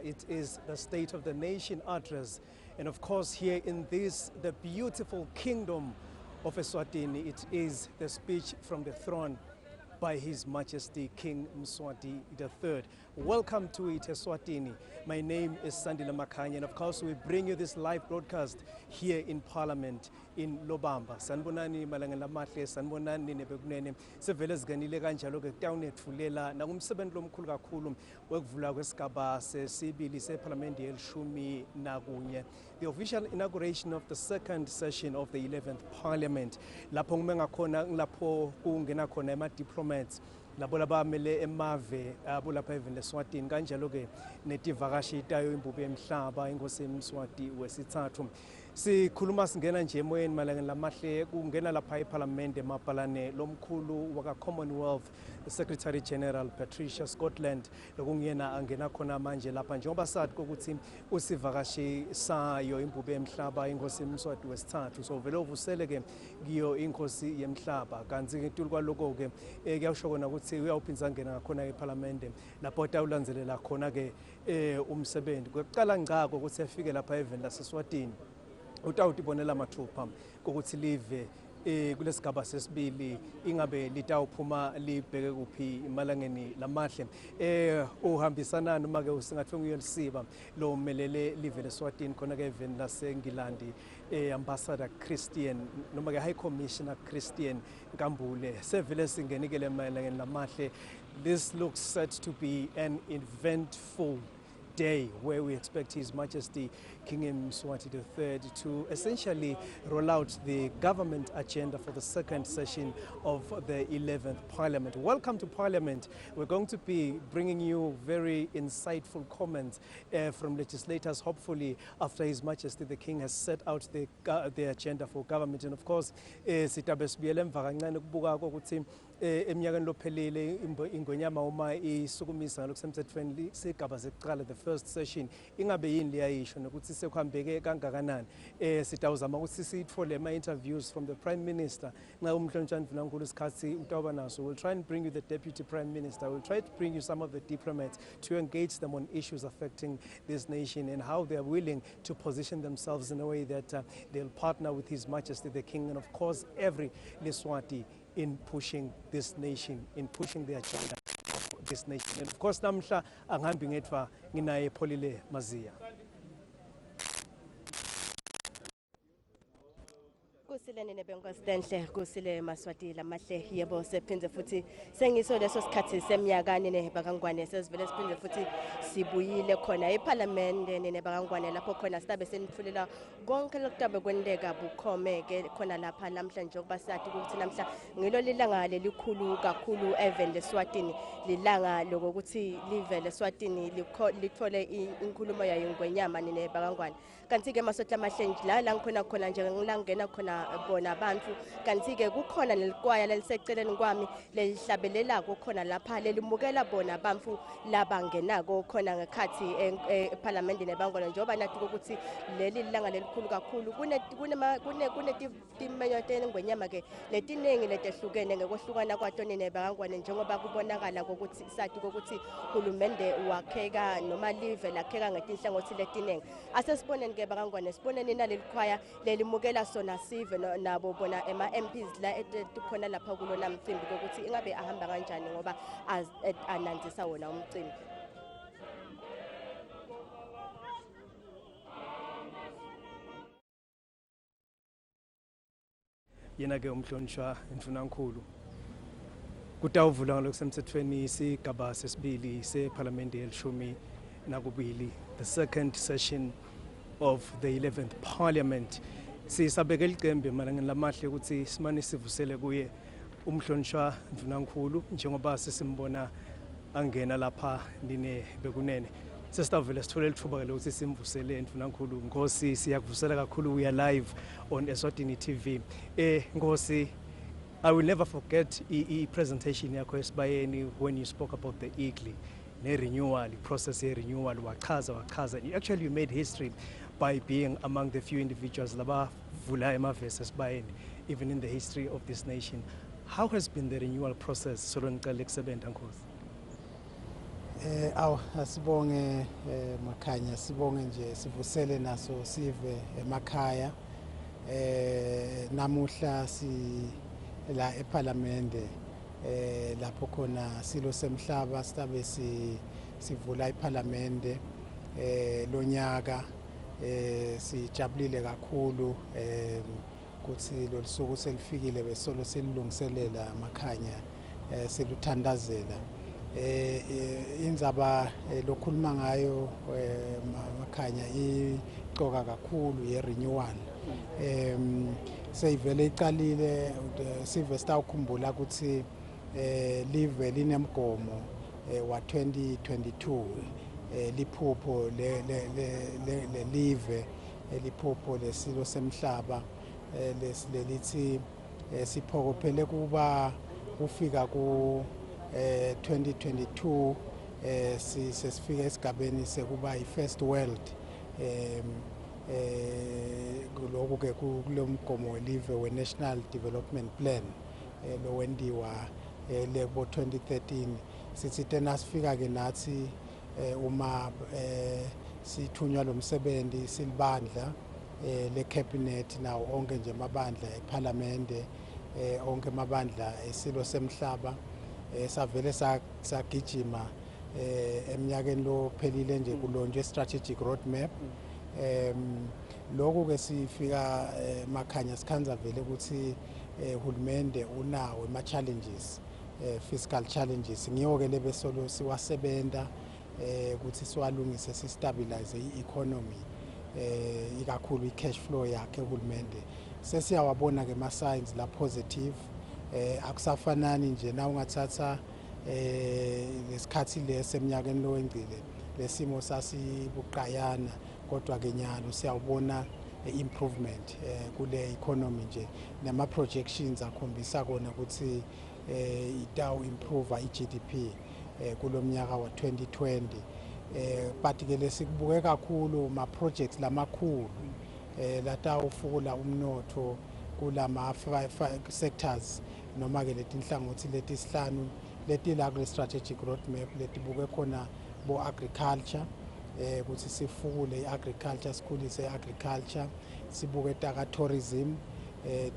it is the State of the Nation address. And of course, here in this, the beautiful kingdom of Eswatini, it is the speech from the throne by His Majesty King Mswati III. Welcome to it, Eswatini. My name is Sandile Makhanya, and of course we bring you this live broadcast here in Parliament in Lobamba. Sanbonani malangela mahle, sanbonani nebekunene. Sevele siganile kanjalo ke kutawunetfulela nakumsebenzi lomkhulu kakhulu wekuvula kwesigaba sesibili seParliamentary elishumi nakunye. The official inauguration of the second session of the 11th Parliament. Lapho ngume ngakhona lapho kungena khona ama-diplomats labo labamele emave abo lapha eveni leSwatini kanjalo ke netivakashi itayo imbube emhlaba inkosi eMswati wesithathu. Sikhuluma singena nje emoyeni malangeni lamahle kungena lapha eParliament emapalane lomkhulu waka Commonwealth Secretary-General Patricia Scotland lokungena angena khona manje lapha njengoba sathi ukuthi usivakashi sayo imbube emhlaba inkosi eMswati wesithathu so vele uvusele ke kiyo inkosi yemhlaba kanti ngetulu kwaloko ke kuyasho kona ukuthi uyawuphinza ngena ngakhona eParliament lapho tawulandzelela khona ke umsebenzi kwecala ngcako ukuthi efike lapha eveni laseSwatini utawutibonela mathupha ukuthi live kulesigaba sesibili ingabe litawuphuma libheke kuphi emalangeni lamahle uhambisana noma ke usingathi nguyelisiba lo melele live leSwatini khona ke eveni laseNgilandi Ambassador Christian noma ke High Commissioner Christian Nkambule sevele singenikele emalangeni lamahle. This looks set to be an eventful day where we expect His Majesty King Mswati III to essentially roll out the government agenda for the second session of the 11th Parliament. Welcome to Parliament. We're going to be bringing you very insightful comments from legislators, hopefully after His Majesty the King has set out the agenda for government. And of course, sitabe sibiyele emva kancane kubuka ukuthi eminyakeni lophelele ingonyama uma isukumisa ngalokusemthethweni sigaba sekuqala the first session ingabe yini liyayisho nokuthi sekuhambeke kangakanani sitawuzama ukuthi sithole ama-interviews from the Prime Minister nxa umhlonishani Mvulankulu isikhathi utawuba naso. We'll try and bring you the Deputy Prime Minister. We'll try to bring you some of the diplomats to engage them on issues affecting this nation and how they are willing to position themselves in a way that they'll partner with His Majesty the King and of course every Leswati in pushing this nation, in pushing the agenda of this nation. And of course, namhla angihambi ngedwa nginaye Pholile Mazia. Kusile nebengosidenhle kusile Maswati lamahle yebo sephindze futhi sengiso leso sikhathi semnyakane nebakangwane sesivele siphindze futhi sibuyile khona eParliament nebakangwane lapho khona sidabe senitfulela konke lokutabe kwendeka bukhome ke khona lapha namhlanje ukuba sathi ukuthi namhla ngilo lilanga lelikhulu kakhulu eveni leSwatini lilanga lokuthi live leSwatini lithole inkulumo yayo ngwenyama nebakangwane kanti ke Maswati lamahle la ngikhona khona nje ngilangena khona bona abantu kanti ke kukhona nelikwaya leliseceleni kwami lelihlabelelako khona lapha lelimukela bona abantu labangenako khona ngekhathi eParliament nebangona njengoba nathi ukuthi leli lilanga lelikhulu kakhulu kunetimenyoteni ngwenyama ke letiningi letehlukene ngekwehlukana kwato nebangwane njengoba kubonakala ukuthi sathi ukuthi uhulumende wakheka noma live lakheka ngetinhlangothi letiningi asesiboneni ke bangwane siboneni nalelikwaya lelimukela sona sive nabo bona MPs la ekhona lapha kulona mcimbi ukuthi ingabe ahamba kanjani ngoba ananzisa wona umcimbi. Yena ke umhlonishwa Mvulankulu kutawuvula ngalokusemthethweni isigaba sesibili seParliamentary elishumi nakubili the second session of the 11th Parliament. Sisabekela icembe malangeni lamahle ukuthi simane sivusele kuye umhlonishwa Mvulankulu njengoba sesimbona angena lapha nine bekunene sesitavela sithole lithuba lokuthi simvusele Mvulankulu. Nkosi siyakuvusela kakhulu, we are live on EswatiniTV. Nkosi, I will never forget presentation yakho esibayeni when you spoke about the eagle ne-renewal process renewal wachaza and you made history by being among the few individuals laba vula emavesi esibayeni even in the history of this nation. How has been the renewal process soloniqala kusebenta Nkosi? Asibonge Makhanya, sibonge nje sivusele naso sive emakhaya. Namuhla si la eParliamente lapho khona silo semhlaba sibe sivula iParliamente lonyaka. Sijabulile kakhulu ukuthi lo suku selifikile besolo silungiselela Makhanya seluthandazela. Indzaba lokhuluma ngayo Makhanya iqoka kakhulu ye-renewal. Seyivele iqalile sive sitawukhumbula ukuthi live linemgomo wa 2022 liphupho le live liphupho lesilo semhlaba lelithi siphokophele kuba kufika ku 2022 sesifika esigabeni sekuba i-first world lokho ke kulomgomo welive we-National Development Plan lo wendiwa lebo 2013 sithi tena sifika ke nathi uma sithunywa lo msebenzi silibandla le cabinet nawo onke nje amabandla eParliamente onke amabandla esilo semhlaba savele sagijima eminyakeni lo phelile nje kulonje strategic roadmap. Lokho ke sifika Makhanya sikhanza vele ukuthi uhulumende unawo ama challenges fiscal challenges ngiyo ke lebesolo siwasebenta ukuthi siwalungise sistabilize i-economy ikakhulu i-cash flow yakhe uhulumende sesiyawabona ke ama signs la positive akusafanani nje na ungathatha lesikhathi leseminyakeni lo wengcile lesimo sasibuqayana kodwa ke nyalo siyawubona improvement kule economy nje nama projections akhombisa kona ukuthi itawu improve i-GDP kulomnyaka wa 2020 but ke lesikubuke kakhulu ma projects lamakhulu latawufukula umnotho kulama sectors noma ke letinhlangothi letisihlanu letila kule strategic roadmap letibuke khona bo agriculture ukuthi sifukule i-agriculture sikhulise i-agriculture sibuke taka tourism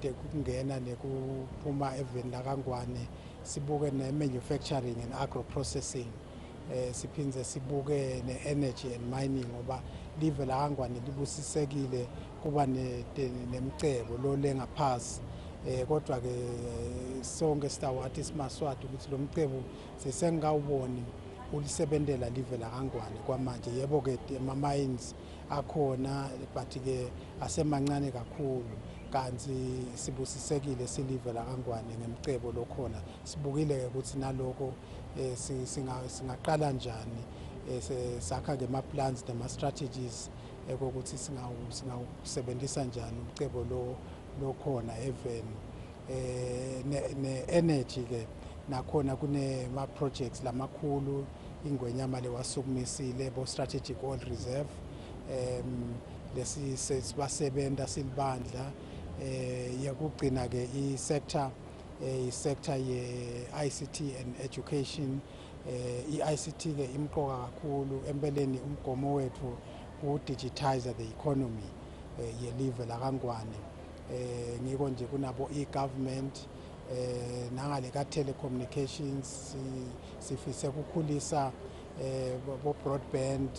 tekungena nekuphuma eveni lakangwane sibuke ne-manufacturing and agro-processing siphinze sibuke ne-energy and mining ngoba live lakangwane libusisekile kuba nemcebo lo lengaphasi kodwa ke sonke sitawathi simaswati ukuthi lo mcebo sesengawuboni ulisebentela live lakangwane kwamanje yebo ke ama-mines akhona but ke asemancane kakhulu kanti sibusisekile silive lakangwane ngemcebo lokhona sibukile ukuthi naloko singaqala njani sakha ke ama plans nama strategies ukuthi singawusebenzisa njani umcebo lokhona even ne-energy ke nakhona kune ma projects lamakhulu ingwenyama lewasukumisile bo strategic oil reserve lesi sibasebenta silibandla yakugcina ke i-sector ye-ICT and education i-ICT ke imqoka kakhulu empeleni umgomo wethu u-digitize the economy yelive lakangwane ngiko nje kunabo e-government nangale ka telecommunications sifise ukukhulisa bo broadband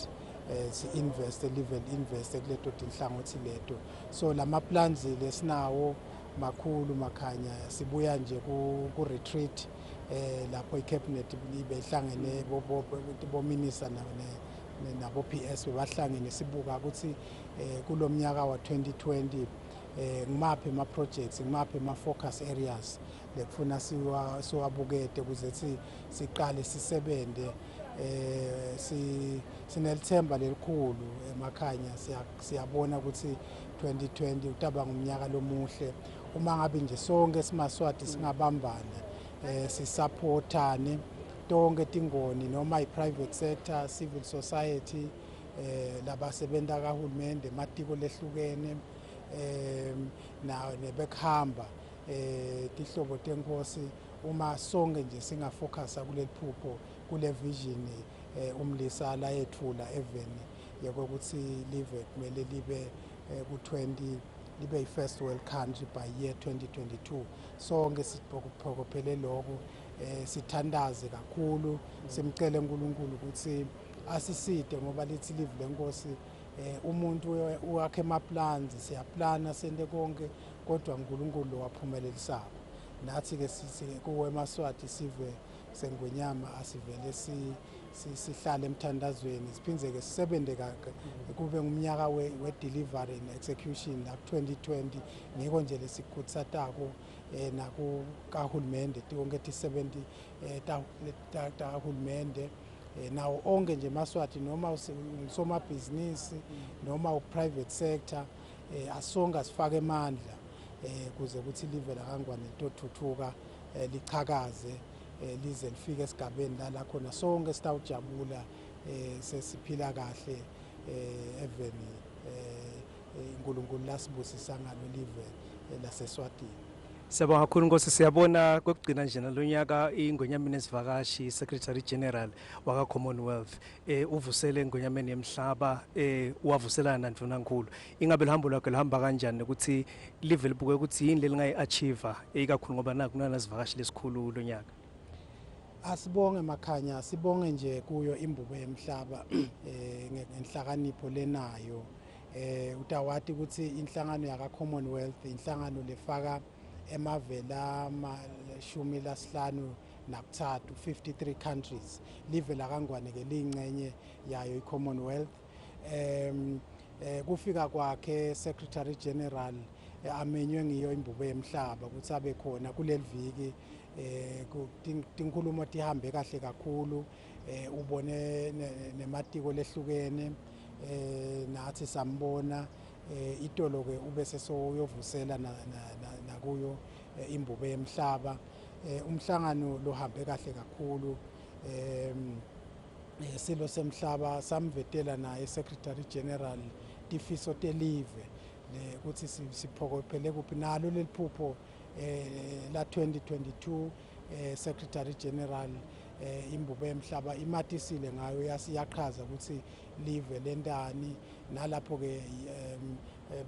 si-invest kuleto tinhlangothi leto so lama plans lesinawo makhulu Makhanya sibuya nje ku retreat lapho i-cabinet behlangene bo minister nabo PS bebahlangene sibuka ukuthi kulomnyaka wa 2020 ngimaphi ama projects ngimaphi ama focus areas lekufuna siwabukete ukuze siqale sisebende sinelithemba lelikhulu Makhanya siyabona ukuthi 2020 utaba ngumnyaka lomuhle uma ngabe nje sonke simaswati singabambana sisupportane tonke tingoni noma i-private sector civil society labasebenta kahulumende ematiko lehlukene nebekuhamba tihlobo tenkosi uma sonke nje singafocusa kuleli phupho kule vision umlisa la yethula eveni yokuthi live kumele libe ku-20 libe yi-first world country by year 2022. Sonke siphokophele lokho sithandaze kakhulu simcele uNkulunkulu ukuthi asiside ngoba lithi live lenkosi umuntu wakhe emaplans siyaplana sente konke kodwa uNkulunkulu waphumelelisako. Nathi ke kuwe eMaswati sive sengwenyama asivele sihlale emthandazweni siphindze ke sisebenze kube ngumnyaka we-delivery and execution la 2020 ngiko nje lesikutsatako naku kahulumende tonke ti-70 tahulumende nawo onke nje eMaswati noma usomabhizinisi noma u-private sector asonga sifake emandla kuze ukuthi live laKangwane litothuthuka lichakaze lize lifike esigabeni la khona sonke sitawujabula sesiphila kahle eveni uNkulunkulu lasibusisa ngalo live laseSwatini. Siyabonga kakhulu Nkosi, siyabona kokugcina nje nalonyaka ingonyameni ezivakashi Secretary-General waka Commonwealth uvusele ingonyameni yemhlaba wavuselana naNdunankulu. Ingabe lihambo lakhe lihamba kanjani ukuthi live libuke ukuthi yini lelingayi-achieve ikakhulu ngoba naku kunanazivakashi lesikhulu lonyaka? Asibonge makhanya sibonge nje kuyo imbubo yemhlaba ngenhlakanipho lenayo utawati ukuthi inhlangano yaka Commonwealth inhlangano lefaka emavela amashumi lasihlanu nakuthathu 53 countries live laKangwane ke liyingcenye yayo iCommonwealth. Kufika kwakhe Secretary-General amenywe ngiyo imbubo yemhlaba ukuthi abe khona kuleli viki tinkulumo tihambe kahle kakhulu ubone nematiko lehlukene nathi sambona itolo ke ube sesoyovusela nakuyo imbubo yemhlaba umhlangano lohambe kahle kakhulu silo semhlaba samvetela naye Secretary-General tifiso telive ukuthi siphokophele kuphi nalo leliphupho la 2022 Secretary-General imbubo yemhlaba imatisile ngayo yaqhaza ukuthi live lendani nalapho ke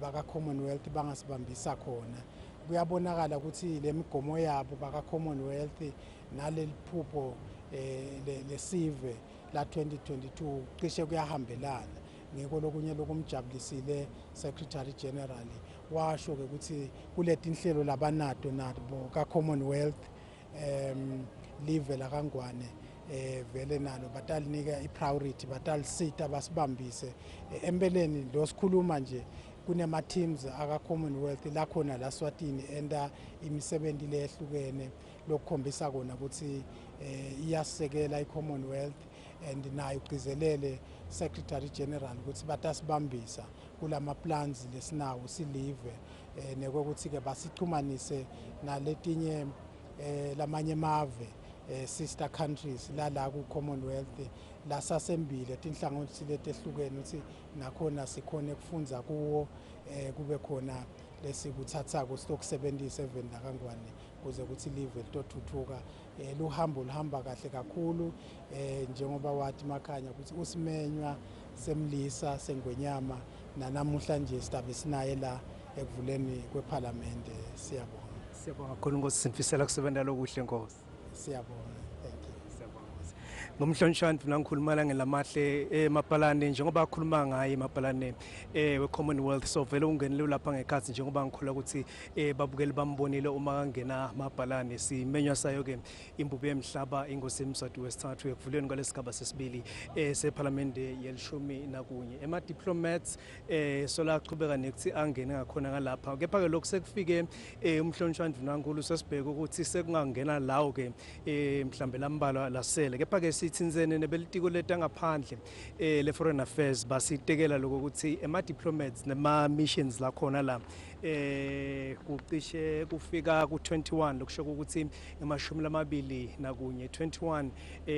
baka Commonwealth bangasibambisa khona kuyabonakala ukuthi lemigomo yabo baka Commonwealth naleliphupho lesive la 2022 cishe kuyahambelana ngiko lokunye lokumjabulisile Secretary-General washo ke ukuthi kuleti inhlelo labanato nabo ka Commonwealth live laKangwane vele nalo batalinika ipriority batalisita basibambise empeleni losikhuluma nje kunema teams aka Commonwealth la khona la Swatini enda imisebenzi lehlukene lokukhombisa kona ukuthi iyasekela iCommonwealth and nayo ugcizelele Secretary-General ukuthi batasibambisa kulama plans lesinawo silive nekokuthi ke basixhumanise naletinye lamanye mave sister countries la ku Commonwealth la sasembile tinhlangothi letehlukene ukuthi nakhona sikhona ukufunza kuwo kube khona lesikuthathako stokusebenzisa eveni laKangwane kuze ukuthi live litothuthuka luhambo luhamba kahle kakhulu njengoba wathi makhanya ukuthi usimenywa semlisa sengwenyama nanamuhla nje sitabe sinaye la ekuvuleni kweParliament. Siyabonga kakhulu Nkosi, sinifisela kusebenza lokuhle Nkosi. Siyabonga. Ngomhlonishwa Ndunankulu ngelamahle emapalane njengoba akhuluma ngaye emapalane we-Commonwealth so vele ungenele lapha ngekhathi njengoba ngikhola ukuthi babukeli bambonile uma kangena amapalane simenywa sayo ke imbubo yemhlaba ingosi eMswati wesithathu ekuvuleni kwalesigaba sesibili seParliament yelishumi nakunye ema-diplomats sola aqhubeka nekuthi angene ngakhona ngalapha kepha ke lokhu sekufike umhlonishwa Ndunankulu sesibheka ukuthi sekungangena lawo ke mhlambe lambalwa lasele kepha ke sithinzene nebelitiko letangaphandle le-foreign affairs basitekela lokho ukuthi ema-diplomats nema-missions la khona la kucishe kufika ku-21 lokusho ukuthi emashumi nakunye 21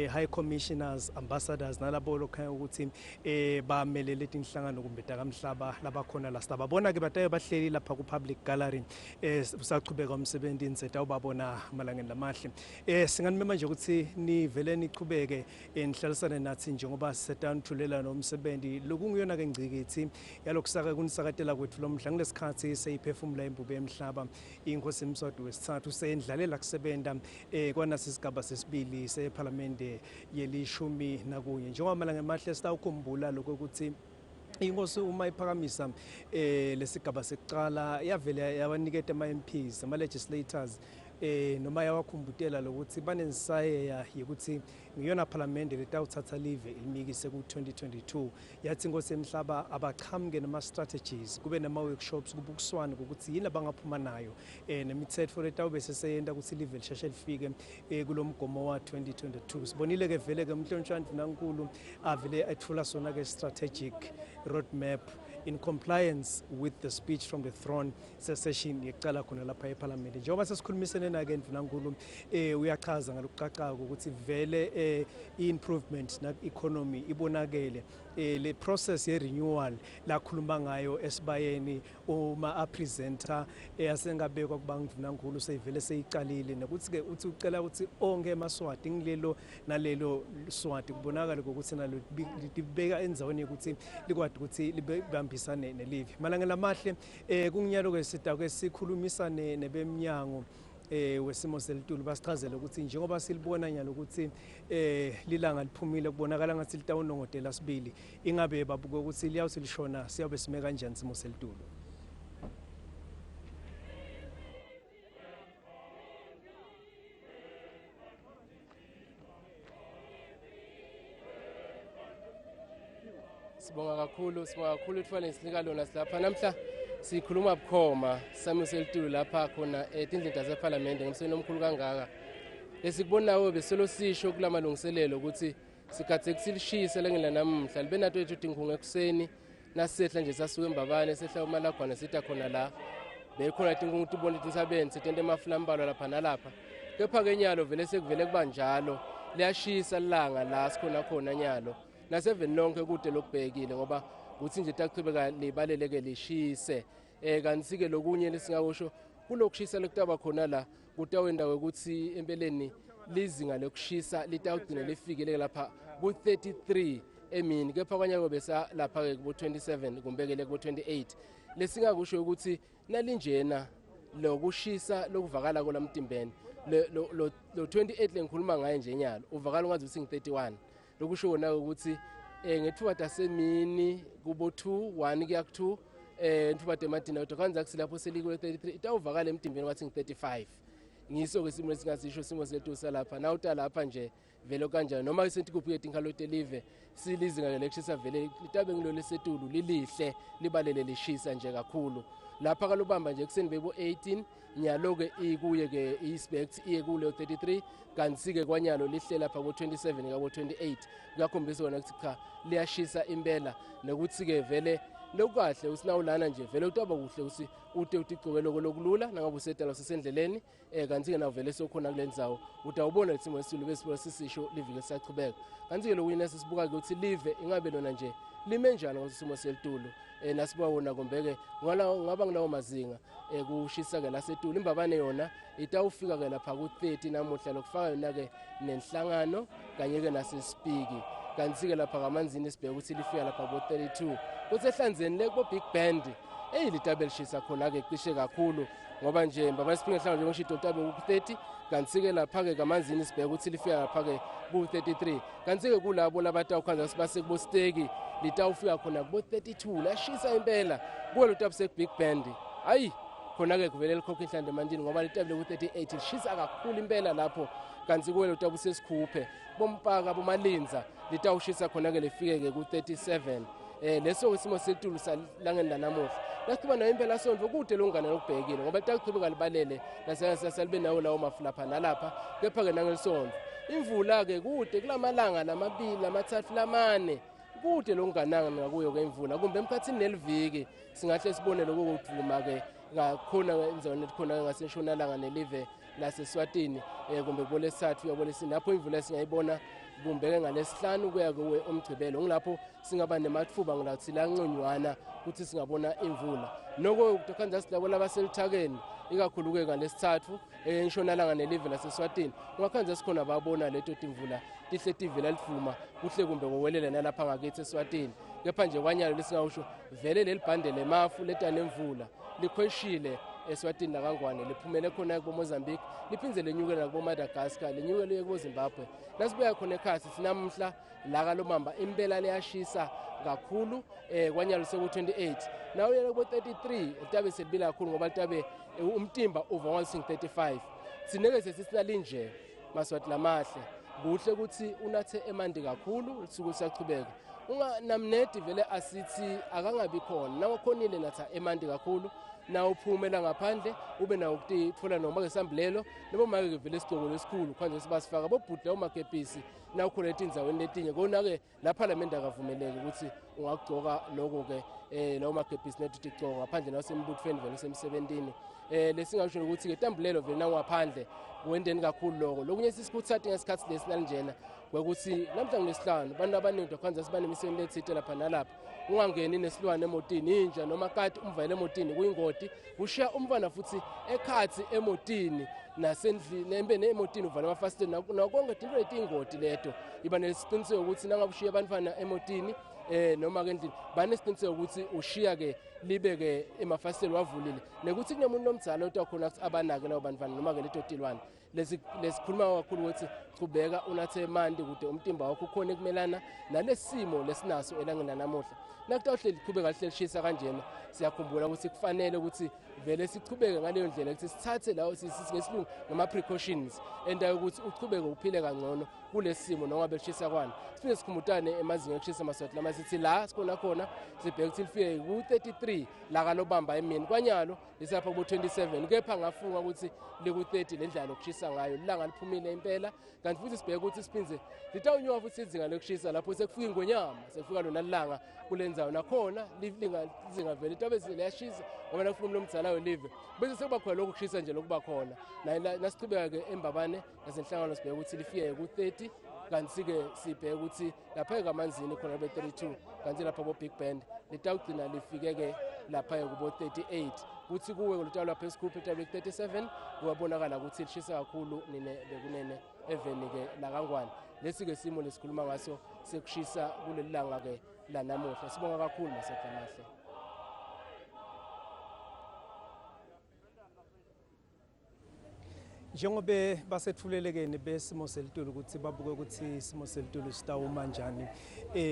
high commissioners ambassadors nalabo lokhaya ukuthi bamele leti inhlangano kumbe dakamhlaba labakhona la sibabona ke batayo bahleli lapha ku public gallery usachubeka umsebenzi inseta ubabona malangeni lamahle singanimema nje ukuthi nivele nichubeke ke nihlalisane nathi njengoba sisetanthulela nomsebenzi lokungiyona ke ngcikithi yalokusaka kunisakatela kwethu lomhla ngesikhathi seyiphefumula imbubo emhlaba inkosi Mswati wesithathu sendlalela kusebenta kwanasi isigaba sesibili seParliament yelishumi nakunye njengoba malanga emahle sitawukhumbula lokho ukuthi inkosi uma iphakamisa lesigaba sekuqala yavele yabaniketa ama-MPs ama-legislators noma yawakhumbutela lokuthi banensayeya yokuthi ngiyona Parliament letawuthatha live ilimikise ku-2022 yathi inkosi emhlaba abachamuke nama-strategies kube nama-workshops kubukiswana ukuthi yini abangaphuma nayo nemithetho letawube seseyenda ukuthi live lisheshe lifike kulo mgomo wa-2022 sibonile ke vele ke uMhlonishwa Ndvunankhulu avele ethula sona ke strategic roadmap in compliance with the speech from the throne session yekuqala khona lapha eParliament njengoba sesikhulumisene na-ke Ndvunankhulu uyachaza ngalokucacako ukuthi vele i-improvement na-economy ibonakele le process ye-renewal lakhuluma ngayo esibayeni uma apresenter asengabekwa kuba Ndvunankhulu seyivele seyiqalile nokuthi-ke uthi ucela ukuthi onke emaswati ngilelo nalelo swati kubonakala ukuthi nalo libeka enzaweni yokuthi likwadi ukuthi libambisane nelive malanga lamahle kunginyalo-ke sidake sikhulumisane nebemnyango wesimo selitulu basichazele ukuthi njengoba silibona nyalo ukuthi lilanga liphumile kubonakala ngathi litawunongodela sibili ingabe babuke ukuthi liyawuthi lishona siyabe sime kanjani simo selitulu. Sibonga kakhulu ithwala esinika lona silapha namhla sikhuluma bukhoma sami selitulu lapha khona etindlela zeParliament ngomseni omkhulu kangaka lesikubonayo beselo sisho kulamalungiselelo ukuthi sikhathe kusilishise lengela namhla libe nato ethu tinkhunga ekuseni nasehla nje sasuka embabane sehla umalagwana sitha khona la bekhona tinkhunga utubona tinsabenzi setende emafulambalo lapha nalapha kepha ke nyalo vele sekuvele kuba njalo liyashisa ilanga la sikhona khona nyalo naseveni lonke kude lokubhekile ngoba ukuthi nje taqhubeka libaleleke lishise kanti ke lokunye lesingakusho kulokushisa lekutaba khona la kutawenda ukuthi empeleni lizinga lokushisa litawugcina lifikele lapha ku-33 emini kepha kwanyako besa lapha ke ku-27 kumbekele ku-28 lesingakusho ukuthi nalinjena lokushisa lokuvakala kolamtimbeni lo 28 lengikhuluma ngaye nje nyalo uvakala ungazi ukuthi ngi-31 lokusho wona ukuthi ngethuba tasemini kubo 2 1 kuya ku2 nthuba temadina utokwanza kusilapho selikule 33 itawuvakala emtimbeni wathi ngi-35 ngiso ke simo lesingasisho simo sethu salapha na uta lapha nje vele kanjani noma isethi kuphi tinkhalo telive silizinga ke lekushisa vele litabe ngilo lesetulu lilihle libalele lishisa nje kakhulu lapha kalubamba nje kuseni bebo 18 nyalo ke ikuye ke ispect iye kule 33 kanti ke kwanyalo lihle lapha ko 27 ka 28 kuyakhombisa wona ukuthi cha liyashisa impela nokuthi ke vele lokahle usinawulana nje vele utaba kuhle usi ute utigcokelo lokulula nangabe usetela sesendleleni kanti ke navele sokhona kulendzawo utawubona isimo esilo bese sisisho livike siyachubeka kanti ke lo wina sisibuka ke ukuthi live ingabe lona nje lime njani ngosimo selitulu nasibawona kombeke ngaba nginawo mazinga kushisa ke lasetulu imbabane yona itawufika ke lapha ku30 namuhla lokufaka yona ke nenhlangano kanye ke nasespiki kanti ke lapha kamanzini sibheka ukuthi lifika lapha ku32 kuthi ehlanzeni le ku big band litabelishisa khona ke cishe kakhulu ngoba nje mbaba siphinga hlanga njengoshito tabe ku30 kanti ke lapha ke kamanzini sibheka ukuthi lifika lapha ke ku33 kanti ke kulabo labatawukhanza sibase kubo steki litawufika khona kubo 32 lashisa impela kuwe lutabuse big band hayi khona ke kuvele likhokha inhlande mandini ngoba litabule ku38 lishisa kakhulu impela lapho kanti kuwe lutabuse sikhuphe bompaka bomalinza litawushisa khona ke lifike ke ku37 leso isimo setulu salangenda namuhla lasiba nayo impela sonto kude longana lokubhekile ngoba litaqhubeka libalele lasalibe nawo lawo mafulapha nalapha kepha ke nangelisonto imvula ke kude kulamalanga lamabili lamathathu lamane kude longananga ngakuyo ke imvula kumbe emkhathini neliviki singahle sibone lokuvuma ke ngakhona enzaweni khona ngaseshonalanga nelive laseswatini kumbe bolesathu yabolesini lapho imvula singayibona kumbeke ngalesihlanu kuya kuwe omgcibelo ngilapho singaba nemathuba ngilathi la nconywana ukuthi singabona imvula noko ukutokhanza silabo labaselithakeni ikakhulu ke ngalesithathu enshonalanga nelive laseswatini ngakhanza sikhona babona leto imvula tihle tivela livuma kuhle kumbe kowelela nalapha ngakithi eSwatini kepha nje kwanyalo lesingawusho vele leli bhande lemafu letanemvula likhweshile eSwatini nakangwane liphumele khona kuMozambique liphindze lenyukela kuMadagascar lenyukele kuZimbabwe nasibuya khona ekhasi sinamhla la kalomamba impela leyashisa kakhulu kwanyalo seku28 nawo yena ku33 litabe selibila kakhulu ngoba litabe umtimba overwhelming 35 sinekeze sisinalinje Maswati lamahle kuhle ukuthi unathe emandi kakhulu lisuku siyachubeka unganamnedi vele asithi akangabi khona nawo khonile natha emandi kakhulu na uphumela ngaphandle ube nawo ukuthola noma ngesambulelo lebo make vele isigqoko lesikhulu khanje sibasifaka bobhudla umakepisi na ukhona etindzaweni letinye kona ke la parliament akavumeleke ukuthi ungagcoka lokho ke lawo makepisi nethi tigcoka ngaphandle nasembuthweni vele semsebentini lesingasho ukuthi ke tambulelo vele na ngaphandle wendeni kakhulu lokho lokunye sisikuthathe ngesikhathi lesinanjena kwekuthi namhla ngesihlanu abantu abaningi dokhanza sibanemisebenzi ethithe lapha nalapha ungangeni nesilwane emotini inja noma kati umvayele emotini kuyingoti ushiya umfana futhi ekhathi emotini nasendlini nembene emotini uvala amafasitela nakonke into ingoti leto iba nesiqiniseko ukuthi nangabushiya abantwana emotini noma ke endlini banesiqiniseko ukuthi ushiya ke libe ke emafasitela wavulile nekuthi kunemuntu nomdzalo otakhona abanake labo bantwana noma ke letotilwane lesikhuluma kakhulu ukuthi chubeka unathe emandi kude umtimba wakho ukhona ekumelana nalesimo lesinaso elangena namuhla nakutawuhleli liqhubeka lihlelishisa kanjena siyakhumbula ukuthi kufanele ukuthi vele sichubeke ngaleyo ndlela ukuthi sithathe lawo sisingesilungu ngama precautions endawo ukuthi uchubeke uphile kangcono kulesimo noma belishisa kwana siphinde sikhumutane emazinga ekushisa Maswati lamasithi la sikhona khona sibheke ukuthi lifike ku33 la kalobamba emini kwanyalo lisapha ku27 kepha ngafunga ukuthi liku30 lendlela lokushisa ngayo lilanga liphumile impela kanti futhi sibheke ukuthi siphinze litawunywa futhi izinga lokushisa lapho sekufika ingonyama sekufika lona lilanga kulenzayo nakhona lizinga vele itabe liyashisa ngoba nakufuna nomdzala welive bese sekuba khona lokhu kushisa nje lokuba khona nasichubeka ke embabane nasenhlangano sibheke ukuthi lifike ku30 kanti ke sibheke ukuthi lapha kamanzini khona be32 kanti lapha bo big band litawugcina lifike ke lapha kubo 38 kuthi kuwe litawula lapha esikhuphe itabe 37 kuyabonakala ukuthi lishisa kakhulu bekunene eveni ke la kangwane lesi ke simo lesikhuluma ngaso sekushisa kuleli langa ke la namuhla sibonga kakhulu Maswati amahle. Njengobe basethulelekene besimo selitulu ukuthi babuke ukuthi isimo selitulu sitawuma kanjani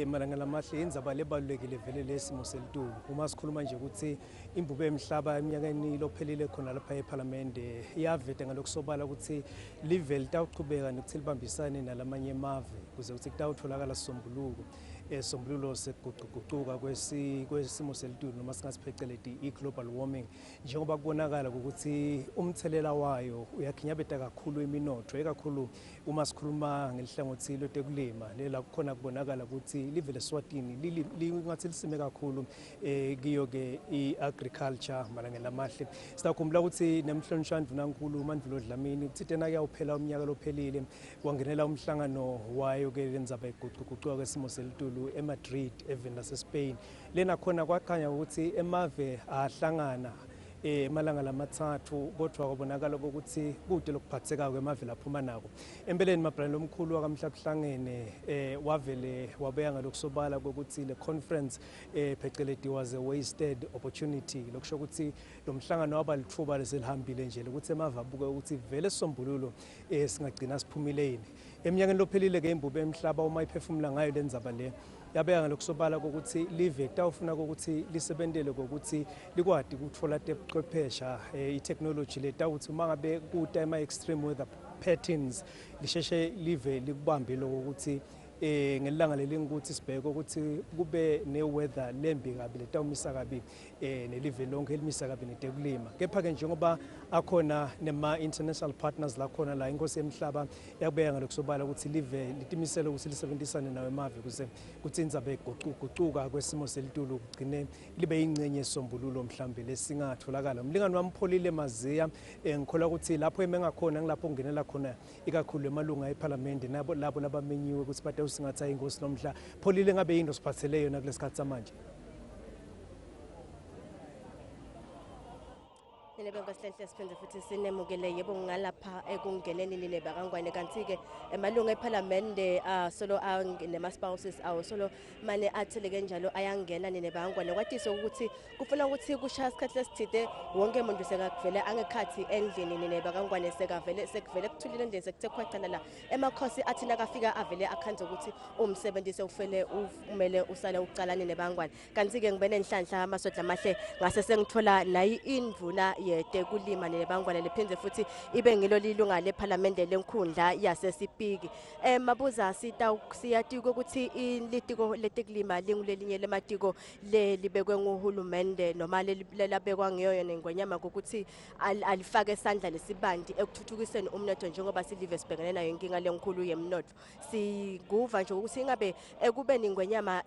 malanga lamahle indzaba lebalulekile vele lesimo selitulu uma sikhuluma nje ukuthi imbube emhlaba eminyakeni lophelile khona lapha eParliament iyavete ngalokusobala ukuthi live litawuchubeka nokuthi libambisane nalamanye emave kuze ukuthi kutawutholakala sisombuluko sombululo sekuguquguquka kwesimo selitulu noma singasipheceledi i-global warming njengoba kubonakala ukuthi umthelela wayo uyakhinyabeta kakhulu iminotho ekakhulu uma sikhuluma ngelihlangothi lotekulima lela kukhona kubonakala ukuthi live leSwatini lingathi lisime kakhulu kiyo ke i-agriculture malanga lamahle sitakhumbula ukuthi nemhlonishana uNkulunkulu uMandvulo Dlamini kuthina kuyawuphela umnyaka lophelile wangenela umhlangano wayo ke lenzaba iguquguquka kwesimo selitulu eMadrid even naseSpain lena khona kwakhanya ukuthi emave ahlangana malanga lamathathu kodwa kubonakala ukuthi kude lokuphatheka kwemave laphuma nako empeleni mabrand lomkhulu wakamhlabuhlangene wavele wabeya ngalokusobala ukuthi le conference pheceledi was a wasted opportunity lokusho ukuthi lo mhlangano wabalithuba leselihambile nje ukuthi emave abuke ukuthi vele sombululo singagcina siphumileni eminyakeni lophelile ke imbube emhlaba uma iphefumula ngayo lenzaba le yabeka ngalokusobala ukuthi live tawufuna ukuthi lisebentele ukuthi likwadi ukuthola tebuchwephesha i-technology letawuthi uma ngabe kuta ama-extreme weather patterns lisheshe live likubambe lokho ukuthi ngelanga lelingikuthi sibheke ukuthi kube ne-weather lembi kabi letawumisa kabi nelive lonke elimisa kabi netekulima kepha-ke njengoba akhona nema-international partners lakhona la inkosi emhlaba yakubeka ngalokusobala ukuthi live litimisele ukuthi lisebenzisane nawo emave kuze kuthi indzaba iguquguquka kwesimo selitulu kugcine libe yingcenye yesombululo mhlambe lesingatholakala umlingani wami Pholile Maziya ngikholwa ukuthi lapho emengakhona ngilapho kungenela khona ikakhulu emalunga eParliament nabo labo labamenyiwe ukuthi usingatha ingosi nomhla Pholile ngabe yini osiphathele yona kulesikhathi samanje Nenebengasihle siphinde futhi sinemukele yebo ngalapha ekungeneni nebakangwane kanti ke emalungu eParliament solo nema spouses awo solo mane athile kanjalo ayangena nebakangwane kwathiso ukuthi kufuna ukuthi kushaya isikhathi lesithide wonke umuntu sekavele angekhathi endlini nebakangwane sekuvele kuthulile endlini sekuthe khwacala emakhosi athi nakafika avele akhanze ukuthi umsebenzise ufele umele usale ucalane nebakangwane kanti ke ngibene enhlanhla amasodla amahle ngase sengithola nayi indvuna yete kulima nebangwane lephenze futhi ibe ngilo lilunga leParliament lenkhundla yasesipiki mabuza siyati ukuthi ilitiko letekulima lingulelinye lematiko libekwe nguhulumende noma lelabekwa ngeyo nengonyama ukuthi alifake isandla lesibandi ekuthuthukiseni umnotho njengoba silive sibhekene nayo inkinga lenkulu yemnotho sikuva nje ukuthi ingabe kube ningonyama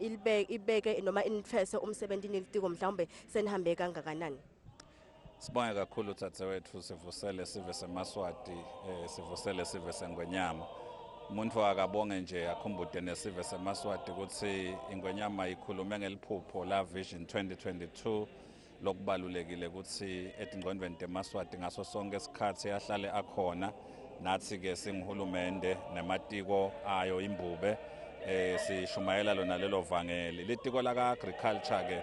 ibeke noma interest umsebenzini ilitiko mhlawumbe senihambe kangakanani. Sibonge kakhulu Tsatewethu sivusele sive seMaswati sivusele sive seNgwenyama. Umuntu akabonge nje akhumbule nesive seMaswati ukuthi iNgwenyama ikhulume ngeliphupho la Vision 2022 lokubalulekile ukuthi etingqondweni teMaswati ngaso sonke isikhathi yahlale akhona nathi ke singuhulumende nematiko ayo imbube sishumayela lona lelo vangeli litiko la agriculture ke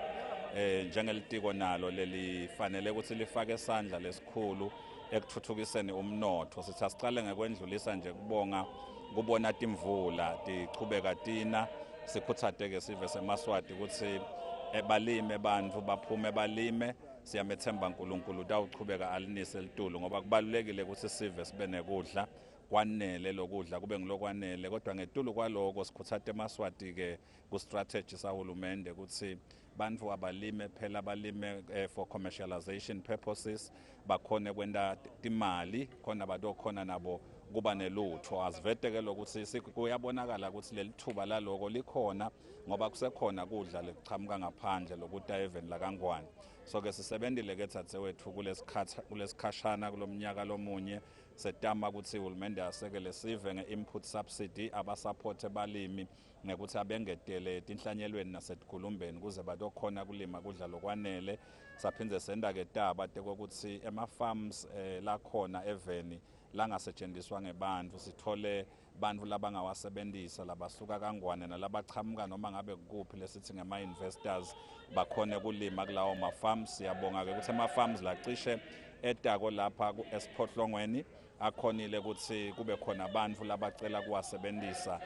njengelitiko nalo lelifanele ukuthi lifake isandla lesikhulu ekuthuthukiseni umnotho sithi asiqale ngekwendlulisa nje kubona timvula tichubeka tina sikhuthateke sive seMaswati ukuthi ebalime bantu baphume balime siyamethemba uNkulunkulu utawuchubeka alinise litulu ngoba kubalulekile ukuthi sive sibe nekudla kwanele lokudla kube ngilokwanele kodwa ngetulu kwaloko sikhuthathe eMaswati ke ku strategy sahulumende ukuthi bantu abalime phela balime for commercialization purposes bakhone kwenda imali khona badokhona nabo kuba nelutho asiveteke lokuthi kuyabonakala ukuthi lelithuba laloko likhona ngoba kusekhona kudla lekuchamuka ngaphandle lokuthi even la kangwane so ke sisebenzile ke Tsatewethu kulesikhashana kulomnyaka lomunye setama ukuthi uhulumende asekele sive nge-input subsidy abasupport ebalimi ngekuthi abengedele tinhlanyelweni nasetikulumbeni kuze badokhona kulima kudla lokwanele saphindze senda ke taba tekokuthi ema-farms lakhona eveni langasetshenziswa ngebantu sithole bantu labangawasebenzisa labasuka kangwane nalabachamuka noma ngabe kuphi lesithi ngema-investors bakhone kulima kulawo ma-farms siyabonga ke ukuthi ama-farms lacishe etako lapha eSiphohlongweni akhonile ukuthi kube khona abantu labacela kuwasebenzisa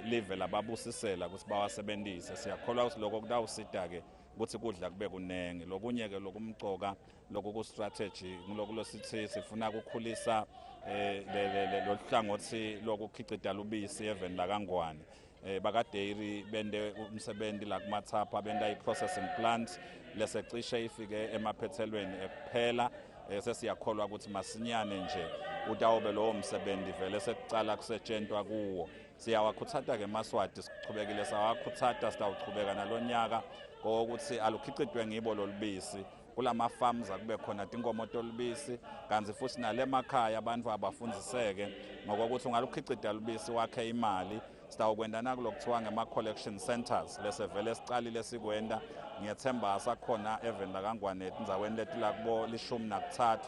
live lababusisela ukuthi bawasebenzise siyakholwa ukuthi lokho kutawusita ke ukuthi kudla kube kunenge lokunye ke lokumcoka loku strategy ngiloko sithi sifuna ukukhulisalohlangothi lokukhicita lubisi even la kangwane baka dairy bende umsebenzi la kumathapha benda i-processing plant lesecishe ifike emaphethelweni ekuphela sesiyakholwa ukuthi masinyane nje utawube lowo msebenzi vele sekucala kusetshentwa kuwo siyawakhuthatha ke eMaswati sichubekile sawakhuthata sitawuchubeka nalonyaka ngokuthi alukhicitwe ngibo lolubisi kulama farms akube khona tinkomo tolubisi kanzi futhi nalemakhaya abantu abafundziseke ngokuthi ungalukhicita lubisi wakhe imali sitawukwenda nakulokuthiwa ngema-collection centers lesevele sicalile sikwenda ngiyethemba asakhona even la kangwane etindzaweni letila kubo 13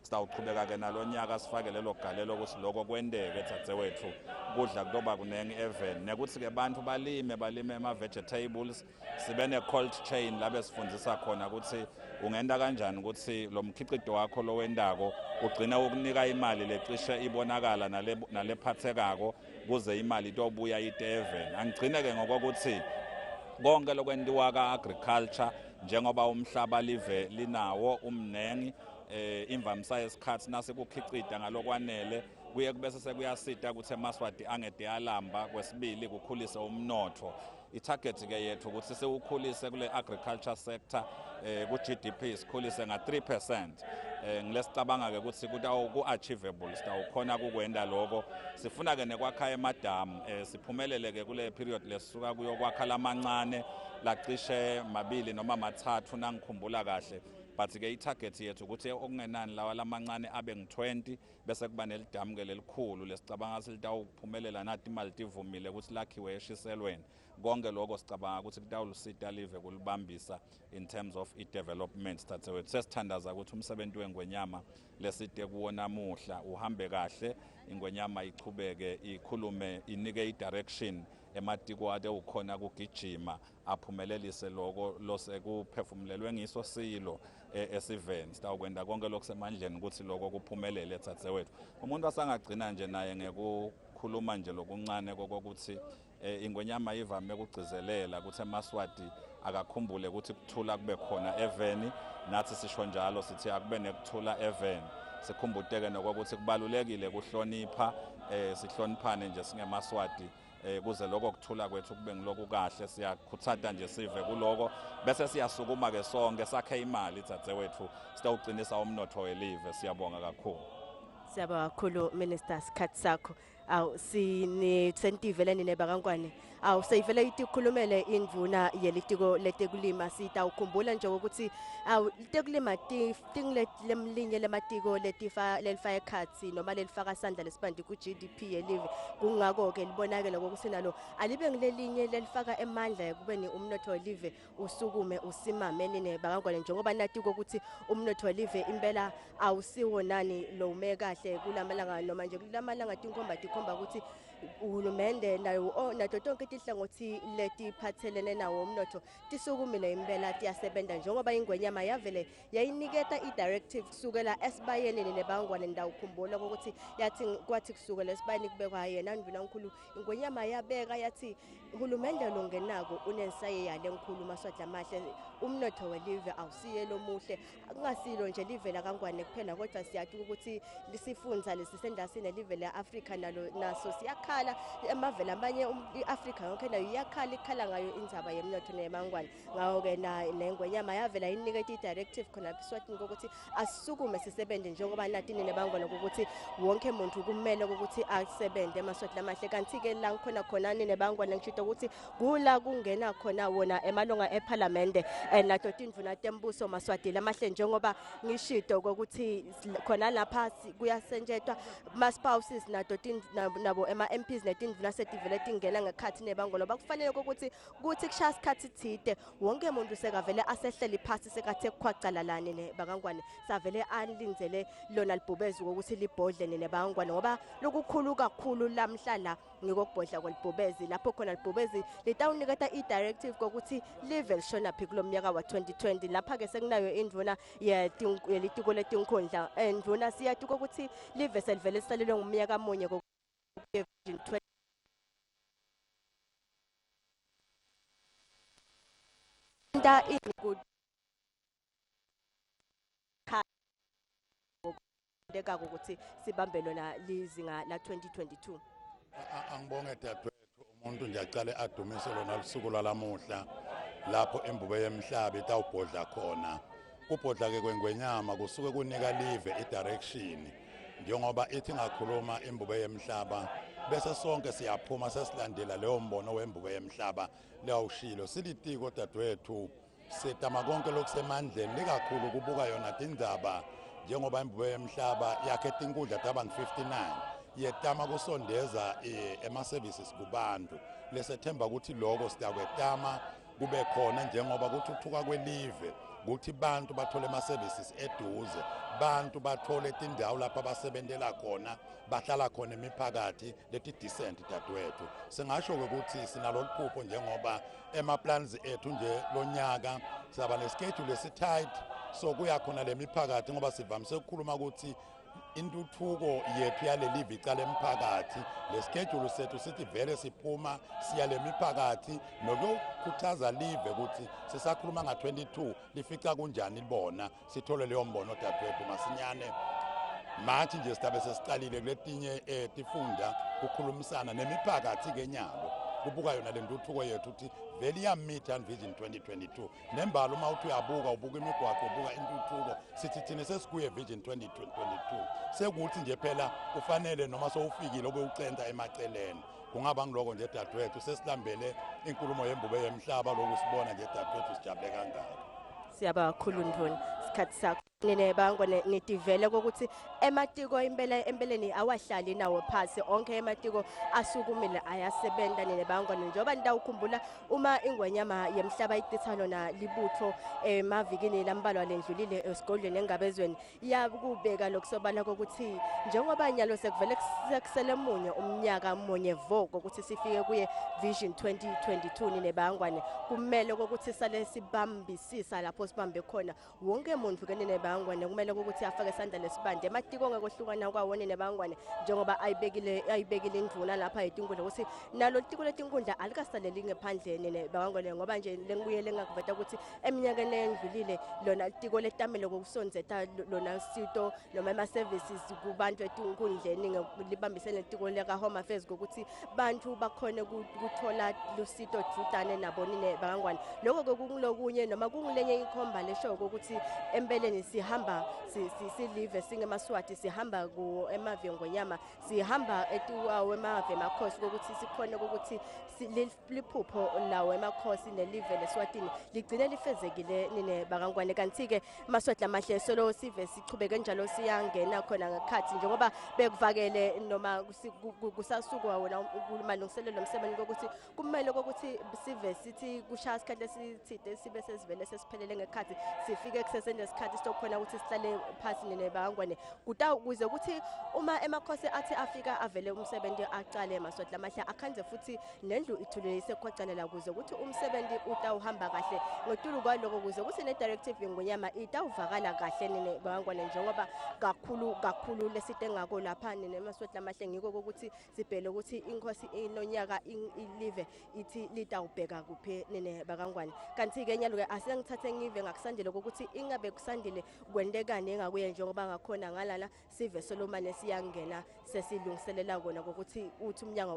sitawuchubeka ke nalonyaka sifake lelo galelo ukuthi lokho kwendeke Tsatewethu kudla kutoba kunenge even nekuthi ke bantu balime ama-vegetables sibe ne-cold chain labe sifundisa khona ukuthi ungenda kanjani ukuthi lo mkhicito wakho lo wendako ugcina ukunika imali lecishe ibonakala nalephathekako kuze imali itobuya ite-even angigcine ke ngokuthi konke lokwendiwa ka-agriculture njengoba umhlaba live linawo umnengi imvamisa yesikhathi nasekukhicita ngalokwanele kuye kubese sekuyasita ukuthi eMaswati angede alamba kwesibili kukhulise umnotho itarget ke yethu ukuthi sewukhulise kule agriculture sector ku-GDP sikhulise nga 3% ngilesicabanga ke ukuthi ku-achievable sitawukhona kukwenda lokho sifuna ke nekwakha emadamu siphumelele ke kule period lesisuka kuyo kwakha lamancane lacishe 2 noma 3 nangikhumbula kahle but-ke i-target yethu ukuthi okungenani lawa lamancane abe ngu-20 bese kuba nelidamu-ke lelikhulu lesicabanga silitawuphumelela nathi imali tivumile ukuthi lakhiwe eshiselweni. Konke lokho sicabanga ukuthi kutawulusita live kulibambisa in terms of i-development. Tatsewethu sesithandaza ukuthi umsebenzi weNgwenyama leside kuwo namuhla uhambe kahle, iNgwenyama ichubeke ikhulume inike i-direction ematiko ade ukhona kugijima aphumelelise lokho losekuphefumulelwe ngiso silo esiveni. Sitawukwenda konke lokusemandleni ukuthi lokho kuphumelele Tatsewethu. Umuntu asangagcina nje naye ngekukhuluma nje lokuncane kokuthi iNgwenyama ivame ukugcizelela ukuthi eMaswati akakhumbule ukuthi kuthula kube khona eveni, nathi sisho njalo sithi akube nekuthula eveni. Sikhumbuteke nokuthi kubalulekile kuhlonipha, sihloniphane nje singeMaswati kuze lokho kuthula kwethu kube ngiloku kahle. Siyakhuthata nje sive kuloko bese siyasukuma ke sonke sakhe imali Tatsewethu sitawuqinisa umnotho welive. Siyabonga kakhulu. Siyabonga kakhulu Minister sikhathi sakho. Awu sini-incentive leni nebakangwane. Awu seyivele itikhulumele indvuna yelitiko letekulima. Sitawukhumbula nje ukuthi awu letekulima lemlinye lematiko lelifaka ekhatsi noma lelifaka sandla lesibandi ku-GDP yelive. Kungako ke libonakala ukuthi nalo alibe ngilelinye lelifaka emandla ekubeni umnotho welive usukume usimame nebakangwane, njengoba nathi ukuthi umnotho welive impela awusiwo nani lo ume kahle kulamalanga noma nje kulamalanga tinkomba ukuthi uhulumende nayo nato tonke tinhlangothi letiphathelene nawo umnotho tisukumile impela tiyasebenza, njengoba iNgwenyama yavele yayiniketa i-directive kusukela esibayeni nebangwane. Ndawukhumbula ukuthi yathi kwathi kusukela esibayeni kubekwa yena ndvunankhulu iNgwenyama yabeka yathi uhulumende longenako unensaye yale nkhulu Maswati amahle, umnotho welive awusiye lomuhle. Kungasilo nje live la Kangwane kuphela kodwa siyathi ukuthi lisifundza lesisendasini live le Africa nalo naso siyakhala emavele amanye iAfrica yonke nayo iyakhala ikhala ngayo indzaba yemnotho nebangwane. Ngawo ke neNgwenyama yavela iniketa i-directive khona eSwatini ukuthi asisukume sisebenze njengoba nathi nebangwane ukuthi wonke umuntu kumele ukuthi asebenze eMaswati amahle. Kanti ke la khona nebangwane ngishito ukuthi kula kungena khona wona emalunga eParliament nato tindvuna tembuso Maswati lamahle, njengoba ngishito ukuthi khona lapha kuyasenjetwa ma-spouses nato nabo ema-MPs netindvuna setivele tingena ngekhathi nebangwane. Bakufanele ukuthi kushaya isikhathi thide wonke umuntu sekavele asehleli phasi sekathe kukhwacalalane nebakangwane, savele alindzele lona libhubezi ukuthi libhodle nebakangwane, ngoba lokukhulu kakhulu lamhlala ngikokubhodla kwelibhubezi lapho khona libhubezi litawuniketa i-directive kokuthi live lishona phi kulo mnyaka wa 2020. Lapha ke sekunayo indvuna yelitiko letinkhundla endvuna siyathi ukuthi live selivele sisalelwe ngumnyaka munye ukuthi sibambe lona lizinga la 2022. Angibonge dadwethu, umuntu nje aqale adumise lona lusuku lwalamuhla lapho imbube yemhlaba itawubhodla khona. Kubhodla ke kweNgwenyama kusuke kunika live i-direction njengoba ithi ngakhuluma imbube yemhlaba bese sonke siyaphuma sesilandela leyo mbono wembube yemhlaba lewushilo. Silitiko dadwethu setama konke lokusemandleni likakhulu kubuka yona tindzaba njengoba imbube yemhlaba yakhe tinkundla taba 59 yetama kusondeza ema-services kubantu. Lesethemba ukuthi lokho sitakwetama kube khona njengoba kuthuthuka kwelive ukuthi bantu bathole ama-services eduze, bantu bathole tindawo lapha basebentela khona, bahlala khona emiphakathi leti decent dadwethu. Singasho ukuthi sinaloluphupho njengoba ema-plans ethu nje lonyaka saba neschedule esitight, so kuyakhona lemiphakathi ngoba sivamise ukukhuluma ukuthi intuthuko yethu yalelive icala emphakathi. Leschedule sethu sithi vele siphuma siya lemiphakathi nokukhuthaza live ukuthi sisakhuluma nga-22 lifica kunjani libona, sithole leyo mbono dadwethu masinyane. Mathi nje sitabe sesiqalile kuletinye tifunda kukhulumisana nemiphakathi ke nyalo kubuka yona le ntuthuko yethu ukuthi vele iyamitha Vision 2022 nembalo uma uthi uyabuka ubuka imigwaqo ubuka intuthuko sithi thina sesikuye Vision 2022 sekuthi nje phela kufanele noma sowufikile obe ucenta emaceleni. Kungaba ngiloko nje dadwethu sesilambele inkulumo yembube yemhlaba lokusibona nje dadwethu sijabule kangaka. Siyabonga kakhulu Ndvuna. ngesikhathi sakho nene bangwane nitivele ukuthi ematiko empeleni awahlali nawo phasi onke ematiko asukumile ayasebenza nene bangwane njengoba nitawukhumbula uma ingwenyama yemhlaba itithano na libutho emavikini lambalwa lendlulile esigodlweni engabezweni yakubeka lokusobala ukuthi njengoba nyalo sekuvele kusele munye umnyaka munye voko ukuthi sifike kuye Vision 2022 nene bangwane kumele ukuthi sale sibambisisa lapho sibambe khona wonke umuntu kenene bangwane kumele ukuthi afake isandla lesibande ematiko ngekohlukana kwawo nene bangwane njengoba ayibekile indvuna lapha etinkundla ukuthi nalo tiko letinkundla alikasaleli ngephandle nene bangwane ngoba nje lengibuyele ngakuveta ukuthi eminyakeni endlulile lona tiko letamele kokusonzetha lona sito noma ama services kubantu etinkundleni libambisene netiko leka Home Affairs ukuthi bantu bakhone ukuthola lusito dudane nabo nene bangwane lokho kungilokunye noma kungilenye ikhomba lesho ukuthi empeleni sihamba silive singemaswati sihamba ku emavengonyama sihamba etuwawe emave makhosi ukuthi sikhone ukuthi liphupho lawo emakhosi nelive leSwatini ligcine lifezekile nine bakangwane kanti ke maswati lamahle solo sive sichubeke njalo siyangena khona ngekhathi njengoba bekuvakele noma kusasukwa wona ukulungiselela umsebenzi ukuthi kumele ukuthi sive sithi kushaya isikhathi esithide sibe sesivele sesiphelele ngekhathi sifike kusesende isikhathi sokukhona ukuthi sihlale phansi nene bakangwane kuze ukuthi uma emakhosi athi afika avele umsebenzi aqale maswati lamahle akhanze futhi nendlu ithulele isekhocalela kuze ukuthi umsebenzi utawuhamba kahle ngotulu kwaloko kuze ukuthi ne directive ngonyama itawuvakala kahle nene bakangwane njengoba kakhulu lesite ngako lapha nene maswati lamahle ngiko ukuthi sibhele ukuthi inkosi inonyaka ilive ithi litawubheka kuphe nene bakangwane kanti ke nyalo ke asengithathe ngive ngakusandile ukuthi ingabe kusandile kwendekane engakuye njengoba ngakhona ngalana sive Solomon siyangena sesilungiselela kona ukuthi uthi umnyango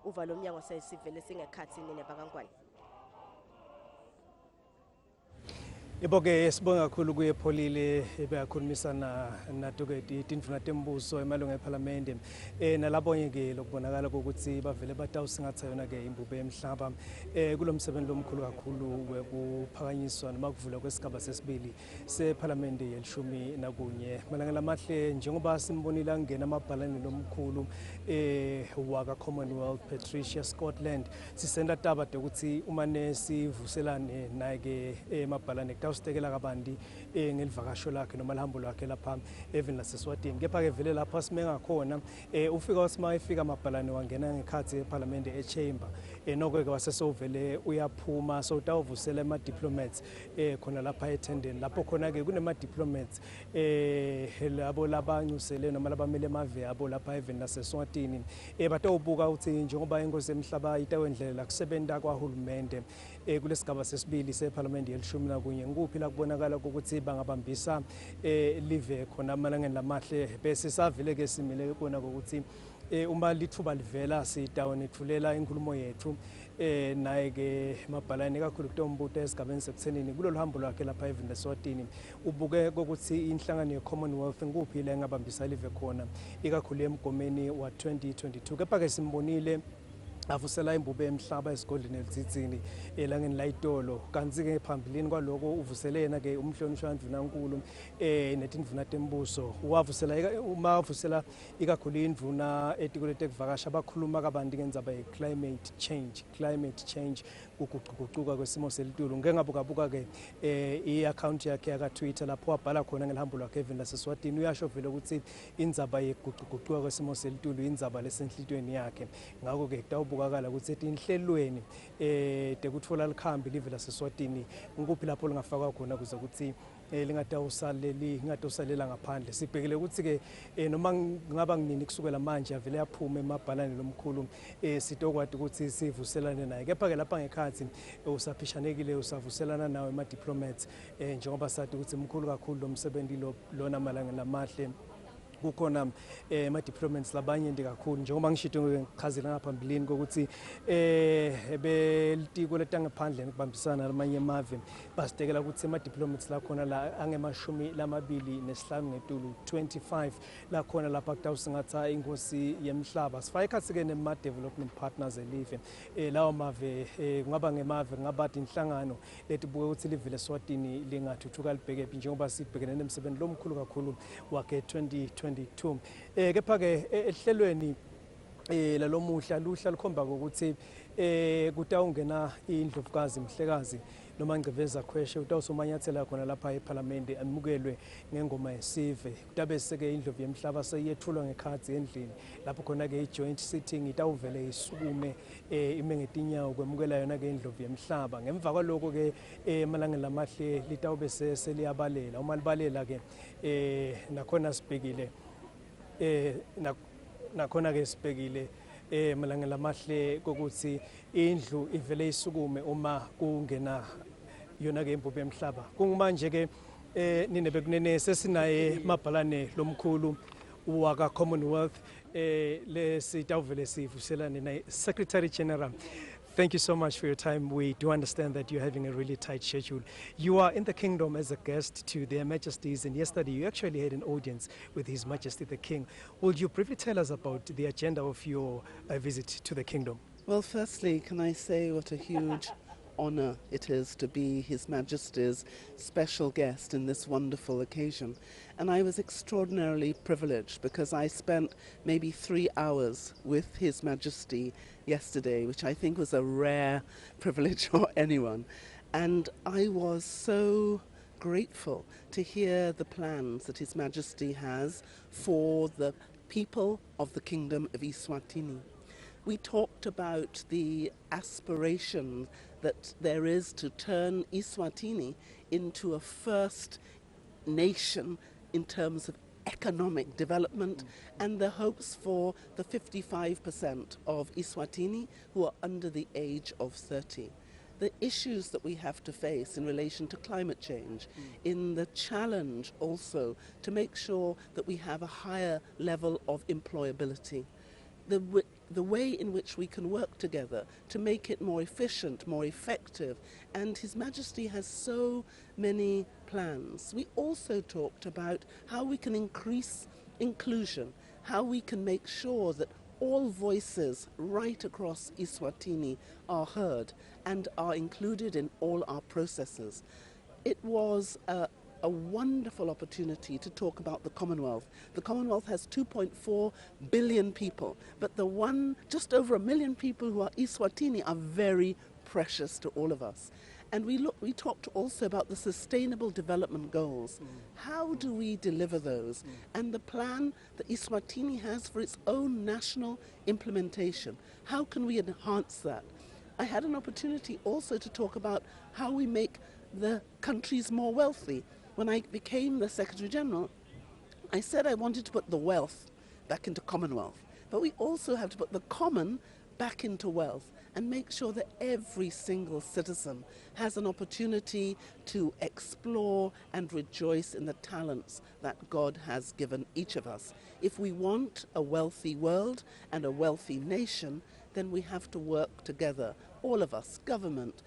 uvalwa umnyango sesivele singekhathi nene bakangwane. Iboke sibonga kakhulu kuye Pholile ebeyakhulumisana naDokedi indvuna tembuso emalunga eParliament nalabo ke lokubonakala ukuthi bavele batawusingatha yona ke imbube emhlaba kulomsebenzi lomkhulu kakhulu wekuphakanyiswa noma kuvula kwesigaba sesibili seParliament yelishumi nakunye malanga lamahle njengoba simbonile angena amabhalane lomkhulu waka Commonwealth Patricia Scotland sisenda taba ukuthi umane sivuselane naye ke emabhalane ustekela kabandi ngelivakasho lakhe noma lihambo lakhe lapha even laseSwatini kepha ke vele lapha simenga khona ufika wasima efika amabhalane wangena ngekhathi eParliament eChamber noko ke wasesovele uyaphuma so utawuvusela ama diplomats khona lapha etendeni lapho khona ke kunema diplomats labo labanyusele noma labamele emave abo lapha even laseSwatini batawubuka ukuthi njengoba inkosi emhlaba itawendlela kusebenta kwaHulumende kulesigaba sesibili seParliament yelishumi nakunye nguphi la kubonakala ukuthi bangabambisa live khona amalangeni lamahle bese savile ke simile kona ukuthi uma lithuba livela sitawonethulela inkulumo yethu naye ke mabhalane kakhulu kutombuto esigabeni sekuthenini kulolu hambo lwakhe lapha even eSwatini ubuke ukuthi inhlangano yeCommonwealth nguphi la engabambisa live khona ikakhulu emgomeni wa 2022 kepha ke simbonile avusela imbube emhlaba esigodleni elithini elangeni layitolo kanti ke phambilini kwaloko uvuselena ke umhlonishwa indvunankulu netindvuna tembuso wavusela umavusela ikakhulu indvuna etikolete kuvakasha bakhuluma kabanti ngendzaba ye climate change ukuguquka kwesimo selitulu ngengabuka ke i-account yakhe yaka Twitter lapho wabhala khona ngelihambo lwakhe even laseSwatini uyasho vele ukuthi indzaba yeguquka kwesimo selitulu indzaba lesenhlitweni yakhe ngakho ke kutawubukakala ukuthi etinhlelweni tekutfola likhambi live laseSwatini ngikuphi lapho lingafakwa khona kuze ukuthi lingatawusalela ngaphandle sibhekele ukuthi ke noma ngaba nginini kusukela manje avele yaphume emabhalane lomkhulu sitokwadi ukuthi sivuselane naye kepha ke lapha ngekhathi usaphishanekile usavuselana nawe ama diplomats njengoba sathi ukuthi mkhulu kakhulu lomsebenzi lona malanga lamahle kukhona ama-diplomats labanyenti kakhulu njengoba ngishito ngichazela ngaphambilini kokuthi belitiko letangaphandle nekubambisana lamanye emave basitekela ukuthi ama-diplomats lakhona la ange-25 ngetulu 25 lakhona lapha kutawusingatha inkosi yemhlaba sifake ekhathi-ke nema-development partners elive lawo mave kungaba ngemave kungabadi inhlangano letibuke ukuthi live leSwatini lingathuthuka libhekephi njengoba sibhekene nemsebenzi lomkhulu kakhulu wakhe 2022 kepha-ke ehlelweni lalomuhla luhla lukhomba ukuthi kutawungena indlovukazi mhlekazi noma ngcebeza khweshe utawusomanyathela khona lapha eParliament amukelwe ngengoma yesive kutabese-ke indlovu yemhlaba seyethulwa ngekhathi endlini lapho khona-ke i-joint sitting itawuvele isukume ime ngetinyawo kwemukela yona-ke indlovu yemhlaba ngemva kwaloko-ke emalangeni lamahle litawube seliyabalela uma libalela-ke nakhona sibhekile nakhona-ke sibhekile malangeni lamahle kokuthi indlu ivele isukume uma kungena yona-ke impupu yemhlaba kungumanje-ke nine bekunene sesinaye mabhalane lomkhulu waka Commonwealth lesitawuvele sivuselane naye Secretary-General. Thank you so much for your time. We do understand that you're having a really tight schedule. You are in the kingdom as a guest to their majesties, and yesterday you actually had an audience with His Majesty the King. Will you briefly tell us about the agenda of your visit to the kingdom? Well, firstly, can I say what a huge honour it is to be His Majesty's special guest in this wonderful occasion. And I was extraordinarily privileged because I spent maybe 3 hours with His Majesty yesterday, which I think was a rare privilege for anyone. And I was so grateful to hear the plans that His Majesty has for the people of the Kingdom of Eswatini. We talked about the aspiration that there is to turn Eswatini into a first nation in terms of economic development and the hopes for the 55% of Eswatini who are under the age of 30. The issues that we have to face in relation to climate change, in the challenge also to make sure that we have a higher level of employability. The way in which we can work together to make it more efficient, more effective, and His Majesty has so many plans. We also talked about how we can increase inclusion, how we can make sure that all voices right across Eswatini are heard and are included in all our processes. It was a wonderful opportunity to talk about the Commonwealth. The Commonwealth has 2.4 billion people, but just over 1 million people who are Eswatini are very precious to all of us. And we talked also about the Sustainable Development Goals. How do we deliver those? And the plan that Eswatini has for its own national implementation. How can we enhance that? I had an opportunity also to talk about how we make the countries more wealthy. When I became the Secretary-General, I said I wanted to put the wealth back into Commonwealth, but we also have to put the common back into wealth and make sure that every single citizen has an opportunity to explore and rejoice in the talents that God has given each of us. If we want a wealthy world and a wealthy nation, then we have to work together, all of us, government,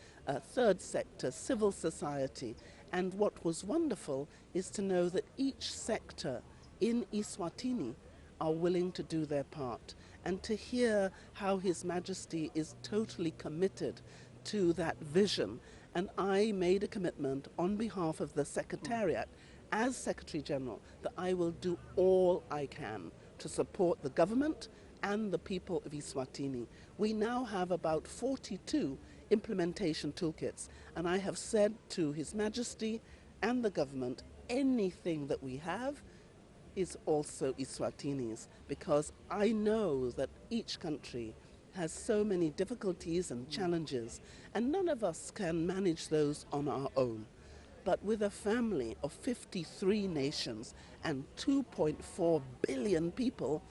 third sector, civil society. And what was wonderful is to know that each sector in Eswatini are willing to do their part, and to hear how His Majesty is totally committed to that vision. And I made a commitment on behalf of the Secretariat as Secretary-General that I will do all I can to support the government and the people of Eswatini. We now have about 42 implementation toolkits, and I have said to His Majesty and the government, anything that we have is also Eswatini's, because I know that each country has so many difficulties and challenges, and none of us can manage those on our own. But with a family of 53 nations and 2.4 billion people,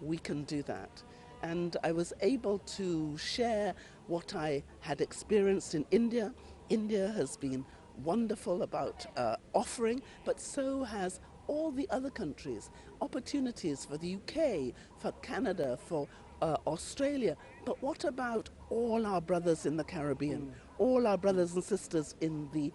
we can do that. And I was able to share what I had experienced in India. India has been wonderful about offering, but so has all the other countries, opportunities for the UK, for Canada, for Australia. But what about all our brothers in the Caribbean, all our brothers and sisters in the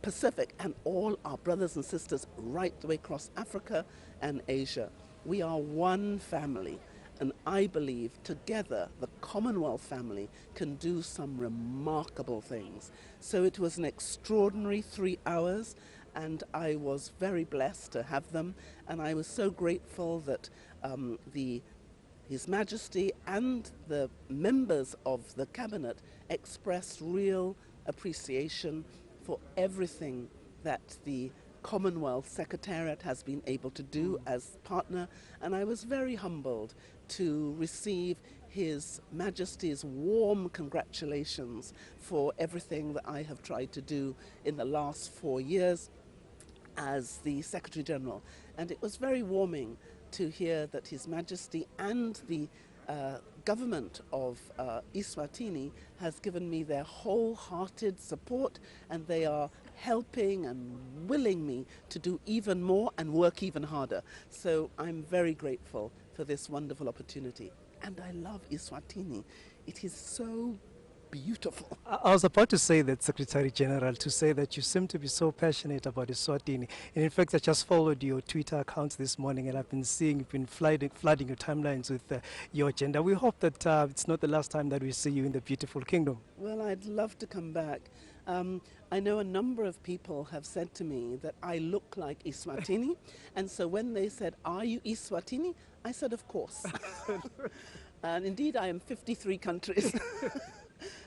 Pacific, and all our brothers and sisters right the way across Africa and Asia? We are one family. And I believe together the Commonwealth family can do some remarkable things. So it was an extraordinary 3 hours, and I was very blessed to have them. And I was so grateful that His Majesty and the members of the cabinet expressed real appreciation for everything that the Commonwealth Secretariat has been able to do as partner, and I was very humbled to receive His Majesty's warm congratulations for everything that I have tried to do in the last 4 years as the Secretary-General. And it was very warming to hear that His Majesty and the government of Eswatini has given me their wholehearted support, and they are helping and willing me to do even more and work even harder. So I'm very grateful for this wonderful opportunity. And I love Eswatini. It is so beautiful. I was about to say that, Secretary-General, to say that you seem to be so passionate about Eswatini. And in fact, I just followed your Twitter accounts this morning, and I've been seeing you've been flooding your timelines with your agenda. We hope that it's not the last time that we see you in the beautiful kingdom. Well, I'd love to come back. I know a number of people have said to me that I look like Eswatini, and so when they said, "Are you Eswatini?" I said, "Of course." And indeed, I am 53 countries.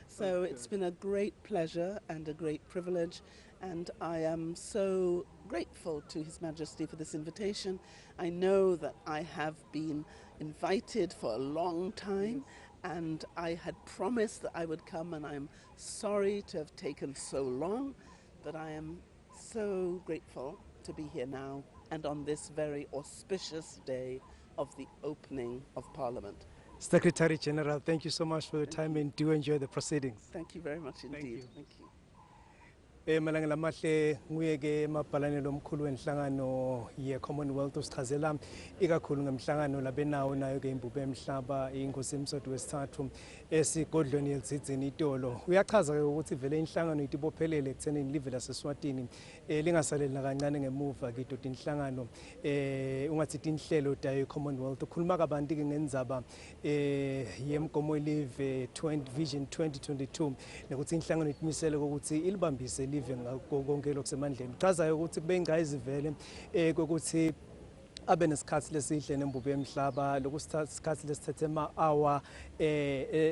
So it's been a great pleasure and a great privilege, and I am so grateful to His Majesty for this invitation. I know that I have been invited for a long time, and I had promised that I would come, and I'm sorry to have taken so long, but I am so grateful to be here now and on this very auspicious day of the opening of Parliament. Secretary-General, thank you so much for your time, and do enjoy the proceedings. Thank you very much indeed. Thank you. Malanga lamahle nguye ke mabhalanelo omkhulu wenhlangano ye-Commonwealth usichazela ikakhulu ngemhlangano labenawo nayo ke imbube emhlaba inkosi emswati wesithathu esigodlweni elidzidzini itolo. Uyachaza ke ukuthi vele inhlangano itibophelele ekuthenini live laseSwatini lingasaleli nakancane ngemuva kidoti inhlangano ungathi inhlelo tayo i-Commonwealth. Ukhuluma kabanti ke ngendzaba yemgomo live Vision 2022 nokuthi inhlangano itimisele ukuthi ilibambise live ngakho konke lokusemandleni. Uchazayo ukuthi kube ingayizivele kokuthi abe nesikhathi lesihle nembubo emhlaba lokusikhathi lesithethe ama-hour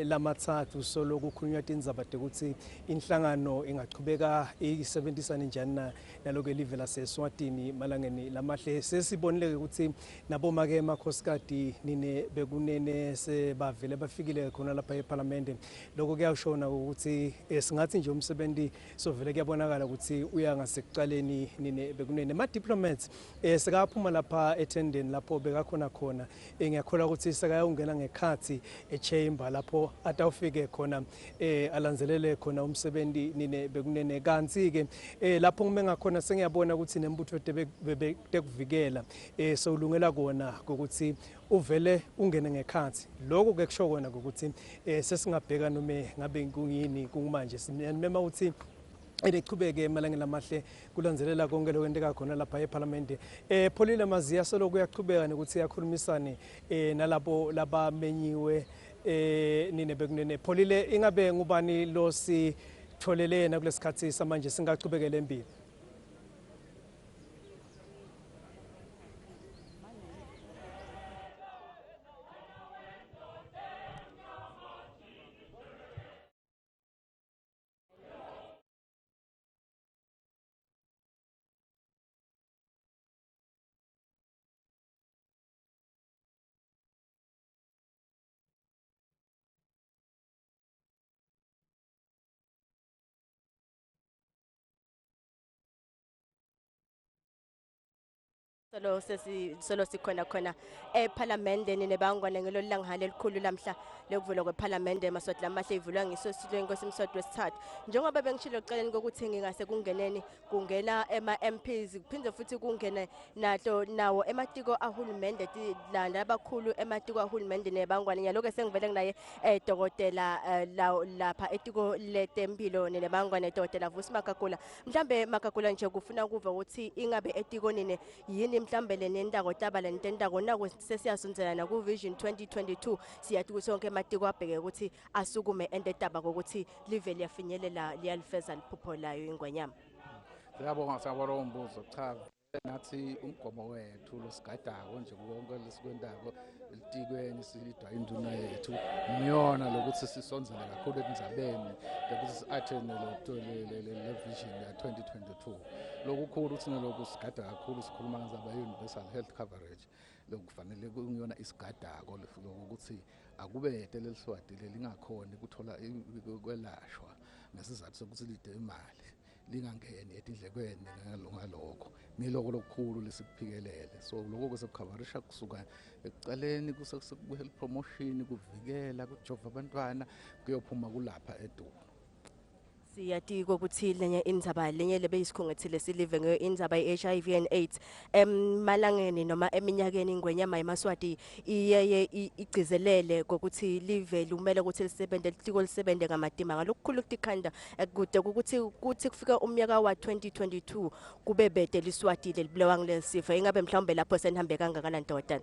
lamathathu so lokukhulunywa indzaba ukuthi inhlangano ingachubeka isebenzisane njani naloku live laseSwatini malangeni lamahle. Sesibonile ukuthi naboma-ke emakhosikazi nine bekunene sebavele bafikile khona lapha eParliament. Lokho kuyashona ukuthi singathi nje umsebenzi sovele kuyabonakala ukuthi uya ngasekuqaleni nine bekunene. Ama-diplomats sekaphuma lapha etendeni lapho bekakhona khona ngiyakholwa ukuthi sekayongena ngekhathi echamber lapho atawufike khona alanzelele khona umsebenzi nine bekunene. Kanti ke lapho ngime ngakhona sengiyabona ukuthi nembutho tekuvikela sowulungela kona ukuthi uvele ungene ngekhathi. Lokho ke kusho kona ukuthi sesingabheka noma ngabe kungiyini kumanje simema ukuthi elichubeke emalangeni lamahle kulanzelela konke lokwenteka khona lapha eParliament. Pholile Maziya soloku uyachubeka ukuthi yakhulumisane nalabo labamenyiwe nine bekunene. Pholile, ingabe ngubani lo sitholelena kulesikhathi samanje singachubekele empilo? solo sikhona khona eParliamentary nebangwane ngelo langale elikhulu lamhla lekuvulwa kweParliament maswati lamahle ivulwa ngisosilo Nkosi Mswati wesithathu njengoba bengishilo eceleni kokuthi ngingase kungeneni kungena MPs kuphinde futhi kungene nawo ematiko ahulumende labakhulu ematiko ahulumende nebangwane nyaloke sengivele nginaye dokotela lapha etiko letempilo nebangwane dokotela Vusi Makakula mhlambe Makakula nje kufuna ukuva ukuthi ingabe etiko nini yini mhlambe lenendako tabala nentendako nako sesiyasonzelana ku Vision 2022 siyathi kusonke ematiko abheke ukuthi asukume entaba ukuthi live liyafinyelela liyalifeza liphupho layo ingwenyama. Ngiyabonga sabona umbuzo cha nathi umgomo wethu losigadako nje konke lesikwendako litikweni silidwa induna yethu ngiyona lokuthi sisonzele kakhulu etindzabeni ukuthi si-attend le vision ya 2022 lokukhulu ukuthi lokhu sigada kakhulu sikhuluma ngezaba universal health coverage lokufanele kuyona isigadako lokuthi akube yetele liswati lelingakhona ukuthola kwelashwa ngesizathu sokuthi lide imali lingangeni etindlekweni ngalokho ngiloko lokukhulu lesikuphikelele so lokho kusekukhabarisha kusuka ekucaleni kuhealth promotion kuvikela kujova abantwana kuyophuma kulapha edulo. Siyati ukuthi lenye indzaba lenye lebe isikhongethile silive ngeindzaba iHIV and AIDS malangeni noma eminyakeni ingwenyama emaswati iyeye igcizelele ukuthi live lumele ukuthi lisebenze litiko lisebenze ngamadima ngalokukhulu ukukhanda kude ukuthi kufika umnyaka wa 2022 kube bede liswati lelibulawa ngilesifo ingabe mhlawumbe lapho senihambe kangakanani ndoda.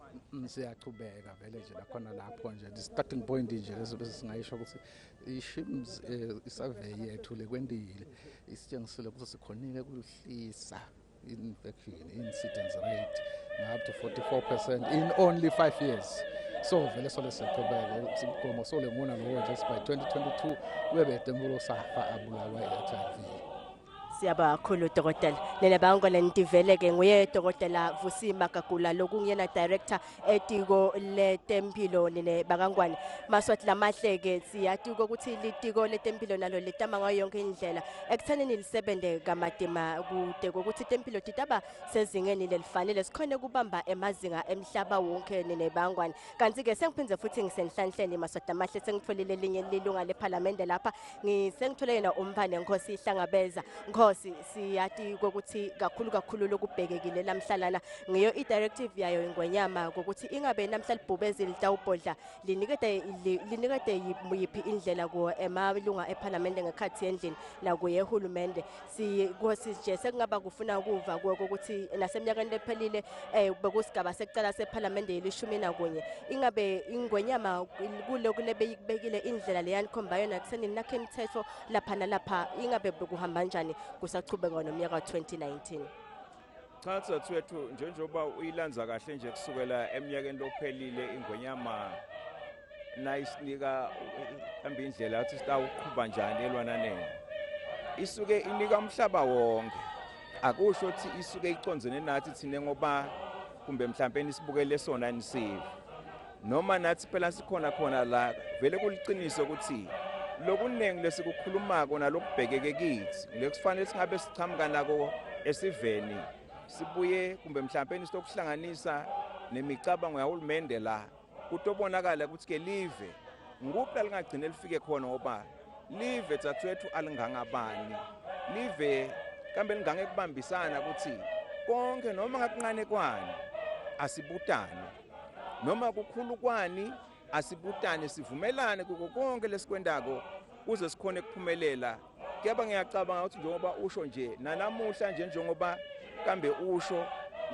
Siyachubeka vele nje lakhona lapho nje the starting point nje leso singayisho ukuthi ishims isurvey yethu lekwendile isitshengisile ukuthi sikhonile kuhlisa infection incidence rate up to 44% in only 5 years so vele sole siyachubeka simgomo sole ngona lo just by 2022 webede mbulo safa abulawa HIV. Siyaba kakhulu dokotela nenabangwane ntiveleke nguye dokotela Vusi Makakula lokungena director etiko letempilo nebakangwane maswati lamahleke siyathi ukuthi litiko letempilo nalo litama ngayo yonke indlela ekuthaneni lisebenze kamadima kude ukuthi tempilo titaba sezingeni lelifanele sikhone kubamba emazinga emhlaba wonke nebangwane kanti ke sengiphinze futhi ngisenhlanhleni maswati lamahle sengitholile linye lilunga leParliament lapha ngisengithole yena umbane Nkosi ihlangabeza siyati ukuthi kakhulu lokubhekekile lamhlalana ngiyo idirective yayo ingwenyama ukuthi ingabe namhla libhubezi litawubhodla linikade yiphi indlela ku emalunga eParliament ngekhathi endlini nakuye ehulumende sije sekungaba kufuna ukuva ukuthi nasemnyakeni lephelile bekusigaba sekucala seParliament ye11 ingabe ingwenyama kuloku lebeyibekile indlela leyanikhomba yona kuseni nakhe imithetho lapha nalapha ingabe bekuhamba kanjani kusachubeka nomnyaka 2019. Cha tsathu njengoba uyilanza kahle nje kusukela eminyakeni lophelile ingwenyama nayisinika ambe indlela athi sitawuqhuba njani elwananeni isuke inika umhlaba wonke akusho ukuthi isuke iconzene nathi thine ngoba kumbe mhlambe nisibukele sona nisive noma nathi phela sikhona la vele kuliqiniso ukuthi lokunengi lesikukhulumako nalokubhekeke kithi lekufanele singabe sichamuka nako esiveni sibuye kumbe mhlambe nisokuhlanganisa nemicabango yahulumende la kutobonakala ukuthi ke live nguphi lingagcine lifike khona ngoba live tsathu alingangabani live kambe lingange kubambisana ukuthi konke noma ngakuncane kwani asibutane noma kukhulu kwani asibutane sivumelane kuko konke lesikwendako kuze sikhone kuphumelela kuyaba ngiyacabanga ukuthi njengoba usho nje nanamuhla nje njengoba kambe usho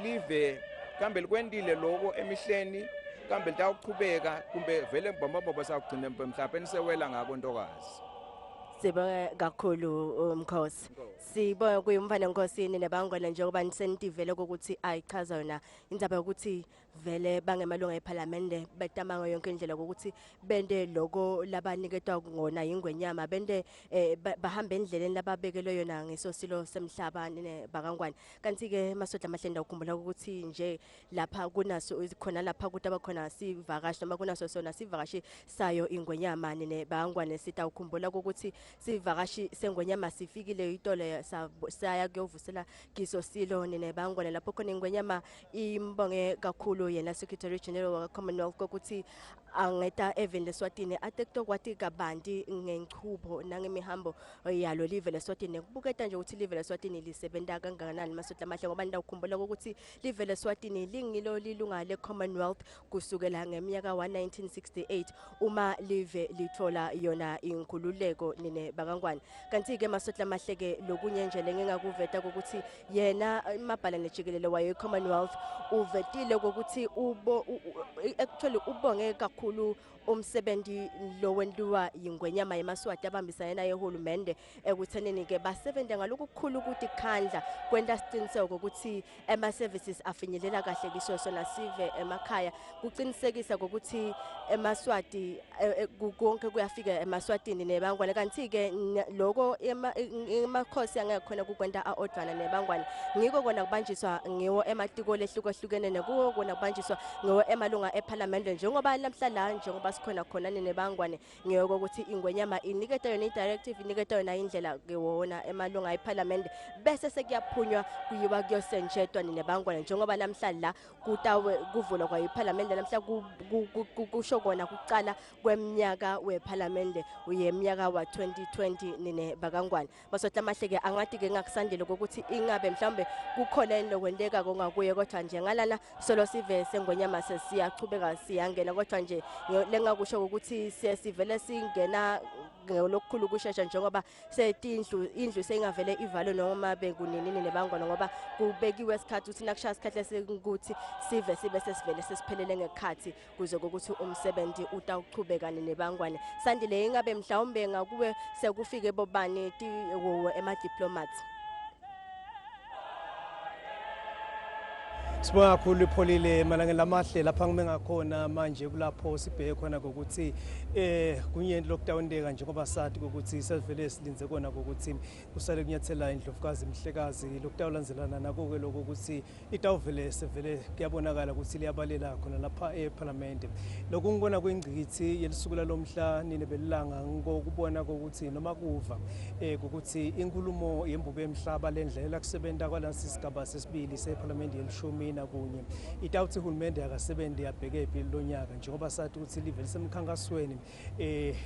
live kambe likwendile lokho emihleni kambe litawuqhubeka kumbe vele mbambamba sakugcina mhlawumbe nisewela ngako ntokazi. Sibonga kakhulu Mkhosi. Sibonga kuyumfana Nkosini nebangwane njengoba nisentivele ukuthi ayichaza yona indaba ukuthi vele bangemalunga eParliament betamanga yonke indlela ukuthi bende logo labaniketwa ngona ingwenyama bende bahamba endleleni lababekelwe yona ngesosilo semhlaba bakangwane kanti ke masodla amahlenda ukukhumbula ukuthi nje lapha kunaso khona lapha kuthi abakhona sivakashi noma kunaso sona sivakashi sayo ingwenyama bakangwane sita ukukhumbula ukuthi sivakashi sengwenyama sifikile itolo saya kuyovusela kisosilo bakangwane lapho khona ingwenyama imbonge kakhulu yena Secretary-General wa Commonwealth ukuthi angeta even leSwatini atekto kwathi kabanti ngenchubo nangemihambo yalo live leSwatini kubuketa nje ukuthi live leSwatini lisebenta kangakanani masodla amahle ngoba ndawukhumbula ukuthi live leSwatini lingilo lilunga leCommonwealth kusukela ngeminyaka 1968 uma live lithola yona inkululeko bakangwane kanti ke masodla amahle ke lokunye nje lengingakuveta ukuthi yena imabhala nejikelele wayo eCommonwealth uvetile ukuthi actually ubonge kakhulu umsebenzi lo wenziwa ingwenyama yeMaswati abambisana naye uhulumende ekuthenini ke basebenza ngalokukhulu ukuthi khandla kwenta siqiniseko ukuthi ema services afinyelela kahle kiso sona sive emakhaya kuqinisekisa ukuthi eMaswati konke kuyafika eMaswatini nebangwane kanti ke lokho emakhosi angekhona kukwenta aodwana nebangwane ngiko kona kubanjiswa ngiwo ematiko lehlukahlukene nekuwo kona kubanjiswa ngiwo emalunga eParliament njengoba namhlanje njengoba sikhona khona nebangwane ngiyoko ukuthi ingwenyama iniketa yona idirective iniketa yona indlela ngewona emalunga eParliament bese sekuyaphunywa kuyiwa kuyosenjetwa nebangwane njengoba namhlanje la kutawe kuvulwa kwa iParliament namhlanje kusho kona kuqala kweminyaka weParliament uyeminyaka wa 2020 bakangwane basodla amahleke angathi ke ngakusandile ukuthi ingabe mhlambe kukhona enokwendeka kongakuye kodwa nje ngalana solo sive sengwenyama sesiyachubeka siyangena kodwa nje lengakusho ukuthi sivele singena ngolokukhulu kushesha njengoba indlu seyingavele ivalo noma bekunini nebangwana ngoba kubekiwe isikhathi ukuthi nakushaya isikhathi lesikuthi sive sibe sesivele sesiphelele ngekhathi kuze ukuthi umsebenzi utawuchubeka nebangwane sandile ingabe mhlawumbe ngakuwe sekufike bobani ema diplomats. Sibonga kakhulu Pholile emalangeni lamahle lapha ngime ngakhona manje kulapho sibheke khona ukuthi kunyenti lokutawundeka njengoba sathi ukuthi sesivele silinze kona ukuthi kusale kunyathela indlovukazi Mhlekazi lokutawulandzelana nako-ke lokho ukuthi itawuvele sevele kuyabonakala ukuthi liyabalela khona lapha eParliament lokhu ngibona kwingcikithi yelisuku lalomhla belilanga ngokubona ukuthi noma kuva ukuthi inkulumo yembube emhlaba lendlela kusebenta kwalansi sigaba sesibili seParliament yelishumi kunye itawuthi uhulumende akasebenze yabheke iphili lonyaka njengoba sathi ukuthi live lisemkhankasweni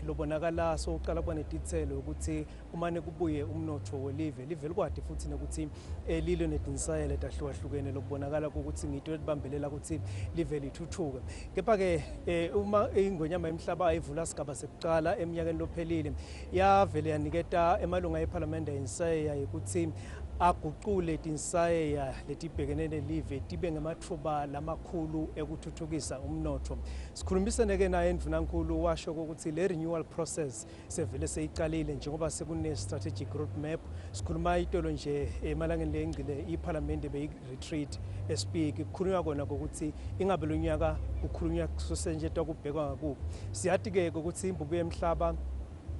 lobonakala soqala kubona idetail ukuthi kumane kubuye umnotho welive live likwadi futhi nokuthi lilo nedinsayele tahlukahlukene lokubonakala ukuthi ngito elibambelela ukuthi live lithuthuka kepha ke uma ingwenyama emhlaba ayivula sigaba sekuqala eminyakeni lophelile yavele yaniketa emalunga eParliament insaye ukuthi aguqule tinsayeya letibhekene nelive tibe ngamathuba lamakhulu ekuthuthukisa umnotho sikhulumisene ke naye Ndvunankulu washo ukuthi le renewal process sevele seyiqalile njengoba sekune strategic roadmap sikhuluma itolo nje emalangeni lengcile iParliament beyi retreat espeak kukhulunywa kona ukuthi ingabe lonyaka kukhulunywa kusenjetwa kubhekwa ngakuphi siyathi ke ukuthi imbubu emhlaba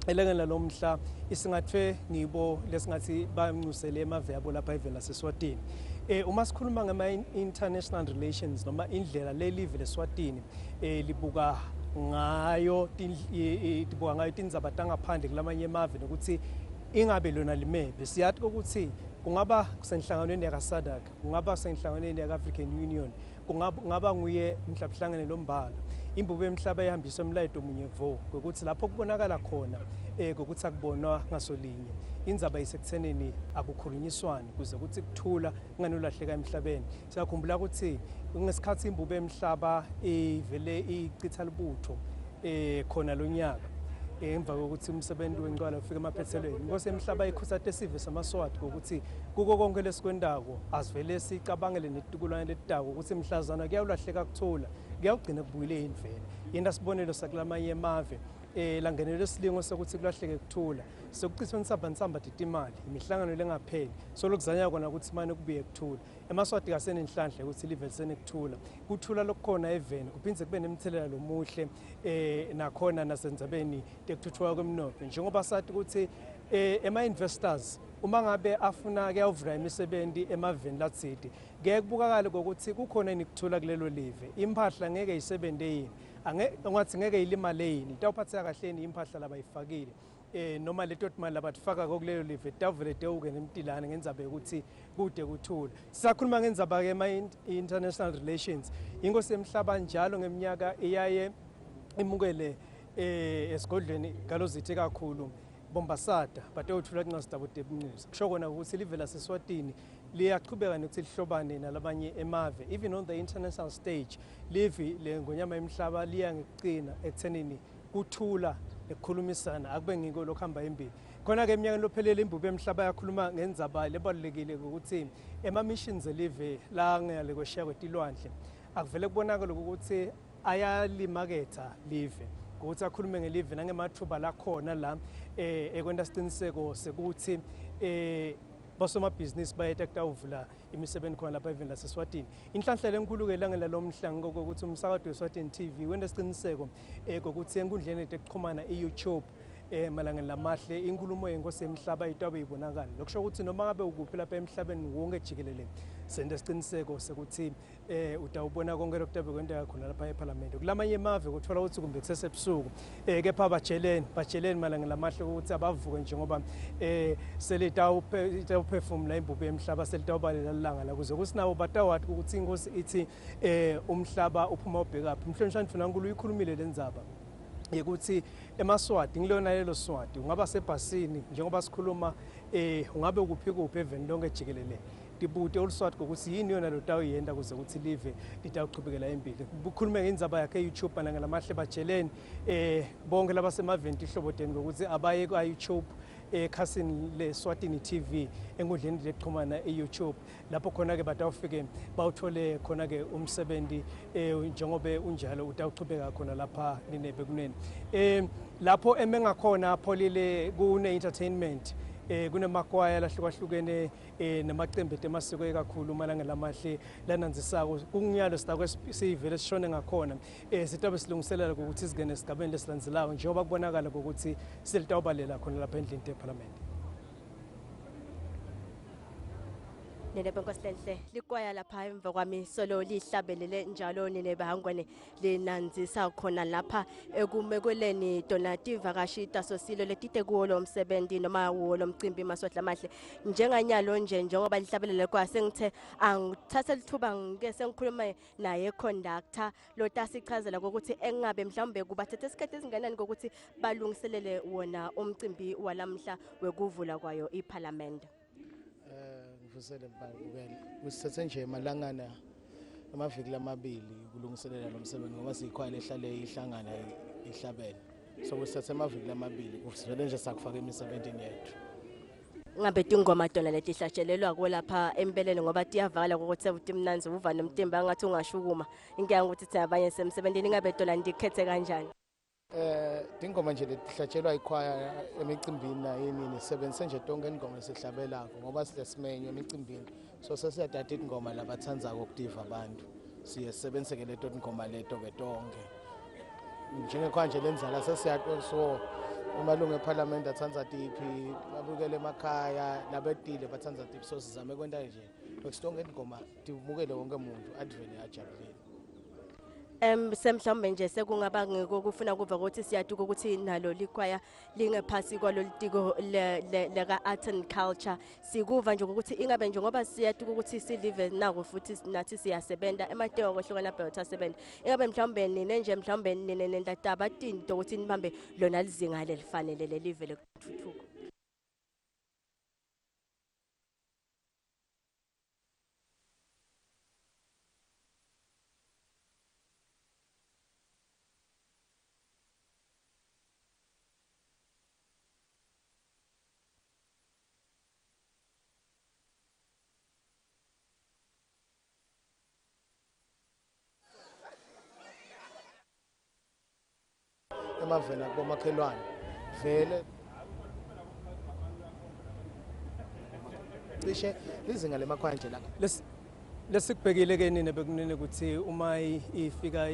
elengela lomhla isingathwe ngibo lesingathi bamncusele emave yabo lapha even laseSwatini uma sikhuluma ngama international relations noma indlela lelive leSwatini libuka ngayo tindzaba tangaphandle kulamanye emave nokuthi ingabe lona limebe siyathi ukuthi kungaba kusenhlanganweni yaSADC kungaba kusenhlanganweni yaAfrican Union kungaba nguye mhlabhlangene lombala imbubu emhlaba ehambiswa emlayito munye vo ukuthi lapho kubonakala khona ukuthi akubonwa ngasolinye indzaba isekutheneni akukhulunyiswana kuze ukuthi kuthula kunganolahleka emhlabeni siyakhumbula ukuthi ngesikhathi imbubu emhlaba ivele ichitha libutho khona lonyaka emva kokuthi umsebenzi wencwala ufika emaphethelweni inkosi emhlaba ikhusate sive samaswati ukuthi kuko konke lesikwendako asivele sicabangele netitukulwane letidako ukuthi mhlazana kuyawulahleka kuthula kuyawugcina kubuyile indvele yena sibonelo sakulamanye emave langenelwe isilingo sokuthi kulahleke kuthula sokuchithwa nisamba titimali imihlangano lengapheli solokuzanya kona ukuthi manje kubuye kuthula eMaswati kasenenhlanhla ukuthi live lisenekuthula kuthula lokukhona eveni kuphindze kube nemthelela lomuhle nakhona nasendzabeni tekuthuthuka kwemnotho njengoba sathi ukuthi ema-investors uma ngabe afuna ke avula imisebenzi emaveni latsidi ngeke kubukakala ukuthi kukhona nikuthula kulelo live impahla ngeke isebenze yini angathi ngeke ilimale yini itawuphatheka kahle ni impahla labayifakile noma leto imali labatifaka kulelo live tavule tewuke nemtilane ngenzabe ukuthi kude kuthula sisakhuluma ngenzaba ke international relations inkosi emhlaba njalo ngeminyaka iyaye imukele esigodlweni galozithe kakhulu bombasada batewuthula kuncasidabo tebuncuza kusho kona ukuthi live laseSwatini liyaqhubeka nokuthi lihlobane nalabanye emave even on the international stage live lengonyama emhlaba liya ngekuqina ekuthenini kuthula ekukhulumisana akube ngiko lokuhamba embili khona ke eminyakeni lophelele imbubo emhlaba yakhuluma ngenzaba lebalulekile ukuthi ema-missions elive la ngale kweshiya kwetilwandle akuvele kubonakala ukuthi ayalimaketha live ukuthi akhulume ngelive nangemathuba lakhona la ekwenta isiqiniseko sekuthi bosomabhizinisi bayeta kutawuvula imisebenzi khona lapha eveni laseSwatini inhlanhla lenkulu-ke langela lo mhlango kokuthi umsakazo weEswatiniTV wenta isiqiniseko kokuthi enkundleni tekuxhumana i-YouTube malangeni lamahle inkulumo yenkosi emhlaba itabe ibonakala lokusho ukuthi noma ngabe ukuphi lapha emhlabeni wonke jikelele senda isiqiniseko sekuthi utawubona konke lokutabe kwenteka khona lapha eParliament kulamanye emave kuthola ukuthi kumbe kusesebusuku kepha bajeleni malangeni lamahle ukuthi abavuke njengoba selitawuphefumula imbubo emhlaba selitawubalela lilanga la kuze kusinabo batawathi ukuthi inkosi ithi umhlaba uphuma ubhekaphi mhlonishani mfuna nkulu uyikhulumile lenzaba yekuthi eMaswati ngilona lelo Swati ungaba sebhasini njengoba sikhuluma ungabe kuphi eveni lonke jikelele dibute oluswati ukuthi yini yona lo tawuyenda kuze ukuthi live litawuqhubekela impilo bukhulume ngendzaba yakhe YouTube malanga lamahle bajeleni bonke labasemaveni ihloboteni ukuthi abaye ku YouTube ekhasini leEswatiniTV enkundleni lexhumana eYouTube lapho khona ke batawufike bawuthole khona ke umsebenzi njengobe unjalo utawuqhubeka khona lapha ninebe kunene lapho emengakhona pholile kune entertainment kunemakwaya lahlukahlukene namaqembu emasiko kakhulu malanga lamahle lananzisako kunginyalo sitake sivele sishone ngakhona sitabe silungiselela ukuthi izingene esigabeni lesilandelayo njengoba kubonakala ukuthi selitawubalela khona lapha endlini yeParliament Ninebe nkosilenhle likwaya lapha emva kwami solo lihlabelele njalo ninebe hangwane linanzisa khona lapha ekumekweleni donative akashita sosilo letite kuwo lo msebenzi noma wo lo mcimbi maswahla mahle njenganyalo nje njengoba lihlabelele kwase ngithe angithathe lithuba ngike sengikhuluma naye conductor lo tasichazela ukuthi engabe mhlawumbe kubathethe isikhathi esinganani ukuthi balungiselele wona umcimbi walamhla wekuvula kwayo iParliament Ngivusele mbali kusithathe nje malangana amaviki lamabili kulungiselela lo msebenzi ngoba siyikhwaya lehlale ihlangana ihlabene so kusithathe amaviki lamabili kusivele nje sakufaka emisebenzini yethu ngabe tingoma tona letihlatshelelwa kwelapha empeleni ngoba tiyavakala ukuthi uthi mnanzi uva nomtimba ngathi ungashukuma inkinga ukuthithi abanye semsebenzini ngabe tona ndikhethe kanjani Tingoma nje letihlatshelwa ikhwaya emicimbini nayini nisebenzise nje tonke ingoma esihlabelako ngoba silesimenyo emicimbini so sesiyadada ingoma labathandzako ukutiva abantu siyesebenzise leto ingoma leto betonke njengekho nje lenzala sesiyato so umalungu eParliament athanza tiphi babukele emakhaya labedile bathanza tiphi so sizame kwenta nje besonke ingoma tibukele wonke umuntu advele ajabulile semhlawumbe nje sekungaba ngiko kufuna kuva ukuthi siyaduka ukuthi nalo likwaya lingephasi kwalolitiko leka art and culture sikuva nje ukuthi ingabe nje ngoba siyaduka ukuthi silive nako futhi nathi siyasebenza emadingo kwehlukana bhotha sebenza ingabe mhlawumbe nine nje mhlawumbe nine nendataba tinto ukuthi nibambe lona lizinga lelifanele lelive lekuthuthukwa semavela komakhelwane vele cishe izinga lemakhaya nje la lesikubhekile ke nina bekunene ukuthi uma ifika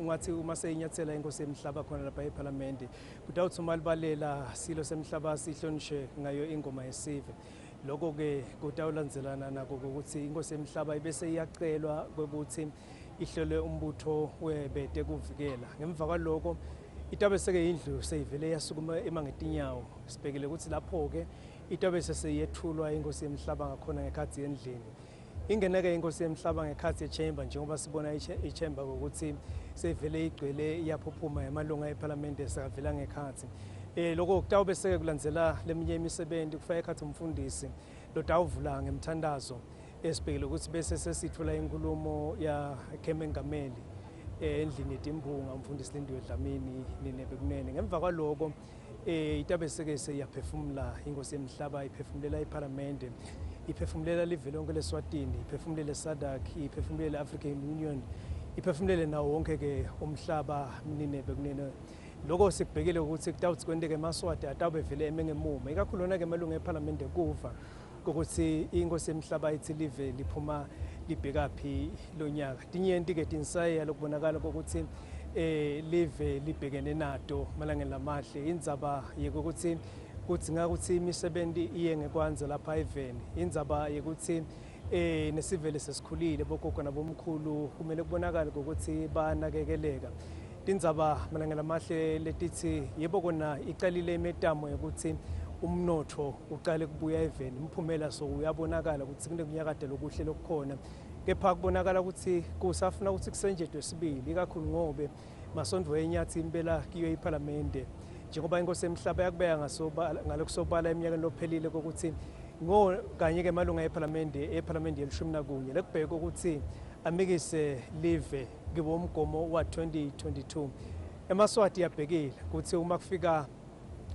ungathi uma seyinyathela inkosi emhlaba khona lapha eParliament kudawuthi uma libalela silo semhlaba sihlonishe ngayo ingoma yesive lokho ke kudawulandzelana nako ukuthi inkosi emhlaba ibese iyacelwa ukuthi ihlole umbutho webete kuvikela ngemva kwaloko itabe seke indlu seyivele yasukuma emangetinyawo sibhekile ukuthi lapho ke itabe seseyethulwa inkosi emhlaba ngakhona ngekhathi endlini ingeneke inkosi emhlaba ngekhathi echamber njengoba sibona ichamber ukuthi sevele igcwele iyaphuphuma emalunga eParliament esavela ngekhathi lokho kutawube seke kulandzela leminye imisebenzi kufaka ekhathi umfundisi lo tawuvula ngemthandazo esibhekile ukuthi bese sesithula inkulumo ya kemengameli endlini yetimbunga umfundisi Lindiwe Dlamini nine bekunene ngemva kwaloko itabe seke seyaphefumula inkosi emhlaba iphefumulela eParliament iphefumulela live lonke leSwatini iphefumulele SADC iphefumulele African Union iphefumulele nawo wonke ke umhlaba nine bekunene lokho sikubhekile ukuthi kutawuthi kwendeke eMaswati atawube vele emengemumo ikakhulu lona ke malunga eParliament kuva ukuthi inkosi emhlaba ithi live liphuma libhekaphi lonyaka tinyenti ke tinsaya lokubonakala ukuthi live libhekene nato malangeni lamahle indzaba yokuthi kudzinga ukuthi imisebenzi iye ngekwanza lapha eveni indzaba yokuthi nesivele sesikhulile bogogo nabomkhulu kumele kubonakala ukuthi banakekeleka tindzaba malangeni lamahle letithi yebo kona iqalile imetamo yokuthi umnotho uqale kubuya eveni umphumela so uyabonakala ukuthi kunekunyakade lokuhle lokukhona kepha kubonakala ukuthi kusafuna ukuthi kusenjetwe sibili ikakhulu ngobe masondvo enyathi impela kiyo iParliament njengoba inkosi emhlaba yakubeka ngalokusobala eminyakeni lophelile kokuthi kanye ke malunga eParliament ye11 lekubheka ukuthi amikise live kibo umgomo wa 2022 eMaswati yabhekile ukuthi uma kufika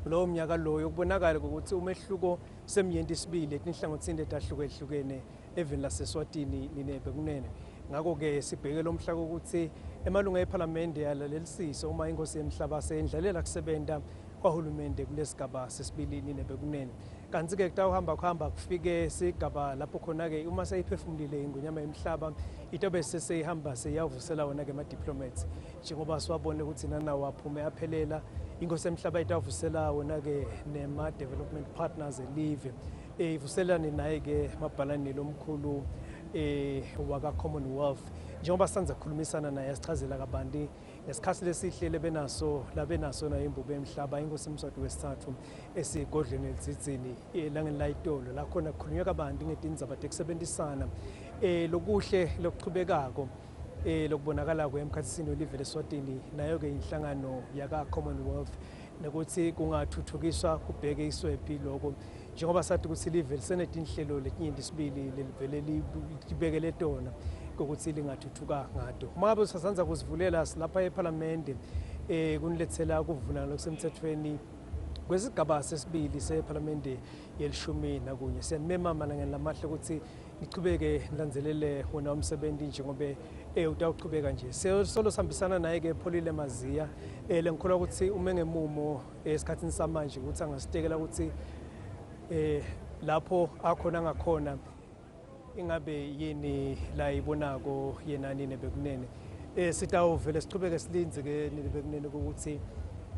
lo mnyaka lo yokubonakala ukuthi umehluko semyenti sibili etinhlangothini letahlukehlukene eveni laseSwatini nine bekunene ngako ke sibheke lo mhla ukuthi emalunga eParliament yalalelisisa uma inkosi emhlaba seyendlalela kusebenta kwahulumende kulesigaba sesibili nine bekunene kanti ke kutawuhamba kufike sigaba lapho khona ke uma seyiphefumulile ingonyama emhlaba itobe seseyihamba seyavusela wona ke ama-diplomats njengoba siwabone ukuthi nanawo aphume aphelela inkosi emhlaba itavusela wona ke nema-development partners elive ivuselane naye ke mabhalani lomkhulu waka Commonwealth njengoba sisanza ukukhulumisana naye asichazela kabanti ngesikhathi lesihlele labenaso na imbubo emhlaba inkosi Mswati wesithathu esigodlweni elizini elangeni layitolo la khona kukhulunywa kabanti ngetindzaba tekusebenzisana lokuhle lokuchubekako lokubonakala kwemkhathisini olive leSwatini nayo ke inhlangano yaka Commonwealth nokuthi kungathuthukiswa kubheke iswephi lokho njengoba sathi ukuthi live lisenetinhlelo letinyenti sibili lelivele libekele tona ukuthi lingathuthuka ngato uma ngabe sasanza kusivulela lapha eParliament kunilethela ukuvulana lokusemthethweni kwesigaba sesibili seParliament ye11 siyanimema malangeni lamahle ukuthi nichubeke nilandzelele wona umsebenzi njengoba utawuchubeka nje solo sihambisana naye ke Pholile Maziya lengikholwa ukuthi umengemumo esikhathini samanje ukuthi angasitekela ukuthi lapho akhona ngakhona ingabe yini la ibonako yenani nebekunene sitawuvele sichubeke silinze ke nebekunene ukuthi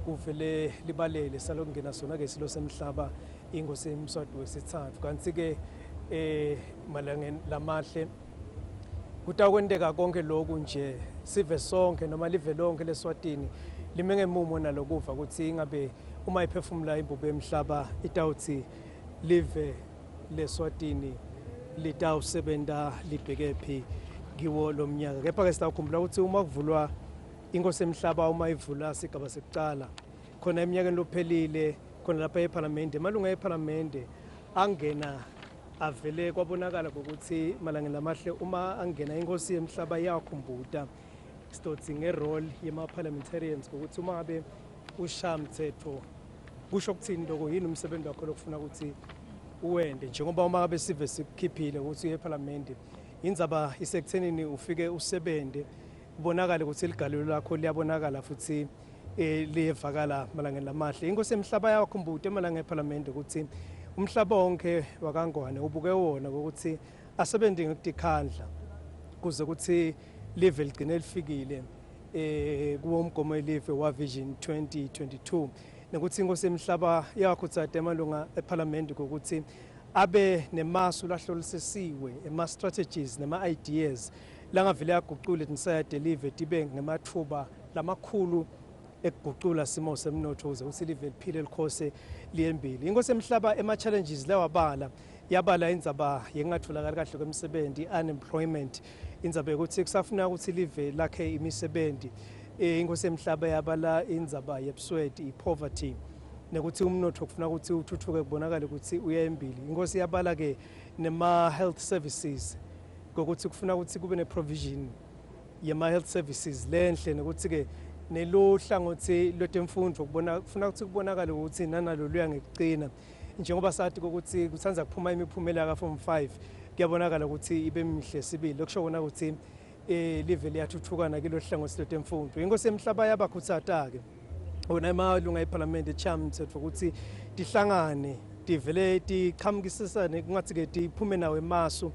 kuvele libalele salokungena sona ke silo semhlaba inkosi Mswati wesithathu kanti ke malangeni lamahle kutakwendeka konke lokhu nje sive sonke noma live lonke leSwatini limengemumo nalokuva ukuthi ingabe uma iphefumula imbubo emhlaba itawuthi live leSwatini litawusebenta libhekephi kiwo lomnyaka kepha ke sitawukhumbula ukuthi uma kuvulwa inkosi emhlaba uma ivula sigaba sekucala khona eminyakeni lophelile khona lapha eParliament malunga eParliament angena avele kwabonakala ukuthi malangeni lamahle uma angena inkosi emhlaba yakhumbuta stothi ngerole yema-parliamentarians ukuthi uma ngabe ushaya mthetho kusho ukuthini lokho yini umsebenzi wakho lokufuna ukuthi uwende njengoba uma ngabe sive sikukhiphile ukuthi uye eParliament indzaba isekuthenini ufike usebende ubonakale ukuthi ligalelo lakho liyabonakala futhi liyevakala malangeni lamahle. Inkosi emhlaba yakhumbute malanga eParliament ukuthi umhlaba wonke wakangwane ubuke wona ukuthi asebenze ngokudikhandla kuze ukuthi live ligcine lifikile kuwo umgomo welive wa Vision 2022 nokuthi inkosi emhlaba yakhuthaza amalunga eParliament ukuthi abe nemasu lahlolisisiwe ema-strategies nema-ideas langavele yaguqule nisaya deliver tibe ngemathuba lamakhulu ekuguqula simo semnotho ukuze ukuthi live liphile likhose liyembili. Inkosi emhlaba ema-challenges lewabala yabala indzaba yengatholakali kahle kwemisebenzi, unemployment, indzaba yokuthi kusafuna ukuthi live lakhe imisebenzi. Inkosi emhlaba yabala indzaba yebusweti, i-poverty, nekuthi umnotho kufuna ukuthi uthuthuke kubonakala ukuthi uya embili. Inkosi yabala ke nema-health services ngokuthi kufuna ukuthi kube ne-provision yema-health services lenhle nokuthi ke nelohlangothi lwetemfundo kufuna ukuthi kubonakale ukuthi nanalo luya ngekucina njengoba sathi ukuthi kuthanza kuphuma imiphumela ka form 5 kuyabonakala ukuthi ibe mihle sibili lokusho kona ukuthi live liyathuthukana kilo hlangothi lwetemfundo. Inkosi emhlaba yabakhuthaza ke ona emalunga eParliament champs ukuthi tihlangane tivele tiqhamukisisane kungathi ke tiphume nawe emasu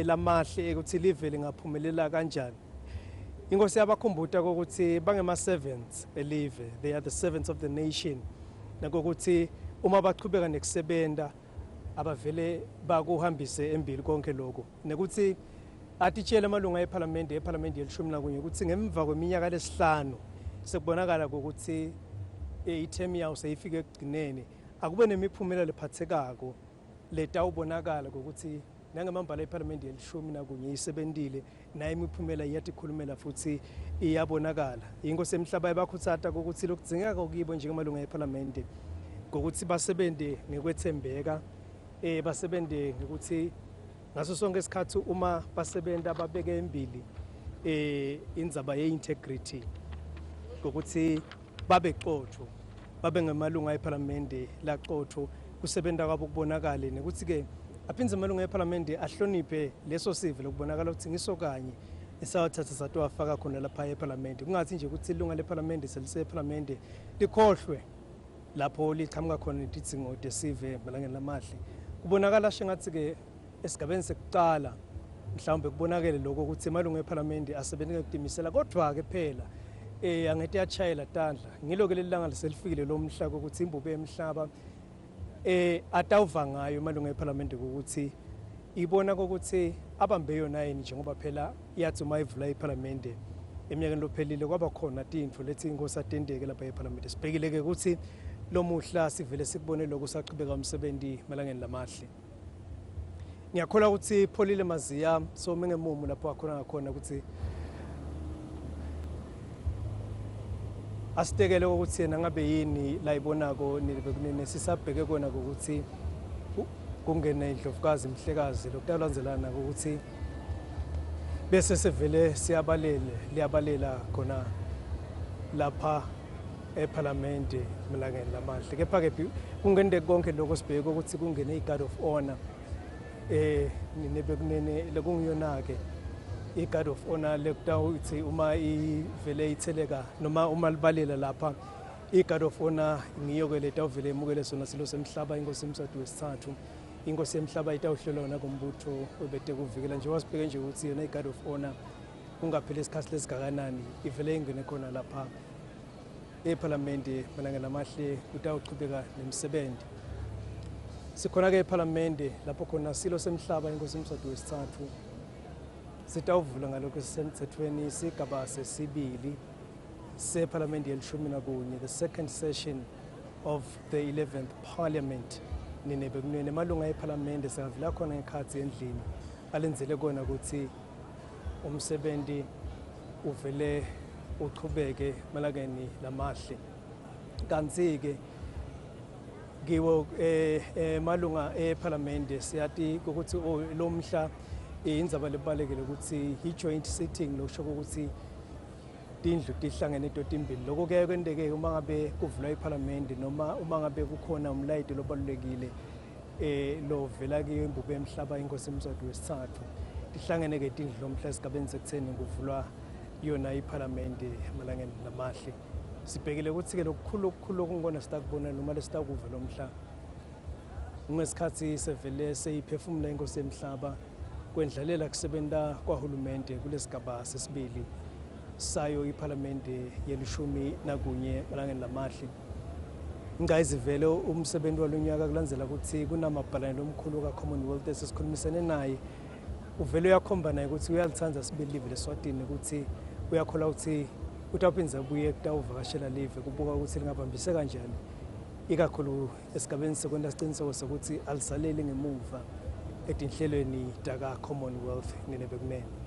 lamahle ukuthi live lingaphumelela kanjani. Inkosi yabakhumbuta ukuthi bangema servants elive, they are the servants of the nation, nakokuthi uma baqhubeka nekusebenta abavele bakuhambise embili konke lokho nekuthi atitshela amalunga eParliament yelishumi nakunye ukuthi ngemva kweminyaka lesihlanu sekubonakala ukuthi ithemi yawo seyifike ekugcineni akube nemiphumela lephathekako letawubonakala ukuthi nangemambala eParliament yelishumi nakunye isebentile naye imiphumela iyatikhulumela futhi iyabonakala. Inkosi emhlaba yabakhuthaza ukuthi lokudzingeka kibo njengamalunga eParliament ngokuthi basebente ngekwethembeka basebente ngokuthi ngaso sonke isikhathi uma basebenta babeke embili indzaba ye-integrity ngokuthi babe qotho babe ngamalunga eParliament laqotho kusebenta kwabo kubonakale nokuthi ke aphinze amalunga eParliament ahloniphe leso sive lokubonakala ukuthi ngisokanye esawathatha satowafaka khona lapha eParliament kungathi nje ukuthi ilunga leParliament seliseParliament likhohlwe lapho liqhamuka khona ididzingo desive malangeni lamahle kubonakala shengathi ke esigabeni sekuqala mhlawumbe kubonakele lokho ukuthi amalunga eParliament asebenza ngokutimisela kodwa ke phela angete yachayela tandla ngiloke lelanga leselifikile lo mhla ukuthi imbube emhlaba atawuva ngayo amalunga eParliament ukuthi ibona ukuthi abambe yona yini njengoba phela yathi uma ivula iParliament eminyakeni lophelile kwaba khona tintfo lethi inkosi atendeke lapha eParliament sibhekile ke ukuthi lo muhla sivele sikubone lokho saqhubeka umsebenzi malangeni lamahle. Ngiyakholwa ukuthi Pholile Maziya so mengemumu lapho akhona ngakhona ukuthi asitekele ukuthi yena ngabe yini la ibonako nesisabheke kona ukuthi kungene indlovukazi imhlekazi lokulandelana ukuthi bese sevele liyabalela khona lapha eParliament malangeni lamahle. Kepha ke kungende konke lokho sibheke ukuthi kungene iGuard of Honor ninebekunene lekungiyona ke iGuard of Honor lekutawuthi uma ivele itheleka noma uma libalela lapha iGuard of Honor ngiyo ke letawuvele emukele sona silo semhlaba inkosi emsatu wesithathu inkosi emhlaba itawuhlelwa na kumbutho obete kuvikela nje wasibheke nje ukuthi yona iGuard of Honor kungaphela isikhathi lesigakanani ivele ingene khona lapha eParliament malangeni lamahle utawuqhubeka nemsebenzi. Sikhona ke eParliament lapho khona silo semhlaba inkosi emsatu wesithathu sitawuvula ngalokho sisemthethweni isigaba sesibili seParliament yelishumi nakunye, the second session of the 11th Parliament. Ninebekunene amalunga eParliament singavula khona ngekhathi endlini alenzele kona ukuthi umsebenzi uvele uqhubeke malangeni lamahle. Kanti ke kiwo malunga eParliament siyathi ukuthi lo mhla indzaba lebalekile ukuthi i-joint sitting lokusho ukuthi tindlu tihlangene totimbili lokho kuyaye kwendeke uma ngabe kuvulwa iParliament noma uma ngabe kukhona umlayito lobalulekile lo vela ke imbube emhlaba inkosi emsatu wesithathu tihlangene ke tindlu lomhla esigabeni sekutheni kuvulwa yona iParliament malangeni lamahle Sibhekile ukuthi-ke lokukhulu okungona sitakubona noma lesitakuva lo mhla ngesikhathi sevele seyiphefumula inkosi yemhlaba kwendlalela kusebenta kwahulumente kulesigaba sesibili sayo iParliamente yelishumi nakunye elangeni lamahle. Ngayizivele umsebenzi walonyaka kulandzela ukuthi kunamabhalane lomkhulu ka-Commonwealth esesikhulumisene naye uvele uyakhomba naye ukuthi uyalithanda sibe live leSwatini ukuthi uyakhola ukuthi utawuphinza abuye kutawuvakashela live kubuka ukuthi lingabambise kanjani ikakhulu esigabeni sekwenta siciniseko sokuthi alisaleli ngemuva etinhlelweni taka-Commonwealth ngenebekunene.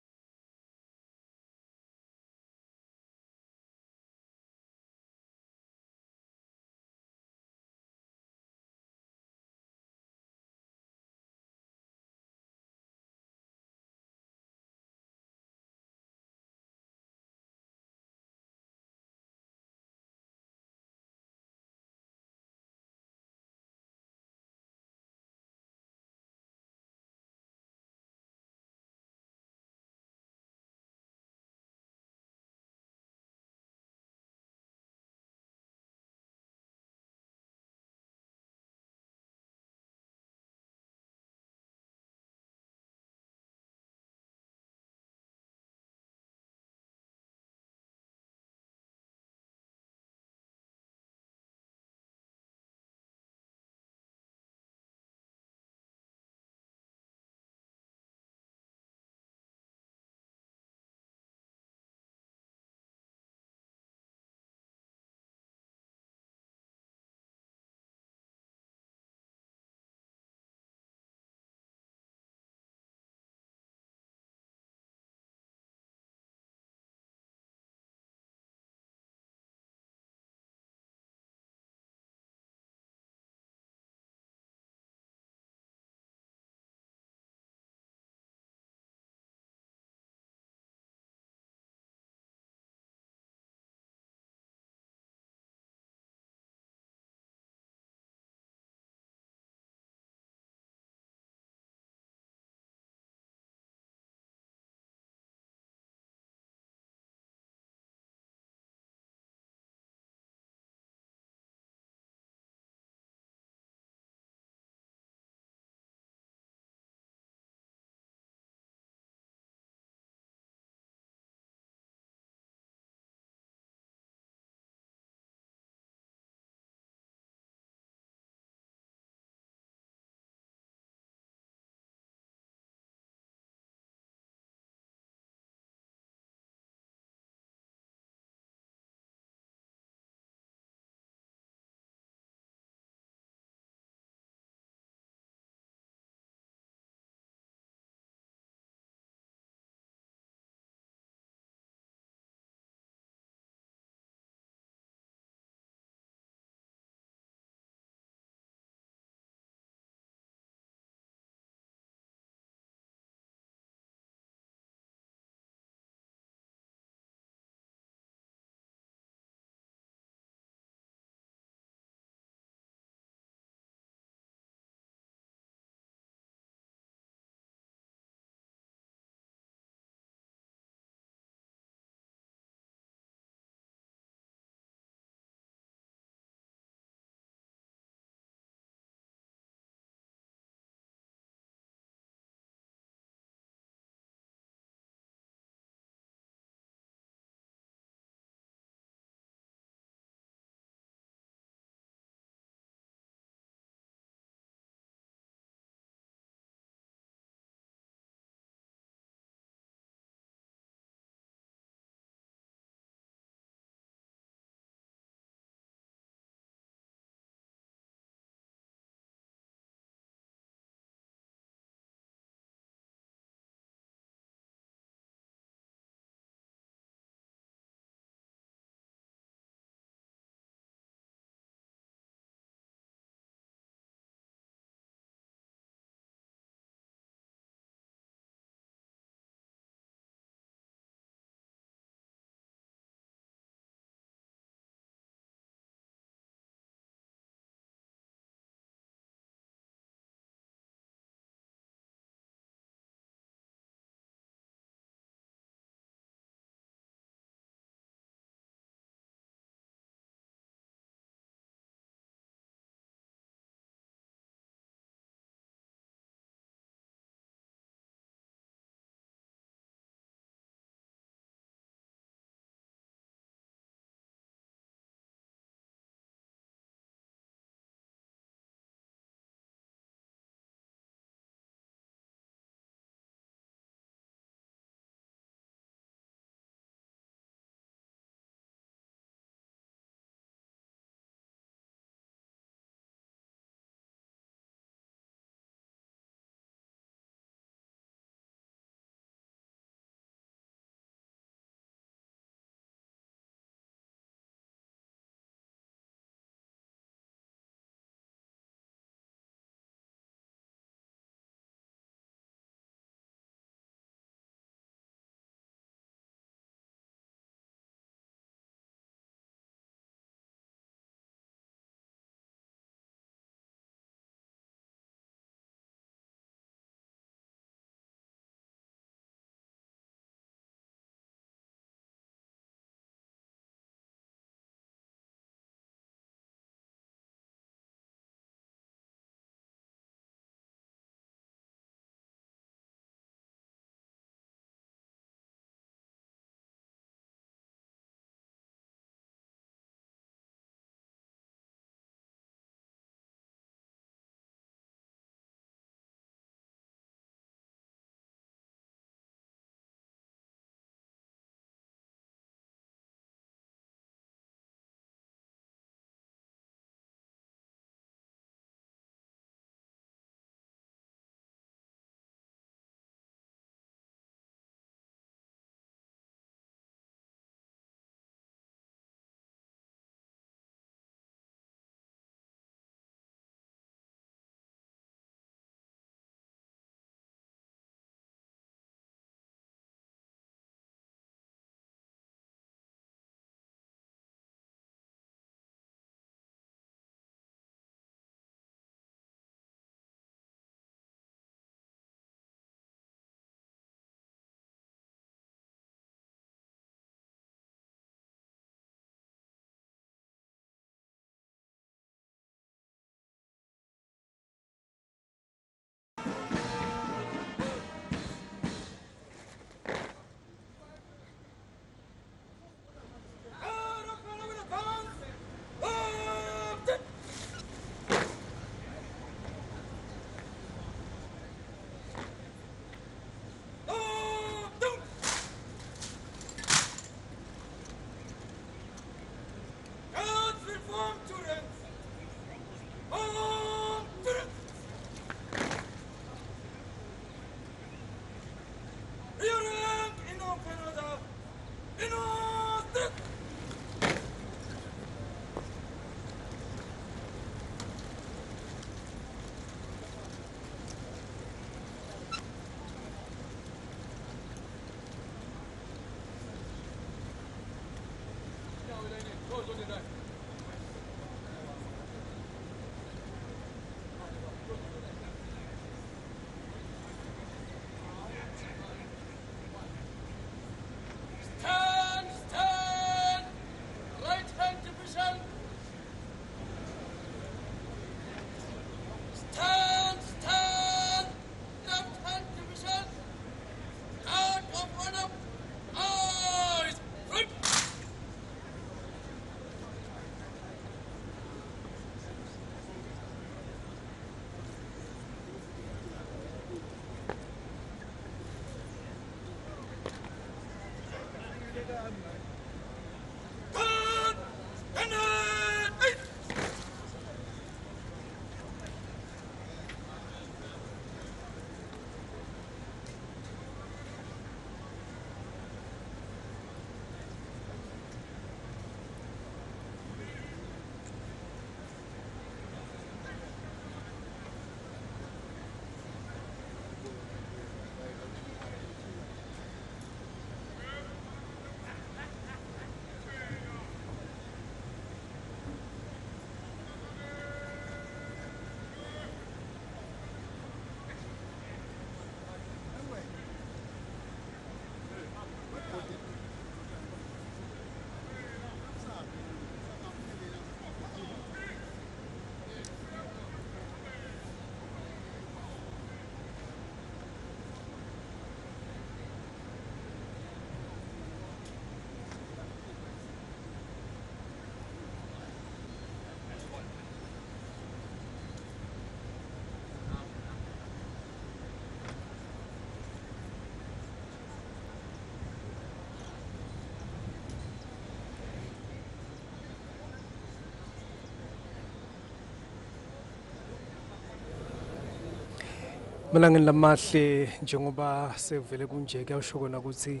Malangeni lamahle njengoba sevele kunje kuyasho kona ukuthi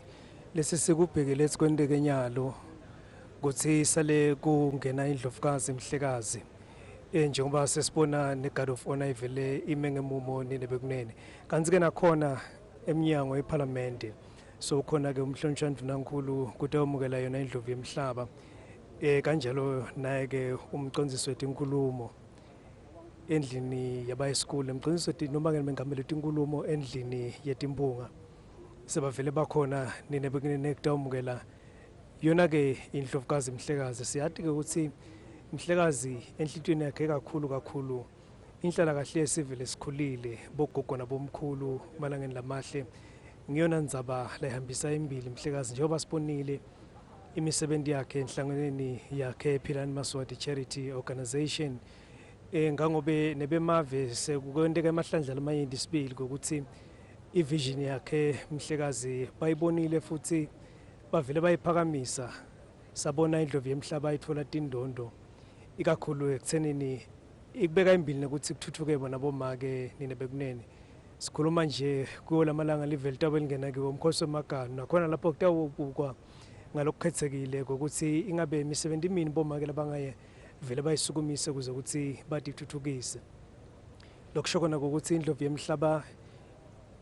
lesi sikubhekele esikwendeke nyalo ukuthi sale kungena indlovukazi imhlekazi njengoba sesibona neGuard of Honor ivele ime ngemumo nebekunene kanti ke nakhona eminyango yeParliament so khona ke umhlonishwa ndunankulu kuthi omukela yona indlovu yemhlaba kanjalo naye ke umcondzisi wethu inkulumo endlini yabayisikole umcondzisi wethu noma ke mengamele inkulumo endlini yetimpunga sebavele bakhona nebekunene kutawumukela yona ke indlovukazi imhlekazi siyathi ke ukuthi Mhlekazi enhlitweni yakhe kakhulu inhlala kahle yesivile sikhulile bogogo nabomkhulu malangeni lamahle ngiyona ndzaba layihambisa imbili Mhlekazi njengoba sibonile imisebenzi yakhe enhlanganweni yakhe Philani Maswati Charity Organization ngangobe nebemave sekukwendeka amahlandla lamayindi sibili ukuthi ivision yakhe Mhlekazi bayibonile futhi bavele bayiphakamisa sabona indlovu yemhlaba ayithola tindondo ikakhulu ekuthenini ikubeka imbili ukuthi kuthuthuke bona bomake ninebekunene sikhuluma nje kuwo lamalanga liveli tabo elingena kiwo umkhosi wemaganu nakhona lapho kutawubukwa ngalokukhethekile ukuthi ingabe imisebenzi imini bomake labangaye vele bayisukumise kuze ukuthi batithuthukise lokusho kona ukuthi indlovu yemhlaba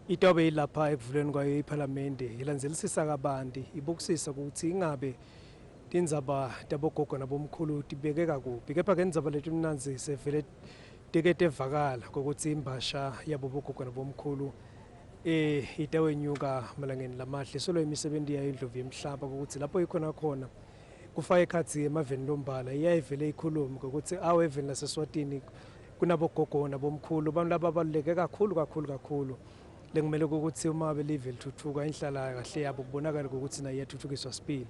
itabe ilapha ekuvuleni kwayo iParliament ilandzelisisa kabanti ibukisisa ukuthi ingabe indzaba tabogogo nabomkhulu tibekeka kuphi kepha ke indzaba leti mnanzi sevele tikete vakala ukuthi imbasha yabo bogogo nabomkhulu itawenyuka malangeni lamahle solo imisebenzi yayo indlovu yemhlaba ukuthi lapho ikhona khona kufaka ekhathi emaveni lombala iyayivele ikhuluma ukuthi aweveni laseSwatini kunabogogo nabomkhulu abantu laba baluleke kakhulu lekumele ukuthi uma belive lithuthuka inhlala kahle yabo kubonakala ukuthi nayo iyathuthukiswa sibili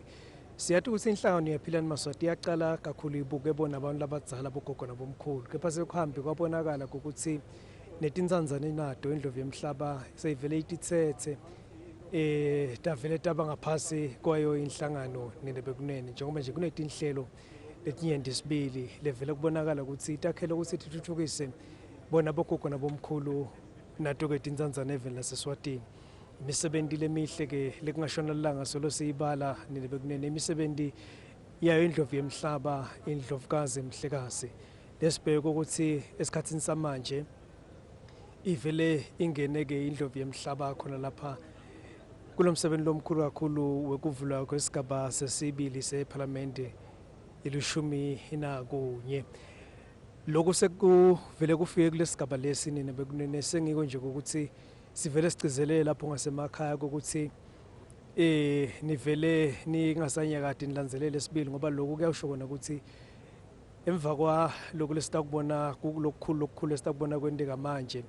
siyathi ukuthi inhlangano yaphilani Maswati iyaqala kakhulu ibuke bona abantu labadzala bogogo nabomkhulu kepha sekuhambe kwabonakala ukuthi netinzanzane nato indlovu yemhlaba seyivele ititsethe tavele taba ngaphasi kwayo inhlangano nebekunene njengoba nje kunetinhlelo letinyenti sibili levele kubonakala ukuthi itakhela ukuthi ithuthukise bona bogogo nabomkhulu nato ke tinzanzane eveni laseSwatini imisebenzi lemihle ke lekungashona langa solo siyibala nebekunene imisebenzi yayo indlovu yemhlaba indlovukazi Mhlekazi lesibheka ukuthi esikhatsini samanje ivele ingene ke indlovu yemhlaba khona lapha kulomsebenzi lomkhulu kakhulu wekuvulwa kwesigaba sesibili seParliament ilishumi nakunye. Lokhu sekuvele kufike kulesigaba lesini bekunene sengiko nje ukuthi sivele sicezelele lapho ngasemakhaya ukuthi nivele ningasanyakade nilandzelele sibili ngoba lokhu kuyasho kona ukuthi emva kwa lokhu lesitakubona kulokukhulu lesitakubona kwendeka manje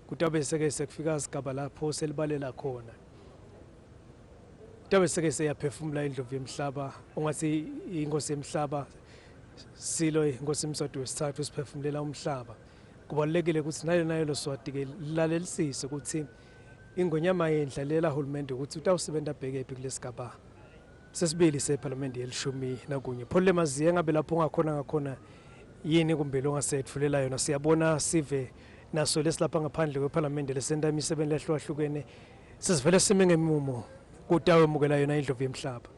kutabe seke sekufika isigaba lapho selibalela khona. Kutabe seke seyaphefumula indlovu yemhlaba ongathi ingosi yemhlaba silo ingosi Mswati wesithathu siphefumulela umhlaba. Kubalekile ukuthi nayo lo Swati ke lalelisise ukuthi ingonyama yendlalela hulumende ukuthi utawusebenza bhekephi kulesigaba sesibili seParliament yelishumi nakunye. Phole maziye ngabe lapho ngakhona yini kumbe longasethulela yona siyabona sive naso lesilapha ngaphandle kweParliament lesenta imisebenzi ehlukahlukene sisivele sime ngemumo kutawemukela yona indlovu yemhlaba.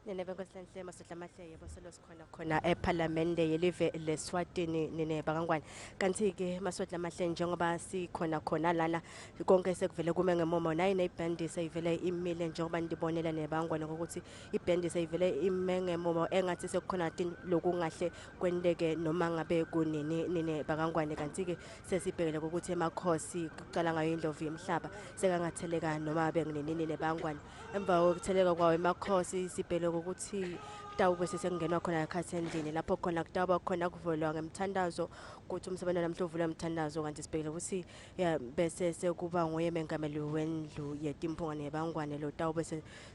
Nenebekwesenhle masihla mahle yebo selosikhona khona eParliament yelive leSwatini nenebakangwane. Kanti ke masihla mahle njengoba sikhona khona lana konke sekuvele kume ngemomo nayi neband seyivele imile njengoba ndibonela nebangwane ukuthi iband seyivele ime ngemomo engathi sekukhona lokungahle kwendeke noma ngabe kunini nenebakangwane. Kanti ke sesibhekele ukuthi emakhosi kuqala ngayo indlovu yemhlaba sekangatheleka noma benginini nebangwane. Emva kokutheleka kwawo emakhosi sibhele ukuthi tawube sesengenwa khona ekhathi endlini lapho khona kutaba khona kuvulwa ngemthandazo ukuthi umsebenzi namhla uvulwa emthandazo kanti sibhekele ukuthi bese sekuba nguye mengameli wendlu yetimpunga nebangwane lo tawube